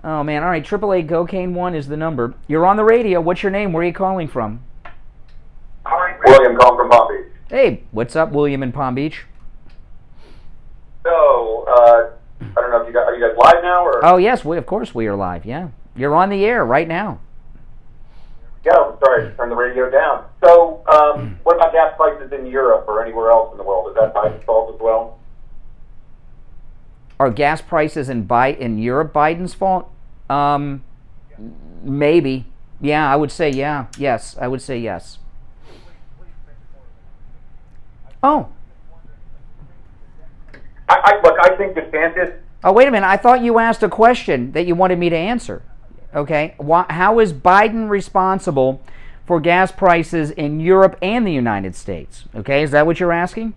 Oh man. All right, 888-GO-CANE-1 is the number. You're on the radio. What's your name? Where are you calling from? William calling from Palm Beach. Hey, what's up, William in Palm Beach? So, I don't know if are you guys live now or? Oh yes, of course we are live. Yeah, you're on the air right now. Yeah, sorry, turn the radio down. So, what about gas prices in Europe or anywhere else in the world? Is that Biden's fault as well? Are gas prices in Europe Biden's fault? Maybe. Yeah, I would say yeah. Yes, I would say yes. Oh. Look, I think DeSantis. Oh, wait a minute. I thought you asked a question that you wanted me to answer. Okay. How is Biden responsible for gas prices in Europe and the United States? Okay. Is that what you're asking?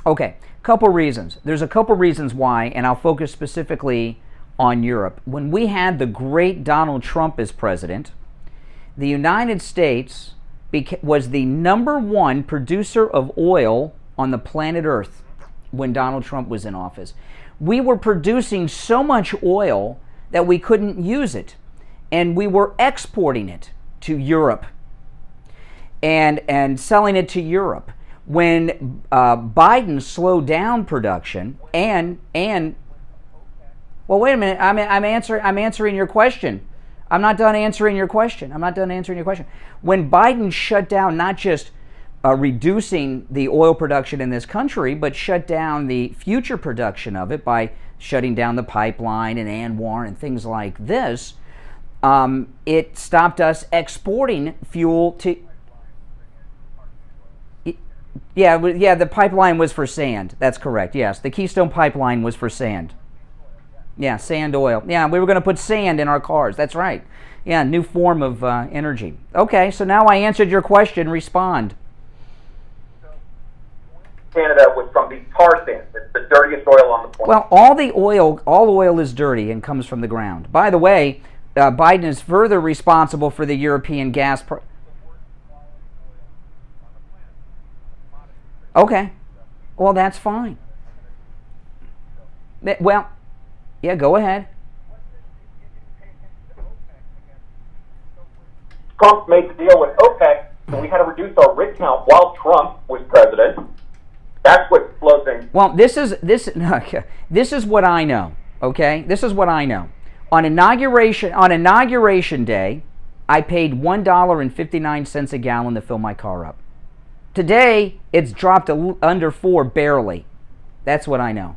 Okay. Couple reasons. There's a couple reasons why, and I'll focus specifically on Europe. When we had the great Donald Trump as president, the United States was the #1 producer of oil on the planet Earth when Donald Trump was in office. We were producing so much oil that we couldn't use it, and we were exporting it to Europe and selling it to Europe. When Biden slowed down production and well, wait a minute, I'm answering your question. I'm not done answering your question. When Biden shut down not just reducing the oil production in this country, but shut down the future production of it by shutting down the pipeline and ANWR and things like this, it stopped us exporting fuel to... Yeah, the pipeline was for sand. That's correct, yes. The Keystone Pipeline was for sand. Yeah, sand oil. Yeah, we were going to put sand in our cars. That's right. Yeah, new form of energy. Okay, so now I answered your question. Respond. Canada was from the tar sands. It's the dirtiest oil on the planet. Well, all oil is dirty and comes from the ground. By the way, Biden is further responsible for the European gas price. Okay. Well, that's fine. Well, yeah, go ahead. Trump made the deal with OPEC, and we had to reduce our rig count while Trump was president. That's what slowed things. Well, this is what I know. Okay, this is what I know. On inauguration day, I paid $1.59 a gallon to fill my car up. Today, it's dropped to under $4 barely. That's what I know.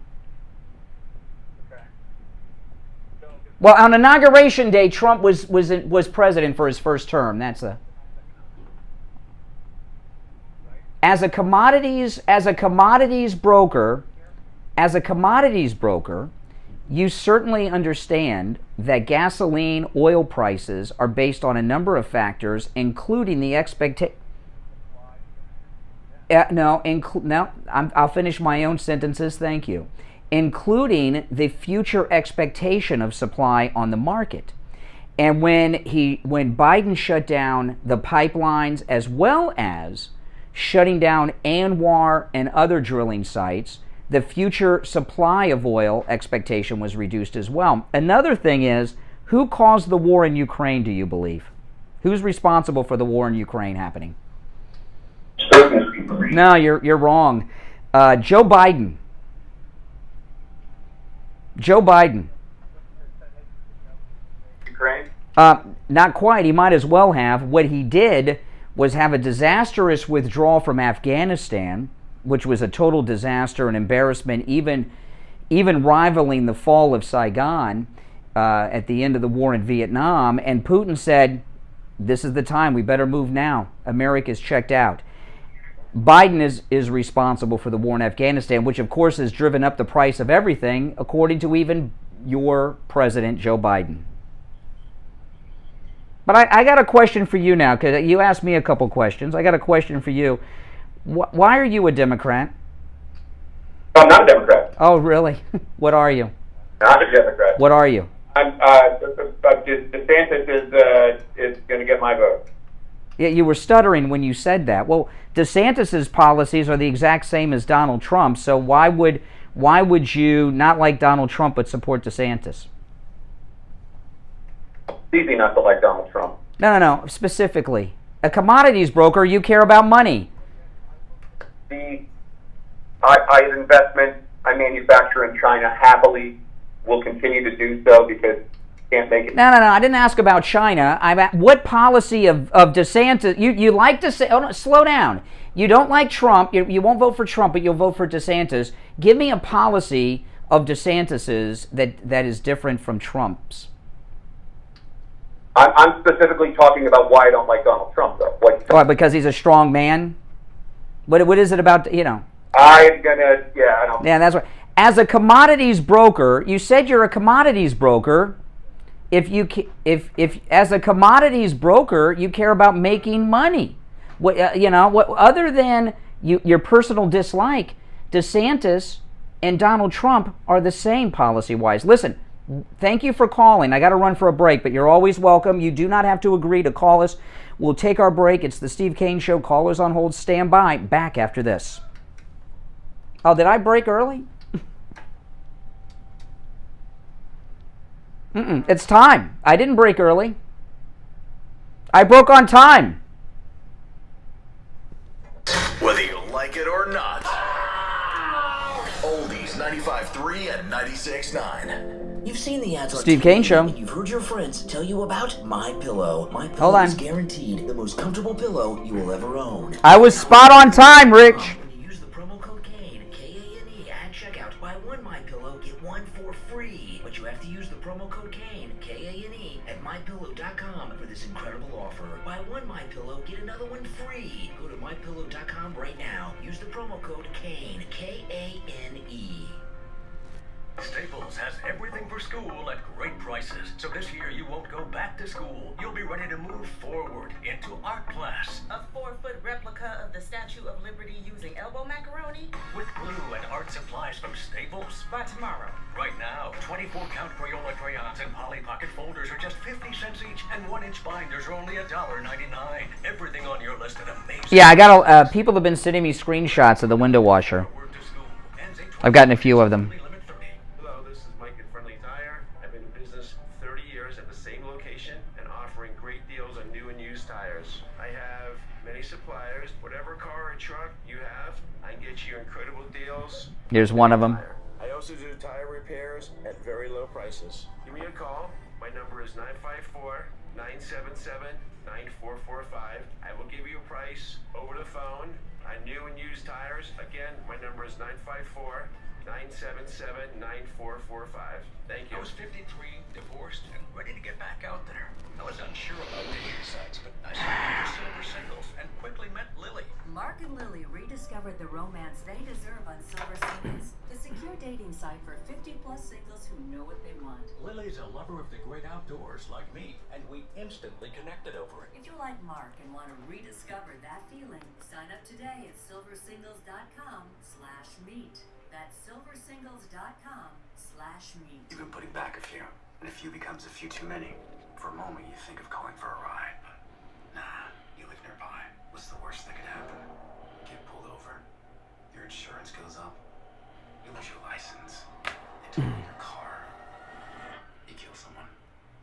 Well, on inauguration day, Trump was president for his first term. That's as a commodities broker, you certainly understand that gasoline, oil prices are based on a number of factors, including the expectation. I'll finish my own sentences. Thank you. Including the future expectation of supply on the market. And when Biden shut down the pipelines as well as shutting down ANWR and other drilling sites, the future supply of oil expectation was reduced as well. Another thing is, who caused the war in Ukraine, do you believe? Who's responsible for the war in Ukraine happening? No, you're wrong. Joe Biden. Ukraine? Not quite. He might as well have. What he did was have a disastrous withdrawal from Afghanistan, which was a total disaster and embarrassment, even rivaling the fall of Saigon at the end of the war in Vietnam. And Putin said, this is the time. We better move now. America's checked out. Biden is responsible for the war in Afghanistan, which of course has driven up the price of everything, according to even your president, Joe Biden. But I got a question for you now, because you asked me a couple questions. I got a question for you. Why are you a Democrat? I'm not a Democrat. Oh, really? What are you? Not a Democrat. What are you? I'm DeSantis is going to get my vote. Yeah, you were stuttering when you said that. Well, DeSantis's policies are the exact same as Donald Trump's, so why would you not like Donald Trump but support DeSantis? It's easy not to like Donald Trump. No. Specifically, a commodities broker, you care about money. I have investment. I manufacture in China happily. Will continue to do so because can't make it. No. I didn't ask about China. What policy of DeSantis? You like DeSantis? Oh, no, slow down. You don't like Trump. You won't vote for Trump, but you'll vote for DeSantis. Give me a policy of DeSantis's that is different from Trump's. I'm specifically talking about why I don't like Donald Trump, though. Why? Because he's a strong man. What is it about? I'm gonna. Yeah, I don't. Yeah, that's right. As a commodities broker, you said you're a commodities broker. If as a commodities broker, you care about making money. What other than your personal dislike, DeSantis and Donald Trump are the same policy-wise. Listen, thank you for calling. I got to run for a break, but you're always welcome. You do not have to agree to call us. We'll take our break. It's the Steve Kane Show. Callers on hold. Stand by. Back after this. Oh, did I break early? It's time. I didn't break early. I broke on time. Whether you like it or not. Oldies 95.3 and 96.9. You've seen the ads on Steve TV, Kane Show. and you've heard your friends tell you about My Pillow. My Pillow Hold on. is guaranteed the most comfortable pillow you will ever own. I was spot on time, Rich. When you use the promo code Kane, K-A-N-E, at checkout, buy one My Pillow, get one for free. But you have to use the promo code Kane, K-A-N-E, at mypillow.com for this incredible offer. Buy one My Pillow, get another one free. Go to mypillow.com right now. Use the promo code Kane, K-A-N-E. Staples has everything for school at great prices. So this year you won't go back to school. You'll be ready to move forward into art class. A 4-foot replica of the Statue of Liberty using elbow macaroni? With glue and art supplies from Staples. By tomorrow. Right now, 24-count Crayola crayons and Polly Pocket folders are just 50 cents each, and 1-inch binders are only $1.99. Everything on your list at amazing. Yeah, I got people have been sending me screenshots of the window washer. I've gotten a few of them. Hello, this is Mike at Friendly Tire. I've been in business 30 years at the same location and offering great deals on new and used tires. I have many suppliers. Whatever car or truck you have, I can get you incredible deals. Here's one of them. I also do tire repairs at very low prices. Give me a call. My number is 954-977-9445. I will give you a price over the phone on new and used tires. Again, my number is 954-977-9445. Thank you. I was 53, divorced, and ready to get back out there. I was unsure about dating sites, but I started Silver Singles and quickly met Lily. Mark and Lily rediscovered the romance they deserve on Silver Singles, the secure dating site for 50-plus singles who know what they want. Lily's a lover of the great outdoors like me, and we instantly connected over it. If you're like Mark and want to rediscover that feeling, sign up today at silversingles.com/meet. That's silversingles.com/meet. You've been putting back a few, and a few becomes a few too many. For a moment, you think of calling for a ride, but nah, you live nearby. What's the worst that could happen? Get pulled over, your insurance goes up, you lose your license, they tow your car, you kill someone.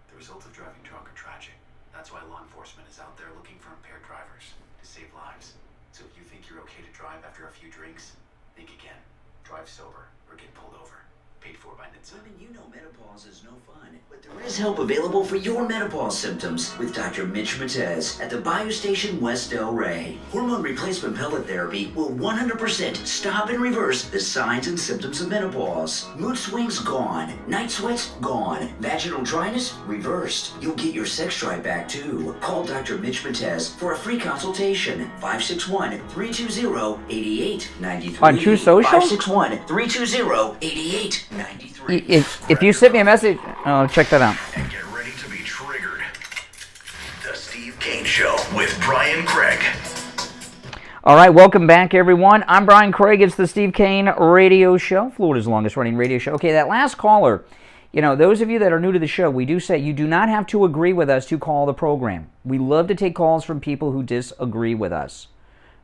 The results of driving drunk are tragic. That's why law enforcement is out there looking for impaired drivers to save lives. So if you think you're okay to drive after a few drinks, think again. Drive sober or get pulled over. Paid for by NHTSA. Women, you know menopause is no fun, but there is help available for your menopause symptoms with Dr. Mitch Matez at the Bayou Station West Del Rey. Hormone replacement pellet therapy will 100% stop and reverse the signs and symptoms of menopause. Mood swings gone, night sweats gone, vaginal dryness reversed. You'll get your sex drive back too. Call Dr. Mitch Matez for a free consultation. 561-320-8893. On True Social? 561-320-8893. 93. If you send me a message, I'll check that out. And get ready to be triggered. The Steve Kane Show with Brian Craig. All right, welcome back, everyone. I'm Brian Craig. It's the Steve Kane Radio Show, Florida's longest-running radio show. Okay, that last caller, you know, those of you that are new to the show, we do say you do not have to agree with us to call the program. We love to take calls from people who disagree with us.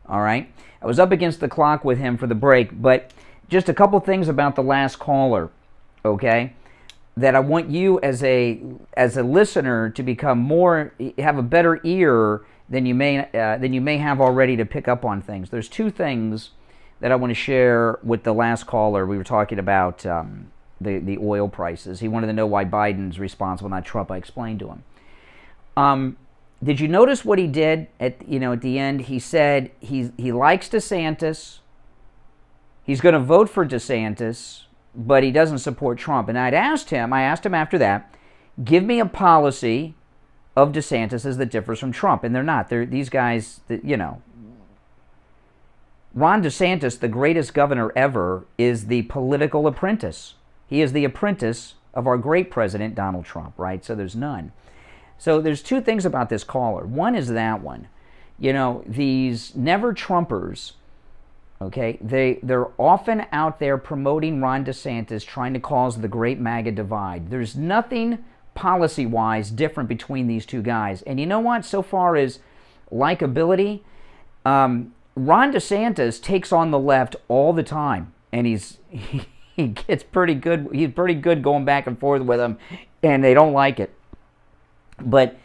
All right? I was up against the clock with him for the break, but just a couple things about the last caller, okay, that I want you as a listener to become have a better ear than you may have already to pick up on things. There's two things that I want to share with the last caller. We were talking about the oil prices. He wanted to know why Biden's responsible, not Trump. I explained to him. Did you notice what he did at the end? He said he likes DeSantis. He's going to vote for DeSantis, but he doesn't support Trump. And I asked him after that, give me a policy of DeSantis that differs from Trump. And they're not. They're these guys that, Ron DeSantis, the greatest governor ever, is the political apprentice. He is the apprentice of our great president, Donald Trump, right? So there's none. So there's two things about this caller. One is that one. These never-Trumpers, okay, they're often out there promoting Ron DeSantis, trying to cause the great MAGA divide. There's nothing policy-wise different between these two guys. And you know what? So far as likability, Ron DeSantis takes on the left all the time, and he gets pretty good. He's pretty good going back and forth with them, and they don't like it. But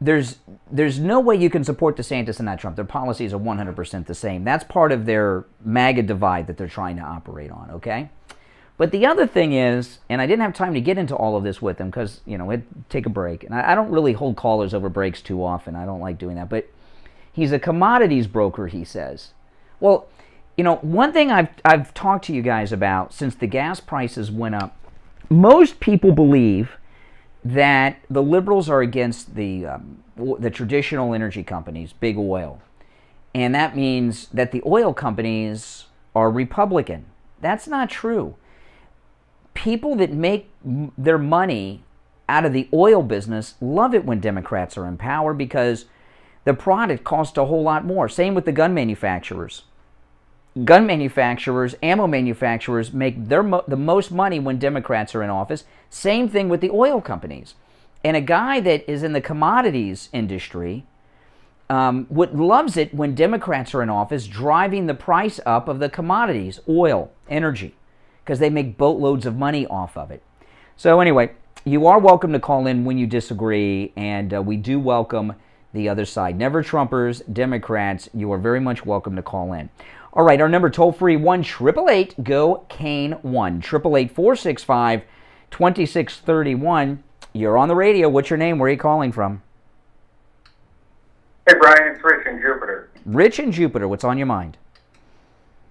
there's no way you can support DeSantis and not Trump. Their policies are 100% the same. That's part of their MAGA divide that they're trying to operate on, okay? But the other thing is, and I didn't have time to get into all of this with him because, it'd take a break. And I don't really hold callers over breaks too often. I don't like doing that. But he's a commodities broker, he says. Well, one thing I've talked to you guys about since the gas prices went up, most people believe that the liberals are against the traditional energy companies, big oil. And that means that the oil companies are Republican. That's not true. People that make their money out of the oil business love it when Democrats are in power because the product costs a whole lot more. Same with the gun manufacturers. Gun manufacturers, ammo manufacturers make the most money when Democrats are in office. Same thing with the oil companies. And a guy that is in the commodities industry loves it when Democrats are in office, driving the price up of the commodities, oil, energy, because they make boatloads of money off of it. So anyway, you are welcome to call in when you disagree, and we do welcome the other side. Never Trumpers, Democrats, you are very much welcome to call in. All right, our number toll-free, 1-888-GO-KANE 1-888-465-2631. You're on the radio. What's your name? Where are you calling from? Hey, Brian, it's Rich in Jupiter. Rich in Jupiter. What's on your mind?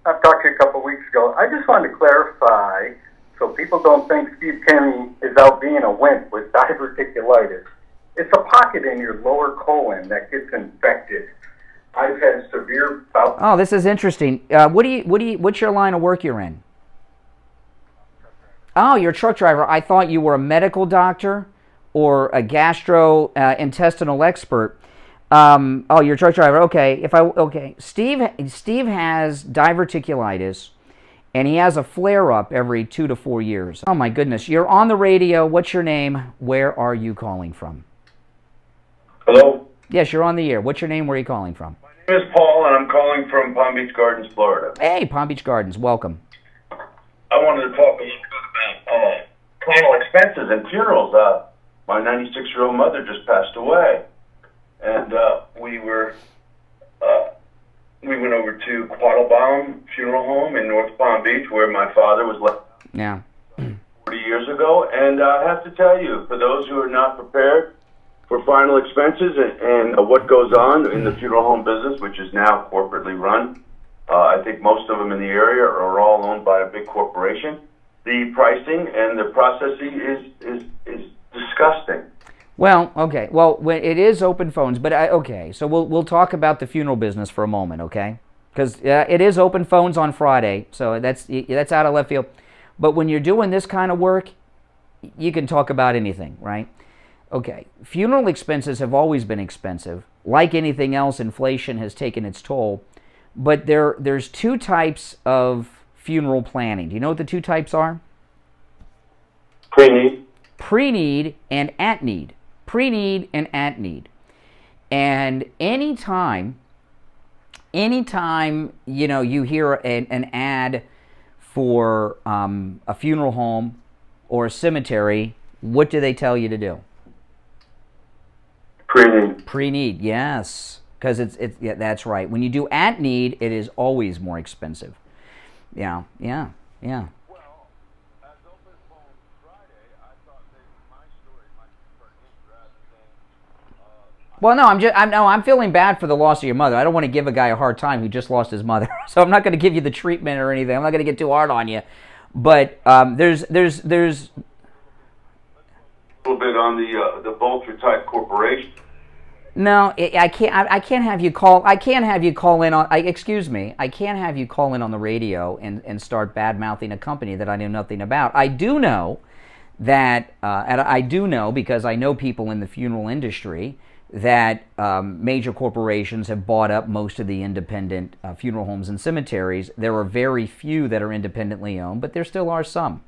I've talked to you a couple weeks ago. I just wanted to clarify so people don't think Steve Kane is out being a wimp with diverticulitis. It's a pocket in your lower colon that gets infected. I've had severe bouts. Oh, this is interesting. What's your line of work you're in? Oh, you're a truck driver. I thought you were a medical doctor or a gastrointestinal expert. Oh, you're a truck driver. Okay. Steve has diverticulitis, and he has a flare-up every 2 to 4 years. Oh my goodness. You're on the radio. What's your name? Where are you calling from? Hello? Yes, you're on the air. What's your name? Where are you calling from? My name is Paul, and I'm calling from Palm Beach Gardens, Florida. Hey, Palm Beach Gardens. Welcome. I wanted to talk a little bit about final expenses and funerals. My 96-year-old mother just passed away, and we went over to Quattlebaum Funeral Home in North Palm Beach, where my father was left 40 years ago. And I have to tell you, for those who are not prepared for final expenses and what goes on in the funeral home business, which is now corporately run, I think most of them in the area are all owned by a big corporation. The pricing and the processing is disgusting. Well, okay. Well, it is open phones, but okay. So we'll talk about the funeral business for a moment, okay? Because it is open phones on Friday, so that's out of left field. But when you're doing this kind of work, you can talk about anything, right? Okay, funeral expenses have always been expensive. Like anything else, inflation has taken its toll. But there's two types of funeral planning. Do you know what the two types are? Pre-need. Pre-need and at-need. Pre-need and at-need. And anytime you know, you hear an ad for a funeral home or a cemetery, what do they tell you to do? Pre-need. Pre-need, yes. Because yeah, that's right. When you do at-need, it is always more expensive. Yeah. Well, no, I'm feeling bad for the loss of your mother. I don't want to give a guy a hard time who just lost his mother, so I'm not going to give you the treatment or anything. I'm not going to get too hard on you. But there's a little bit on the vulture type corporation. No, I can't have you call. I can't have you call in on. Excuse me. I can't have you call in on the radio and start bad mouthing a company that I know nothing about. I do know that, and I do know because I know people in the funeral industry, that major corporations have bought up most of the independent funeral homes and cemeteries. There are very few that are independently owned, but there still are some.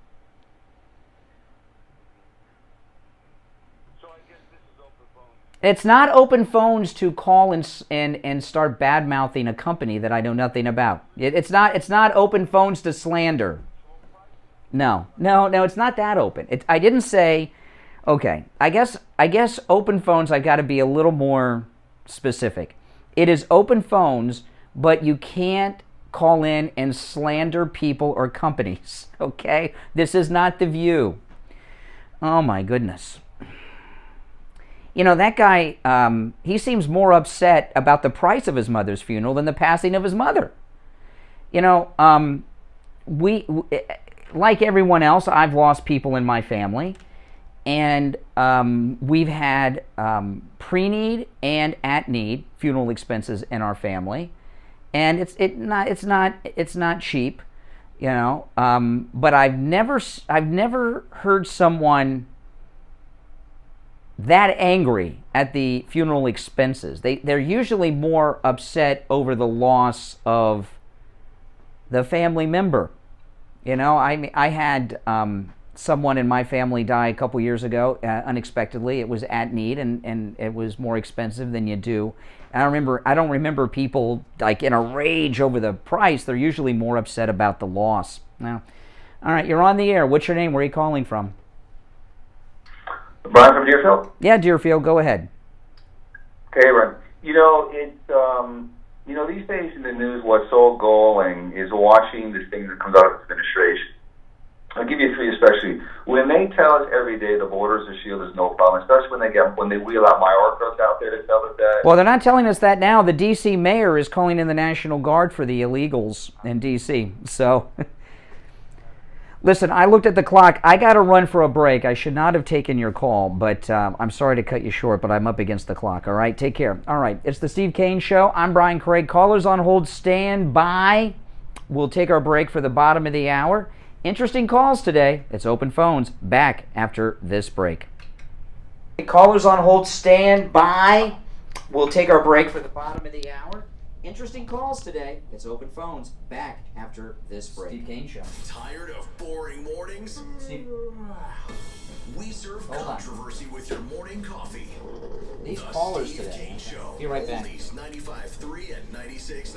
It's not open phones to call and start bad-mouthing a company that I know nothing about. It's not open phones to slander. No, it's not that open. I didn't say... Okay, I guess open phones, I've got to be a little more specific. It is open phones, but you can't call in and slander people or companies, okay? This is not The View. Oh my goodness. You know, that guy, he seems more upset about the price of his mother's funeral than the passing of his mother. You know, we like everyone else, I've lost people in my family. And we've had pre-need and at-need funeral expenses in our family, and it's not cheap, you know. But I've never heard someone that angry at the funeral expenses. They're usually more upset over the loss of the family member. You know, I had someone in my family die a couple years ago unexpectedly. It was at need, and it was more expensive than you do. And I don't remember people like in a rage over the price. They're usually more upset about the loss. Now, all right, you're on the air. What's your name? Where are you calling from? Brian from Deerfield. Yeah, Deerfield. Go ahead. Okay, Brian. You know, it's you know, these days in the news, what's so galling is watching this thing that comes out of administration. I'll give you three especially. When they tell us every day the borders are shielded, there's no problem, especially when they wheel out Mayorkas out there to tell us that. Well, they're not telling us that now. The D.C. mayor is calling in the National Guard for the illegals in D.C. So, listen, I looked at the clock. I got to run for a break. I should not have taken your call, but I'm sorry to cut you short, but I'm up against the clock, all right? Take care. All right, it's the Steve Kane Show. I'm Brian Craig. Callers on hold, stand by. We'll take our break for the bottom of the hour. Interesting calls today. It's open phones. Back after this break. Callers on hold, stand by. We'll take our break for the bottom of the hour. Interesting calls today. It's open phones. Back after this break. Steve Kane Show. Tired of boring mornings? Steve. We serve controversy with your morning coffee. These the callers Steve today. Kane Show. Be right back. Oldies 95.3 and 96.9.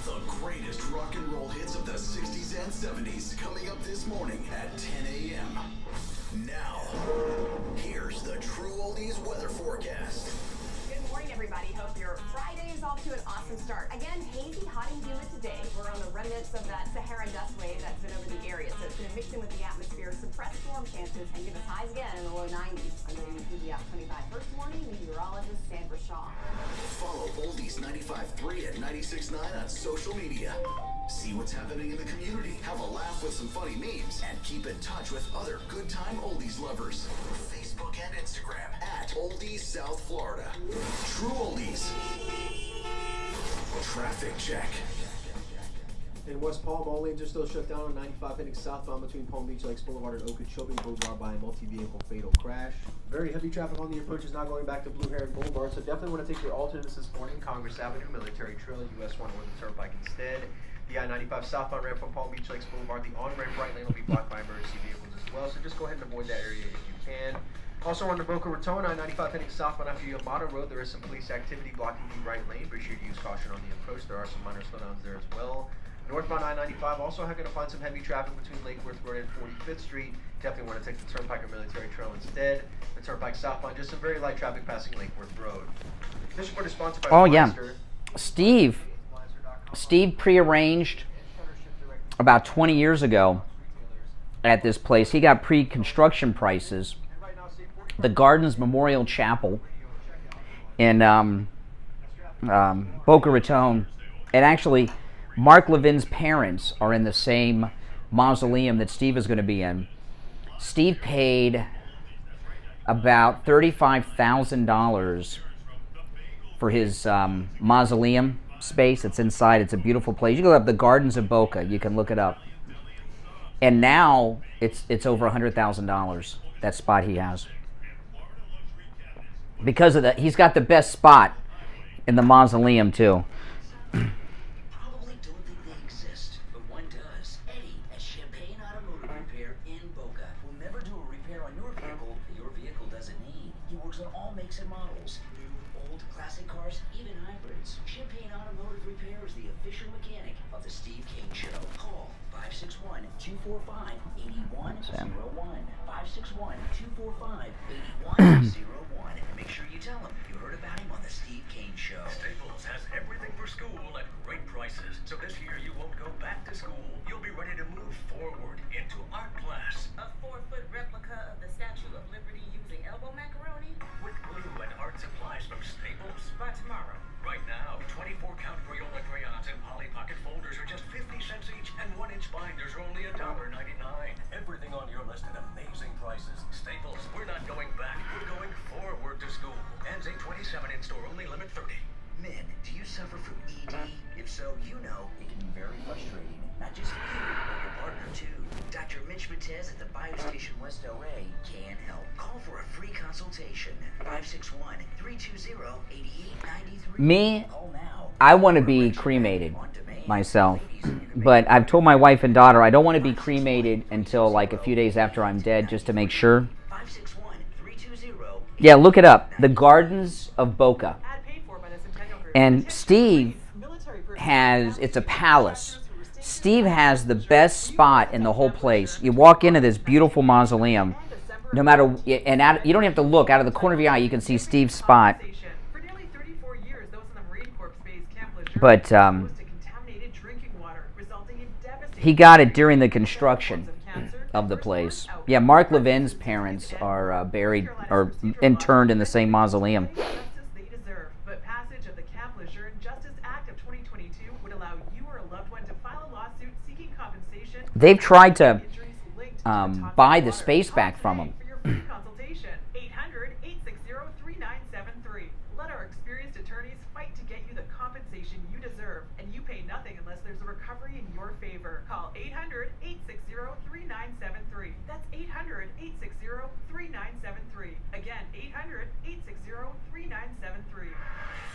The greatest rock and roll hits of the 60s and 70s coming up this morning at 10 a.m. Now, here's the True Oldies weather forecast. Good morning, everybody. Hope your Friday is off to an awesome start. Again, hazy, hot and humid today. We're on the remnants of that Saharan dust wave that's been over the area, so it's going to mix in with the atmosphere, suppress storm chances, and give us highs again in the low 90s. I'm going to be out 25 first morning. Meteorologist Sandra Shaw. Follow Oldies 95.3 and 96.9 on social media. See what's happening in the community, have a laugh with some funny memes, and keep in touch with other good time oldies lovers. Facebook and Instagram at Oldies South Florida. True Oldies. Traffic check. In West Palm, all lanes are still shut down on 95 heading southbound between Palm Beach Lakes Boulevard and Okeechobee Boulevard by a multi-vehicle fatal crash. Very heavy traffic on the approach is now going back to Blue Heron Boulevard, so definitely want to take your alternates this morning. Congress Avenue, Military Trail, US 1 Northern Turnpike instead. The I-95 southbound ramp from Palm Beach Lakes Boulevard, the on-ramp right lane will be blocked by emergency vehicles as well, so just go ahead and avoid that area if you can. Also on the Boca Raton, I-95 heading southbound after Yamato Road, there is some police activity blocking the right lane. Be sure to use caution on the approach. There are some minor slowdowns there as well. Northbound I-95 also going to find some heavy traffic between Lake Worth Road and 45th Street. Definitely want to take the Turnpike or Military Trail instead. The Turnpike southbound, just some very light traffic passing Lake Worth Road. This report is sponsored by Steve prearranged about 20 years ago at this place. He got pre-construction prices. The Gardens Memorial Chapel in Boca Raton, and actually Mark Levin's parents are in the same mausoleum that Steve is going to be in. Steve paid about $35,000 for his mausoleum space. It's inside. It's a beautiful place. You go up the Gardens of Boca. You can look it up. And now it's over $100,000, that spot he has. Because of that, he's got the best spot in the mausoleum, too. Probably don't think they exist, but one does. Eddie at Champagne Automotive Repair in Boca will never do a repair on your vehicle that your vehicle doesn't need. He works on all makes and models, new, old, classic cars, even hybrids. Champagne Automotive Repair is the official mechanic of the Steve Kane Show. Call 561-245-8101. 561-245-8101. Make sure you tell him you heard about him on the Steve Kane Show. Staples has everything for school at great prices. So this year you won't go back to school. You'll be ready to move forward into art class. A 4-foot replica of the Statue of Liberty using elbow macaroni? With glue and art supplies from Staples. By tomorrow. Right now, 24-count Crayola crayons and Polly Pocket folders are just 50 cents each, and 1-inch binders are only $1.99. Everything on your list at amazing prices. Staples, we're not going back. We're going forward to school. Ends 8/27 in store, only limit 30. Men, do you suffer from ED? If so, you know it can be very frustrating. Not just for you, but your partner too. Dr. Mitch Matez at the Biostation West LA can help. Call for a free consultation. 561-320-8893. Me, I want to be cremated myself. But I've told my wife and daughter I don't want to be cremated until like a few days after I'm dead, just to make sure. Yeah, look it up. The Gardens of Boca. And Steve has, it's a palace. Steve has the best spot in the whole place. You walk into this beautiful mausoleum, no matter, and out, you don't have to look. Out of the corner of your eye, you can see Steve's spot. But he got it during the construction of the place. Yeah, Mark Levin's parents are buried or interned in the same mausoleum. They've tried to buy the space back from him. 800-860-3973. Let our experienced attorneys fight to get you the compensation you deserve, and you pay nothing unless there's a recovery in your favor. Call 800-860-3973. That's 800-860-3973. Again, 800-860-3973.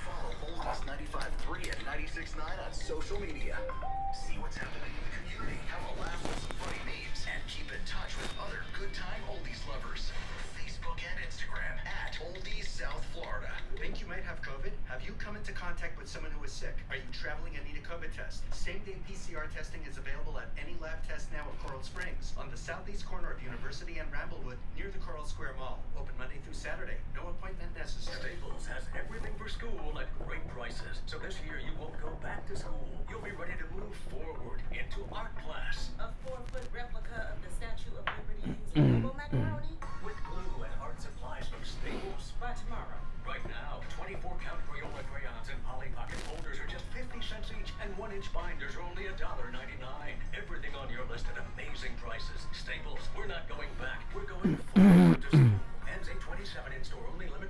Follow Oldies 95.3 and 96.9 on social media. See what's happening in the community, have a laugh with some funny memes, and keep in touch with other good time oldies lovers. Facebook and Instagram at Oldies South Florida. Think you might have COVID? Have you come into contact with someone who is sick? Are you traveling and need a COVID test? Same-day PCR testing is available at any lab test now at Coral Springs, on the southeast corner of University and Ramblewood, near the Coral Square Mall. Open Monday through Saturday. No appointment necessary. Staples has everything for school at great prices. So this year you won't go back to school. You'll be ready to move forward into art class. A 4-foot replica of the Statue of Liberty using elbow macaroni? With glue and art supplies from Staples. By tomorrow. Right now, 24-count Crayola crayons and Polly Pocket folders are just 50 cents each, and 1-inch binders are only $1.99. Everything on your list at amazing prices. Staples, we're not going back. We're going forward to school. Ends 8/27 in store, only limit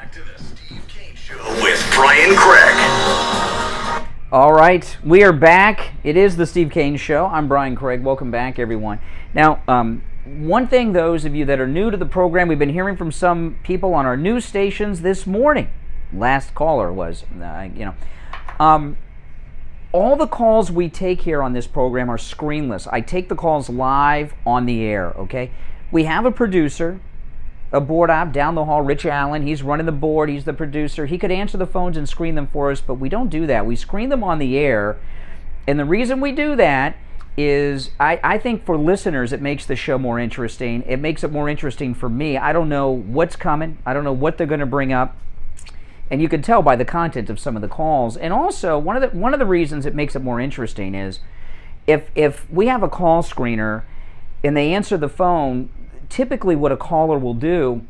back to the Steve Kane Show with Brian Craig. All right, we are back. It is the Steve Kane Show. I'm Brian Craig. Welcome back, everyone. Now, one thing, those of you that are new to the program, we've been hearing from some people on our news stations this morning. Last caller was, all the calls we take here on this program are screenless. I take the calls live on the air, okay? We have a producer, a board op down the hall, Rich Allen. He's running the board. He's the producer. He could answer the phones and screen them for us, but we don't do that. We screen them on the air, and the reason we do that is I think for listeners it makes the show more interesting. It makes it more interesting for me. I don't know what's coming. I don't know what they're going to bring up, and you can tell by the content of some of the calls. And also, one of the reasons it makes it more interesting is if we have a call screener and they answer the phone, typically what a caller will do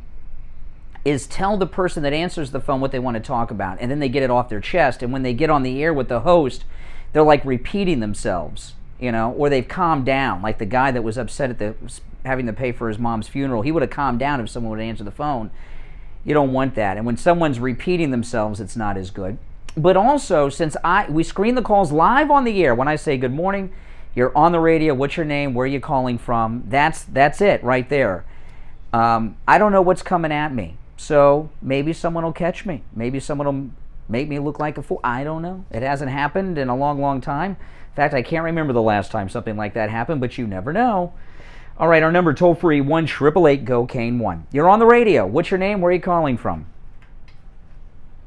is tell the person that answers the phone what they want to talk about, and then they get it off their chest. And when they get on the air with the host, they're like repeating themselves, or they've calmed down. Like the guy that was upset at having to pay for his mom's funeral, he would have calmed down if someone would answer the phone. You don't want that. And when someone's repeating themselves, it's not as good. But also, since we screen the calls live on the air, when I say good morning, you're on the radio, what's your name, where are you calling from, that's it right there. I don't know what's coming at me, so maybe someone will catch me. Maybe someone will make me look like a fool. I don't know. It hasn't happened in a long, long time. In fact, I can't remember the last time something like that happened, but you never know. All right, our number toll-free, 1-888-GO-KANE-1. You're on the radio. What's your name? Where are you calling from?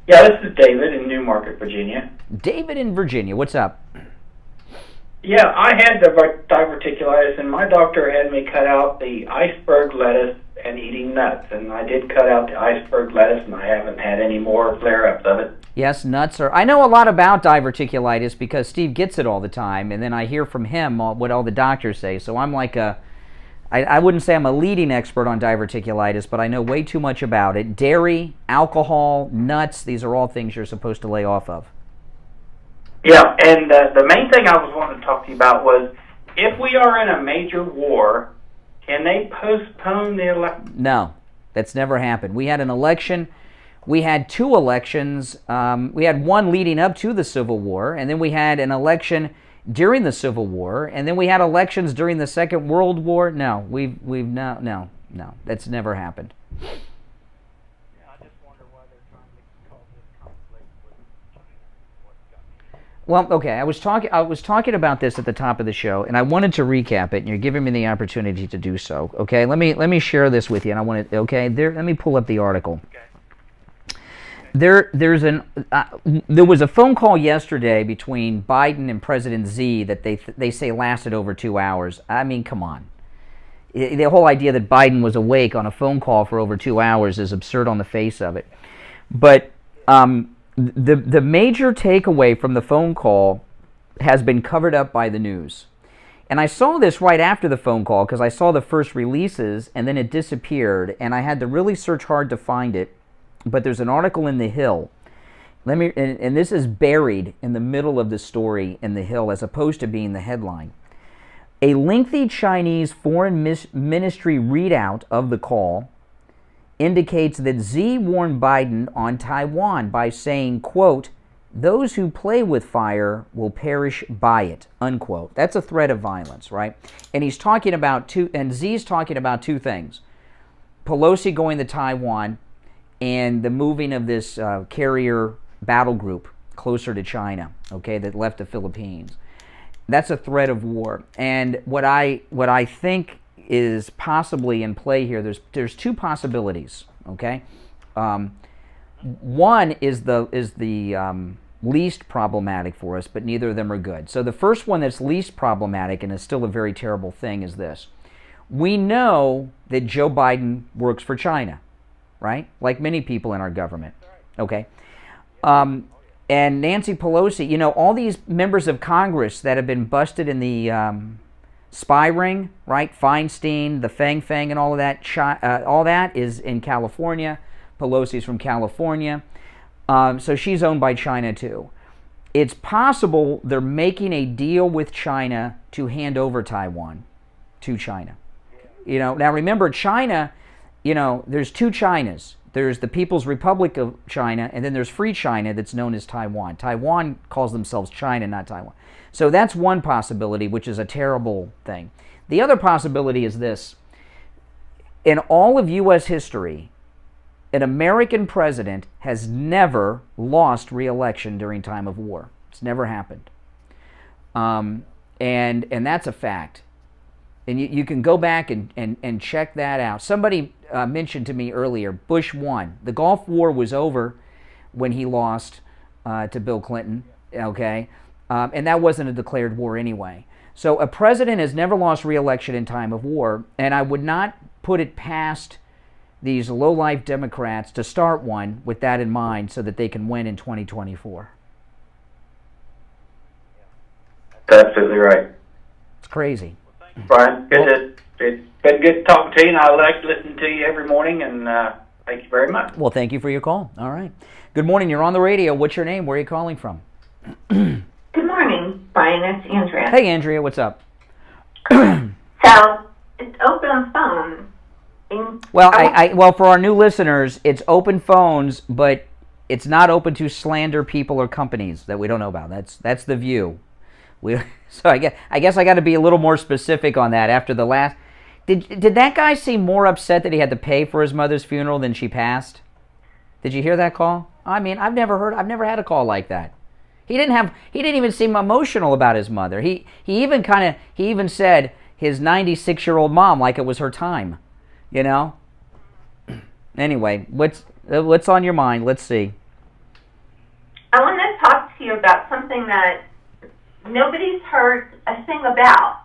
Yeah, this is David in Newmarket, Virginia. David in Virginia. What's up? Yeah, I had diverticulitis, and my doctor had me cut out the iceberg lettuce and eating nuts. And I did cut out the iceberg lettuce, and I haven't had any more flare-ups of it. Yes, nuts are... I know a lot about diverticulitis because Steve gets it all the time, and then I hear from him what all the doctors say. So I'm like I wouldn't say I'm a leading expert on diverticulitis, but I know way too much about it. Dairy, alcohol, nuts, these are all things you're supposed to lay off of. Yeah, and the main thing I was wanting to talk to you about was, if we are in a major war, can they postpone the election? No, that's never happened. We had an election. We had two elections. We had one leading up to the Civil War, and then we had an election during the Civil War, and then we had elections during the Second World War. No, no, that's never happened. Well, okay, I was talking about this at the top of the show, and I wanted to recap it, and you're giving me the opportunity to do so. Okay, let me share this with you, and I want to. Okay, let me pull up the article. There was a phone call yesterday between Biden and President Xi that they say lasted over 2 hours. I mean, come on. The whole idea that Biden was awake on a phone call for over 2 hours is absurd on the face of it. But the major takeaway from the phone call has been covered up by the news. And I saw this right after the phone call because I saw the first releases and then it disappeared, and I had to really search hard to find it. But there's an article in The Hill. And this is buried in the middle of the story in The Hill as opposed to being the headline. A lengthy Chinese foreign ministry readout of the call indicates that Xi warned Biden on Taiwan by saying, quote, "Those who play with fire will perish by it," unquote. That's a threat of violence, right? And he's talking about Xi's talking about two things. Pelosi going to Taiwan and the moving of this carrier battle group closer to China, okay, that left the Philippines. That's a threat of war. And what I think is possibly in play here, there's two possibilities, okay? One is the least problematic for us, but neither of them are good. So the first one that's least problematic and is still a very terrible thing is this. We know that Joe Biden works for China, right? Like many people in our government, okay? And Nancy Pelosi, all these members of Congress that have been busted in the spy ring, right? Feinstein, the Fang and all of that, all that is in California. Pelosi's from California. So she's owned by China too. It's possible they're making a deal with China to hand over Taiwan to China. Now remember, China, there's two Chinas. There's the People's Republic of China, and then there's Free China that's known as Taiwan. Taiwan calls themselves China, not Taiwan. So that's one possibility, which is a terrible thing. The other possibility is this. In all of U.S. history, an American president has never lost re-election during time of war. It's never happened. And that's a fact. And you can go back and check that out. Somebody mentioned to me earlier, Bush won. The Gulf War was over when he lost to Bill Clinton, okay? And that wasn't a declared war anyway. So a president has never lost re-election in time of war, and I would not put it past these low-life Democrats to start one with that in mind so that they can win in 2024. That's absolutely right. It's crazy. Brian, it's been good talking to you, and I like listening to you every morning, and thank you very much. Well, thank you for your call. All right. Good morning. You're on the radio. What's your name? Where are you calling from? Good morning, Brian. It's Andrea. Hey, Andrea. What's up? So, it's open phone. Well, well, for our new listeners, it's open phones, but it's not open to slander people or companies that we don't know about. That's the view. So I guess I got to be a little more specific on that. After the last, did that guy seem more upset that he had to pay for his mother's funeral than she passed? Did you hear that call? I mean, I've never had a call like that. He didn't even seem emotional about his mother. He even said his 96-year-old mom like it was her time, you know. Anyway, what's on your mind? Let's see. I want to talk to you about something that nobody's heard a thing about,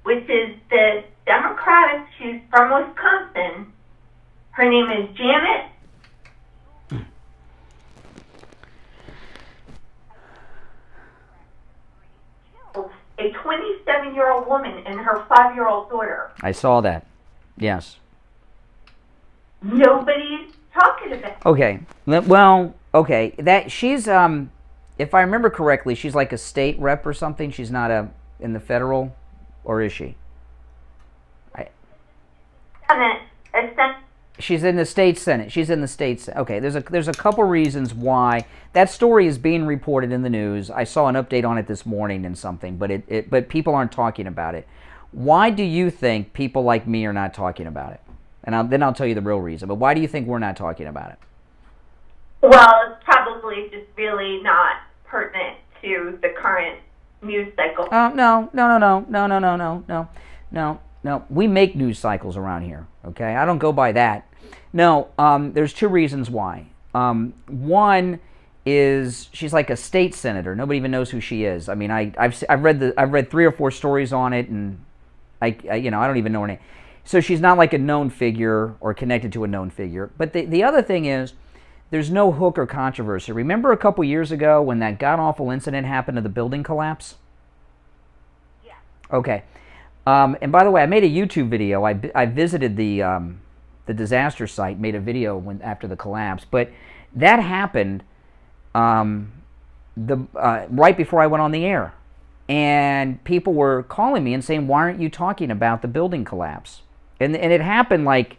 which is the Democratic, she's from Wisconsin. Her name is Janet. A 27-year-old woman and her 5-year-old daughter. I saw that. Yes. Nobody's talking about it. Okay. Well, okay. That she's if I remember correctly, she's like a state rep or something. She's not in the federal, or is she? She's in the state senate. She's in the state senate. Okay, there's a couple reasons why that story is being reported in the news. I saw an update on it this morning and something, but people aren't talking about it. Why do you think people like me are not talking about it? And then I'll tell you the real reason. But why do you think we're not talking about it? Well, it's probably just really not pertinent to the current news cycle. No. We make news cycles around here, okay? I don't go by that. No, there's two reasons why. One is she's like a state senator. Nobody even knows who she is. I mean, I've read 3 or 4 stories on it, and I don't even know her name. So she's not like a known figure or connected to a known figure. But the other thing is, there's no hook or controversy. Remember a couple years ago when that god-awful incident happened to the building collapse? Yeah. Okay. And by the way, I made a YouTube video. I visited the disaster site, made a video after the collapse. But that happened right before I went on the air. And people were calling me and saying, why aren't you talking about the building collapse? And it happened like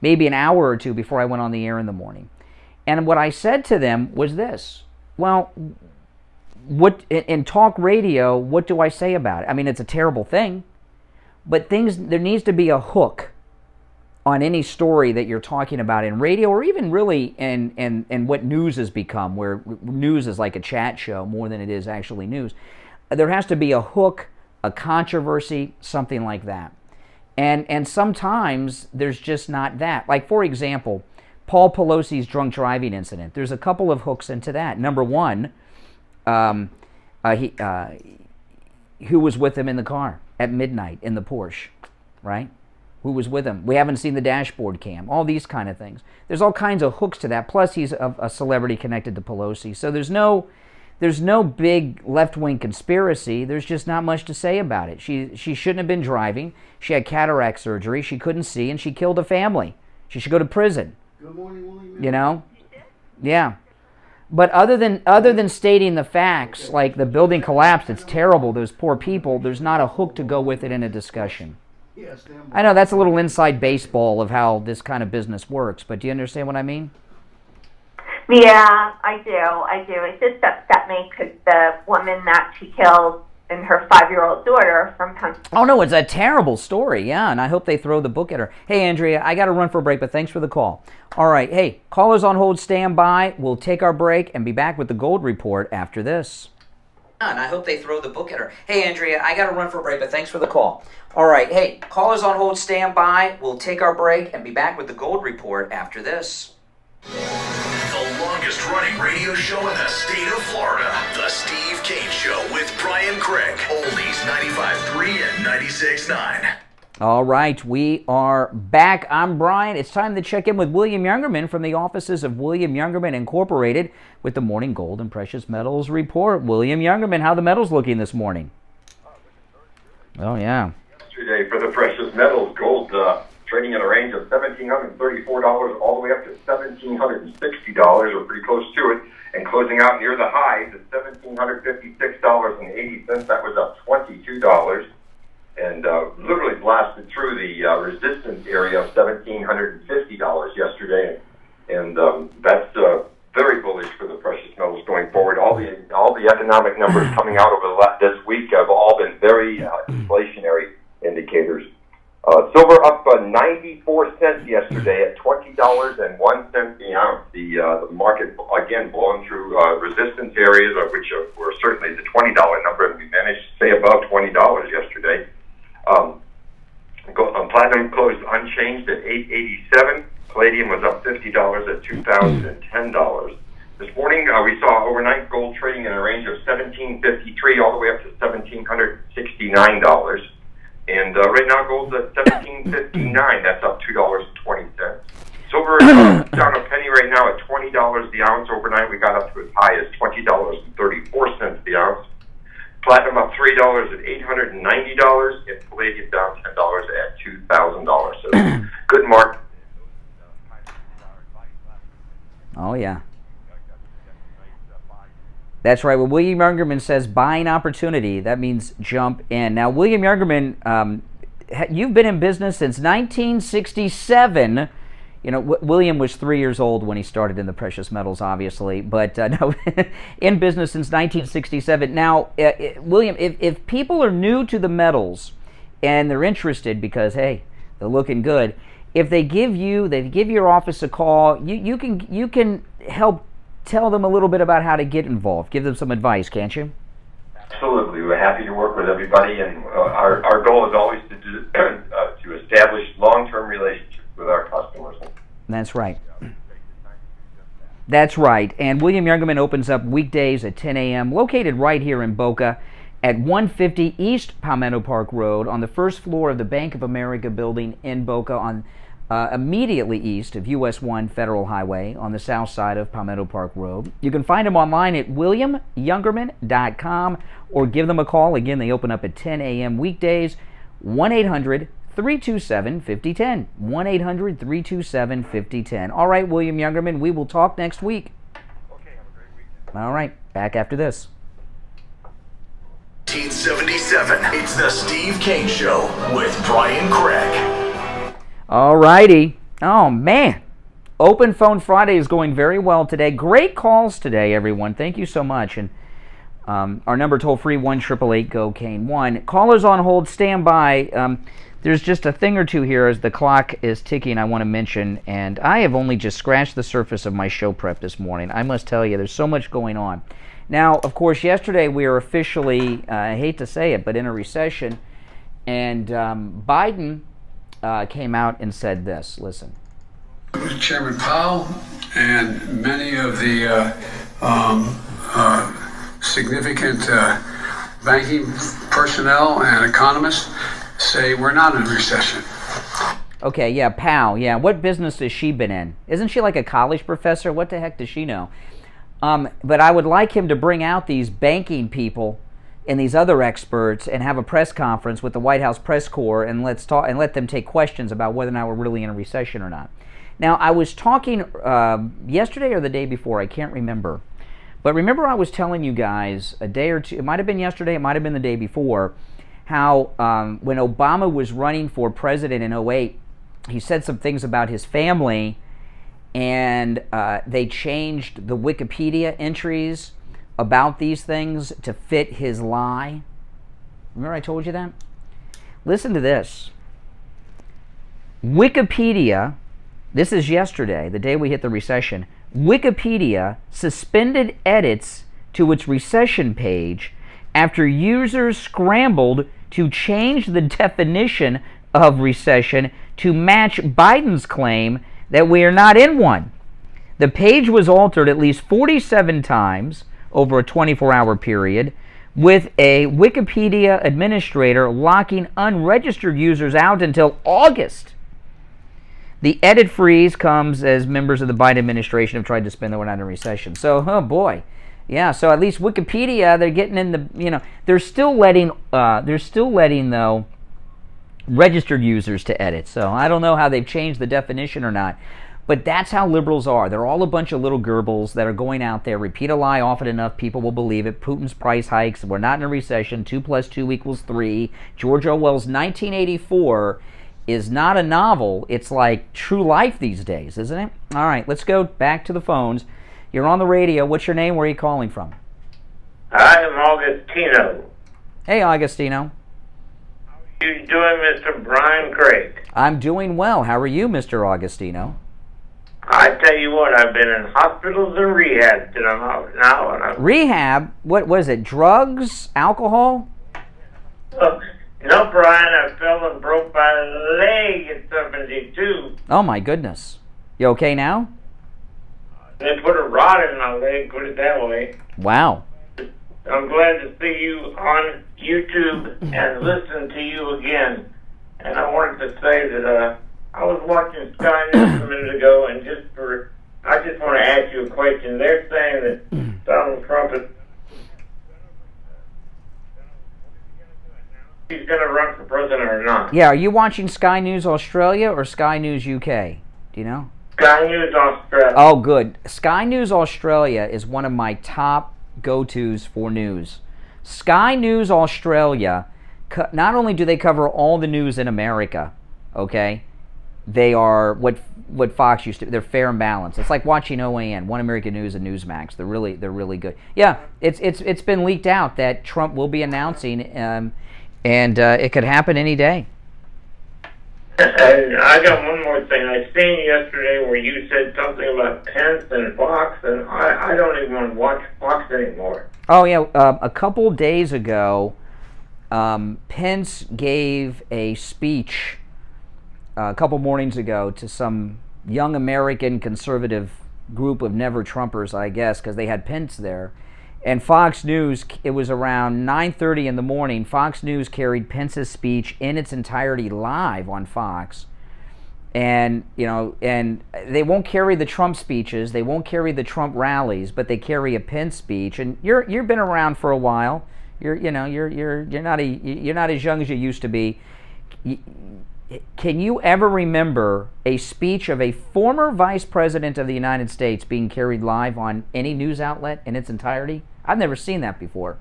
maybe an hour or two before I went on the air in the morning. And what I said to them was this: well, what in talk radio, what do I say about it? I mean, it's a terrible thing, but there needs to be a hook on any story that you're talking about in radio, or even really in what news has become, where news is like a chat show more than it is actually news. There has to be a hook, a controversy, something like that. And sometimes there's just not that. Like, for example, Paul Pelosi's drunk driving incident. There's a couple of hooks into that. Number one, who was with him in the car at midnight in the Porsche, right? Who was with him? We haven't seen the dashboard cam. All these kind of things. There's all kinds of hooks to that. Plus, he's a celebrity connected to Pelosi. So there's no big left-wing conspiracy. There's just not much to say about it. She shouldn't have been driving. She had cataract surgery. She couldn't see, and she killed a family. She should go to prison. Good morning, Willie. You know? Yeah. But other than stating the facts, like the building collapsed, it's terrible, those poor people, there's not a hook to go with it in a discussion. I know that's a little inside baseball of how this kind of business works, but do you understand what I mean? Yeah, I do. It just upset me because the woman that she killed and her 5-year-old daughter from Pennsylvania. Oh, no, it's a terrible story, yeah, and I hope they throw the book at her. Hey, Andrea, I got to run for a break, but thanks for the call. All right, hey, callers on hold, stand by. We'll take our break and be back with the Gold Report after this. And I hope they throw the book at her. Hey, Andrea, I got to run for a break, but thanks for the call. All right, hey, callers on hold, stand by. We'll take our break and be back with the Gold Report after this. The longest running radio show in the state of Florida. The Steve Kane Show with Brian Craig. Oldies 95.3 and 96.9. All right, we are back. I'm Brian. It's time to check in with William Youngerman from the offices of William Youngerman Incorporated with the Morning Gold and Precious Metals Report. William Youngerman, how are the metals looking this morning? Oh, yeah. Yesterday for the precious metals, gold trading in a range of $1,734 all the way up to $1,760, or pretty close to it, and closing out near the highs at $1,756.80. That was up $22, and literally blasted through the resistance area of $1,750 yesterday, and that's very bullish for the precious metals going forward. All the economic numbers coming out over this week have all been very inflationary indicators. Silver up 94 cents yesterday at $20.01 the ounce. The market again blowing through resistance areas, which were certainly the $20 number, and we managed to stay above $20 yesterday. Platinum closed unchanged at $8.87. Palladium was up $50 at $2,010. This morning we saw overnight gold trading in a range of $1,753 all the way up to $1,769. And right now gold's at $1,759. That's up $2.20. Silver is down a penny right now at $20 the ounce. Overnight we got up to as high as $20.34 the ounce. Platinum up $3 at $890, and palladium down $10 at $2,000. So good mark. Oh, yeah. That's right. Well, William Youngerman says buying opportunity. That means jump in. Now, William Youngerman, you've been in business since 1967. You know, William was 3 years old when he started in the precious metals, obviously, but no, in business since 1967. Now, William, if people are new to the metals and they're interested because, hey, they're looking good, if they give your office a call, you can help tell them a little bit about how to get involved. Give them some advice, can't you? Absolutely. We're happy to work with everybody, and our goal is always to establish long-term relationships with our customers. That's right. That's right. And William Youngerman opens up weekdays at 10 a.m., located right here in Boca at 150 East Palmetto Park Road on the first floor of the Bank of America building in Boca, on immediately east of US 1 Federal Highway on the south side of Palmetto Park Road. You can find them online at williamyoungerman.com or give them a call. Again, they open up at 10 a.m. weekdays, 1-800-327-5010. 1-800-327-5010. All right, William Youngerman, we will talk next week. Okay, have a great weekend. All right, back after this. 1977. It's the Steve Kane Show with Brian Craig. All righty. Oh, man. Open Phone Friday is going very well today. Great calls today, everyone. Thank you so much. And our number toll-free, 1-888-GO-KANE-1. Callers on hold, stand by. There's just a thing or two here as the clock is ticking I want to mention, and I have only just scratched the surface of my show prep this morning. I must tell you, there's so much going on. Now, of course, yesterday we are officially, I hate to say it, but in a recession, and Biden came out and said this. Listen. Chairman Powell and many of the significant banking personnel and economists say we're not in a recession. Okay, yeah, Powell. Yeah, what business has she been in? Isn't she like a college professor? What the heck does she know? But I would like him to bring out these banking people and these other experts and have a press conference with the White House press corps and let's talk and let them take questions about whether or not we're really in a recession or not. Now, I was talking yesterday or the day before, I can't remember. But remember I was telling you guys a day or two, it might have been yesterday, it might have been the day before, how when Obama was running for president in 2008, he said some things about his family, and they changed the Wikipedia entries about these things to fit his lie. Remember I told you that? Listen to this. Wikipedia, this is yesterday, the day we hit the recession, Wikipedia suspended edits to its recession page after users scrambled to change the definition of recession to match Biden's claim that we are not in one. The page was altered at least 47 times over a 24-hour period, with a Wikipedia administrator locking unregistered users out until August. The edit freeze comes as members of the Biden administration have tried to spin that we're not in a recession. So, oh boy. Yeah, so at least Wikipedia, they're getting in the, they're still letting though registered users to edit. So I don't know how they've changed the definition or not. But that's how liberals are. They're all a bunch of little Goebbels that are going out there, repeat a lie often enough, people will believe it. Putin's price hikes, we're not in a recession, 2 + 2 = 3. George Orwell's 1984 is not a novel. It's like true life these days, isn't it? All right, let's go back to the phones. You're on the radio. What's your name? Where are you calling from? I am Augustino. Hey, Augustino. How are you doing, Mr. Brian Craig? I'm doing well. How are you, Mr. Augustino? I tell you what, I've been in hospitals and rehabs and I'm out now. And Rehab? What was it? Drugs? Alcohol? No, Brian, I fell and broke my leg at 72. Oh, my goodness. You okay now? They put a rod in my leg, put it that way. Wow. I'm glad to see you on YouTube and listen to you again. And I wanted to say that I was watching Sky News a minute ago, and I just want to ask you a question. They're saying that Donald Trump he's going to run for president or not. Yeah, are you watching Sky News Australia or Sky News UK? Do you know? Sky News Australia. Oh, good. Sky News Australia is one of my top go-tos for news. Sky News Australia, not only do they cover all the news in America, okay, they are what Fox used to. They're fair and balanced. It's like watching OAN, One American News and Newsmax. They're really good. Yeah, it's been leaked out that Trump will be announcing, and it could happen any day. I got one more thing. I seen yesterday where you said something about Pence and Fox, and I don't even want to watch Fox anymore. Oh yeah, a couple days ago, Pence gave a speech a couple mornings ago to some young American conservative group of never-Trumpers, I guess, because they had Pence there. And Fox News, it was around 9:30 in the morning, Fox News carried Pence's speech in its entirety live on Fox. And, and they won't carry the Trump speeches, they won't carry the Trump rallies, but they carry a Pence speech. And you've been around for a while. You're not as young as you used to be. Can you ever remember a speech of a former vice president of the United States being carried live on any news outlet in its entirety? I've never seen that before.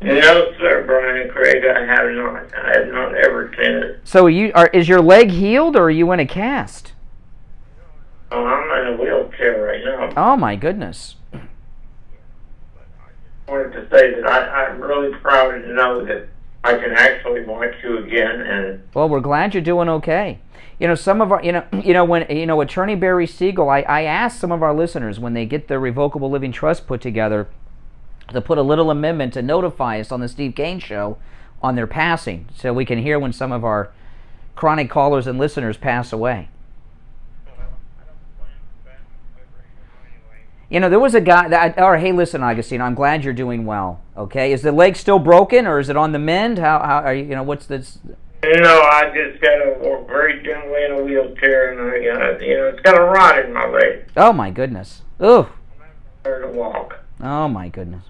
No, sir, Brian Craig, I have not. I have not ever seen it. So is your leg healed, or are you in a cast? Oh, I'm in a wheelchair right now. Oh, my goodness. I wanted to say that I'm really proud to know that I can actually watch you again. And well, we're glad you're doing okay. Some of our, when Attorney Barry Siegel, I asked some of our listeners when they get their Revocable Living Trust put together to put a little amendment to notify us on the Steve Kane Show on their passing, so we can hear when some of our chronic callers and listeners pass away. There was a guy hey, listen, Augustine, I'm glad you're doing well. Okay, is the leg still broken, or is it on the mend? How are you? What's this? No, I just got to walk very gently in a wheelchair, and it's got a rod in my leg. Oh my goodness! Ooh. To walk. Oh my goodness!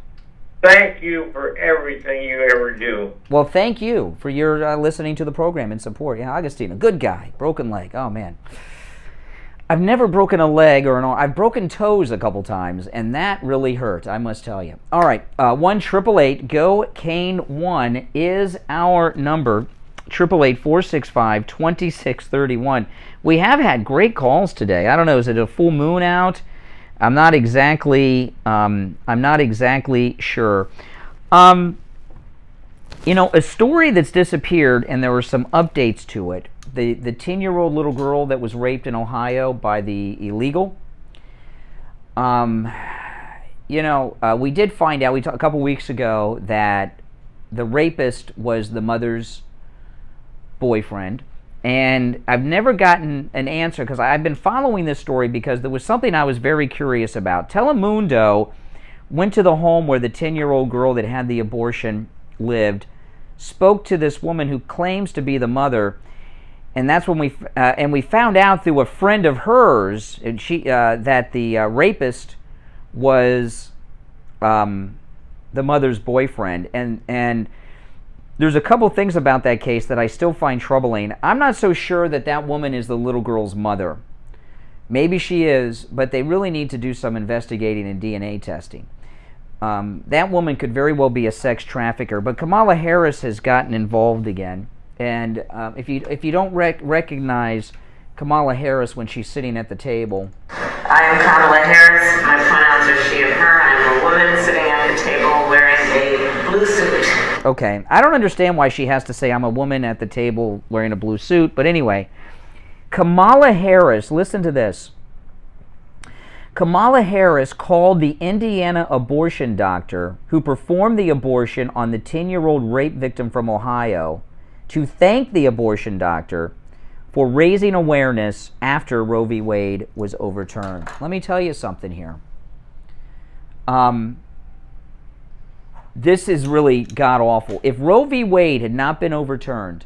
Thank you for everything you ever do. Well, thank you for your listening to the program and support. Yeah, Augustine, a good guy, broken leg. Oh man. I've never broken a leg or an arm. I've broken toes a couple times, and that really hurt, I must tell you. All right, 1-888-GO-CANE-1 is our number. 888-465-2631. We have had great calls today. I don't know, is it a full moon out? I'm not exactly sure. You know, a story that's disappeared, and there were some updates to it. The 10-year-old little girl that was raped in Ohio by the illegal. We did find out a couple weeks ago that the rapist was the mother's boyfriend, and I've never gotten an answer because I've been following this story because there was something I was very curious about. Telemundo went to the home where the 10-year-old girl that had the abortion lived, spoke to this woman who claims to be the mother, and that's when we found out through a friend of hers that the rapist was the mother's boyfriend, and there's a couple things about that case that I still find troubling. I'm not so sure that that woman is the little girl's mother. Maybe she is, but they really need to do some investigating and DNA testing. That woman could very well be a sex trafficker, but Kamala Harris has gotten involved again. And if you don't recognize Kamala Harris when she's sitting at the table. I am Kamala Harris. My pronouns are she and her. I am a woman sitting at the table wearing a blue suit. Okay, I don't understand why she has to say I'm a woman at the table wearing a blue suit, but anyway, Kamala Harris, listen to this. Kamala Harris called the Indiana abortion doctor who performed the abortion on the 10-year-old rape victim from Ohio to thank the abortion doctor for raising awareness after Roe v. Wade was overturned. Let me tell you something here. This is really god-awful. If Roe v. Wade had not been overturned,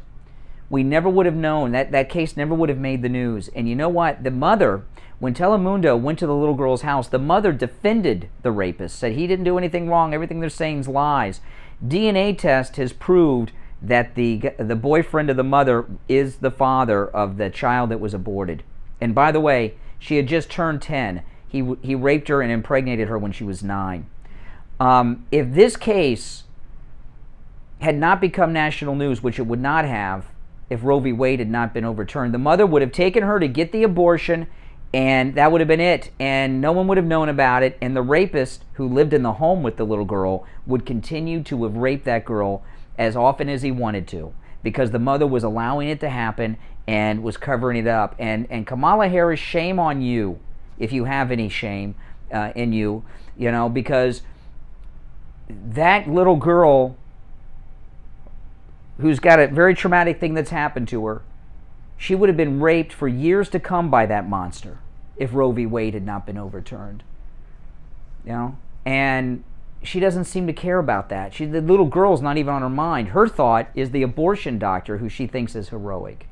we never would have known. That case never would have made the news. And you know what? The mother, when Telemundo went to the little girl's house, the mother defended the rapist, said he didn't do anything wrong, everything they're saying is lies. DNA test has proved that the boyfriend of the mother is the father of the child that was aborted. And by the way, she had just turned 10. He raped her and impregnated her when she was 9. If this case had not become national news, which it would not have if Roe v. Wade had not been overturned, the mother would have taken her to get the abortion, and that would have been it, and no one would have known about it, and the rapist who lived in the home with the little girl would continue to have raped that girl as often as he wanted to, because the mother was allowing it to happen and was covering it up. And Kamala Harris, shame on you if you have any shame in you, because that little girl who's got a very traumatic thing that's happened to her, she would have been raped for years to come by that monster if Roe v. Wade had not been overturned. And she doesn't seem to care about that. The little girl's not even on her mind. Her thought is the abortion doctor, who she thinks is heroic.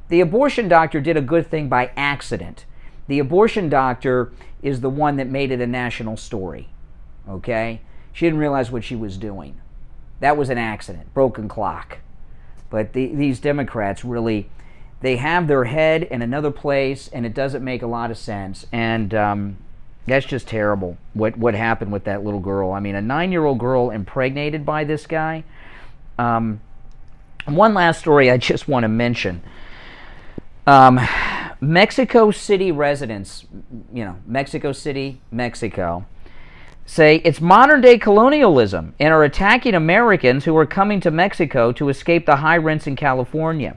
The abortion doctor did a good thing by accident. The abortion doctor is the one that made it a national story. Okay? She didn't realize what she was doing. That was an accident, broken clock. But these Democrats really, they have their head in another place, and it doesn't make a lot of sense. And that's just terrible, what happened with that little girl. I mean, a 9-year-old girl impregnated by this guy. One last story I just want to mention. Mexico City residents, Mexico City, Mexico, say it's modern-day colonialism and are attacking Americans who are coming to Mexico to escape the high rents in California.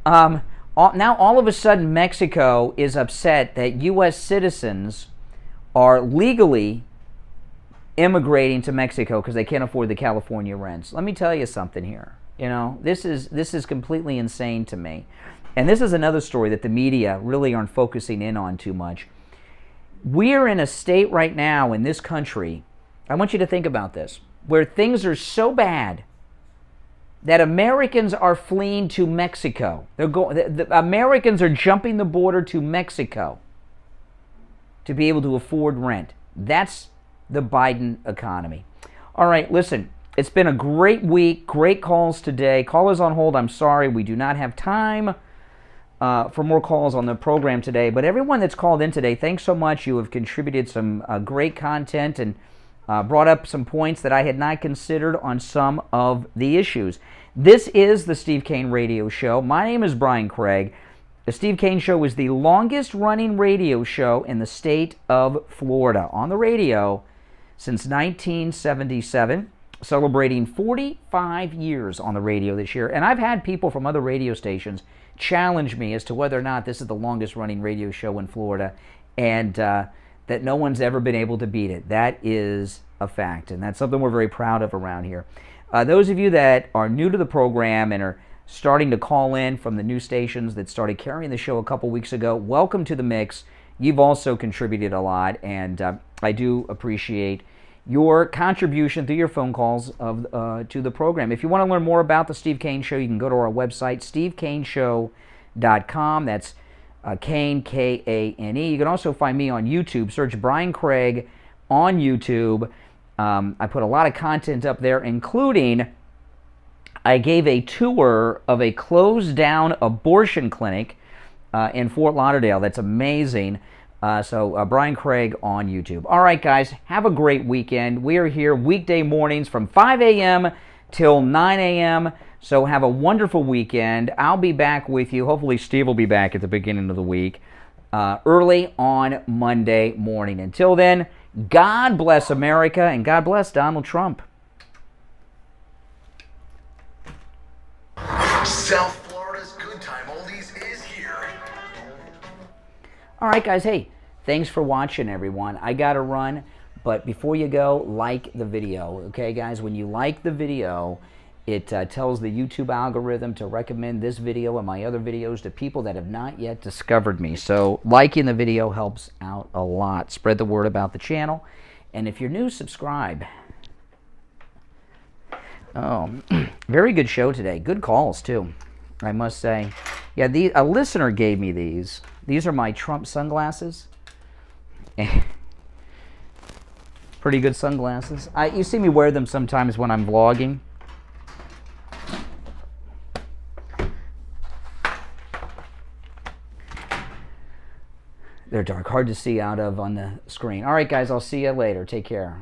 Now, all of a sudden, Mexico is upset that U.S. citizens are legally immigrating to Mexico because they can't afford the California rents. Let me tell you something here. This is completely insane to me. And this is another story that the media really aren't focusing in on too much. We're in a state right now in this country, I want you to think about this, where things are so bad that Americans are fleeing to Mexico. The Americans are jumping the border to Mexico to be able to afford rent. That's the Biden economy. All right, listen, it's been a great week, great calls today. Callers on hold, I'm sorry, we do not have time for more calls on the program today. But everyone that's called in today, thanks so much. You have contributed some great content and brought up some points that I had not considered on some of the issues. This is the Steve Kane Radio Show. My name is Brian Craig. The Steve Kane Show is the longest running radio show in the state of Florida on the radio since 1977, celebrating 45 years on the radio this year. And I've had people from other radio stations challenge me as to whether or not this is the longest running radio show in Florida, and that no one's ever been able to beat it. That is a fact, and that's something we're very proud of around here. Those of you that are new to the program and are starting to call in from the new stations that started carrying the show a couple weeks ago, welcome to the mix. You've also contributed a lot, and I do appreciate your contribution through your phone calls to the program. If you want to learn more about the Steve Kane Show, you can go to our website, stevekaneshow.com. That's Kane, K-A-N-E. You can also find me on YouTube. Search Brian Craig on YouTube. I put a lot of content up there, including I gave a tour of a closed-down abortion clinic in Fort Lauderdale. That's amazing. So Brian Craig on YouTube. All right, guys, have a great weekend. We are here weekday mornings from 5 a.m. till 9 a.m., so have a wonderful weekend. I'll be back with you. Hopefully Steve will be back at the beginning of the week, early on Monday morning. Until then, God bless America, and God bless Donald Trump. South Florida's Good Time Oldies is here. All right, guys, hey, thanks for watching, everyone. I got to run, but before you go, like the video, okay, guys? When you like the video, it tells the YouTube algorithm to recommend this video and my other videos to people that have not yet discovered me. So liking the video helps out a lot. Spread the word about the channel. And if you're new, subscribe. Oh, very good show today. Good calls, too, I must say. Yeah, a listener gave me these. These are my Trump sunglasses. Pretty good sunglasses. You see me wear them sometimes when I'm vlogging. They're dark, hard to see out of on the screen. All right, guys, I'll see you later. Take care.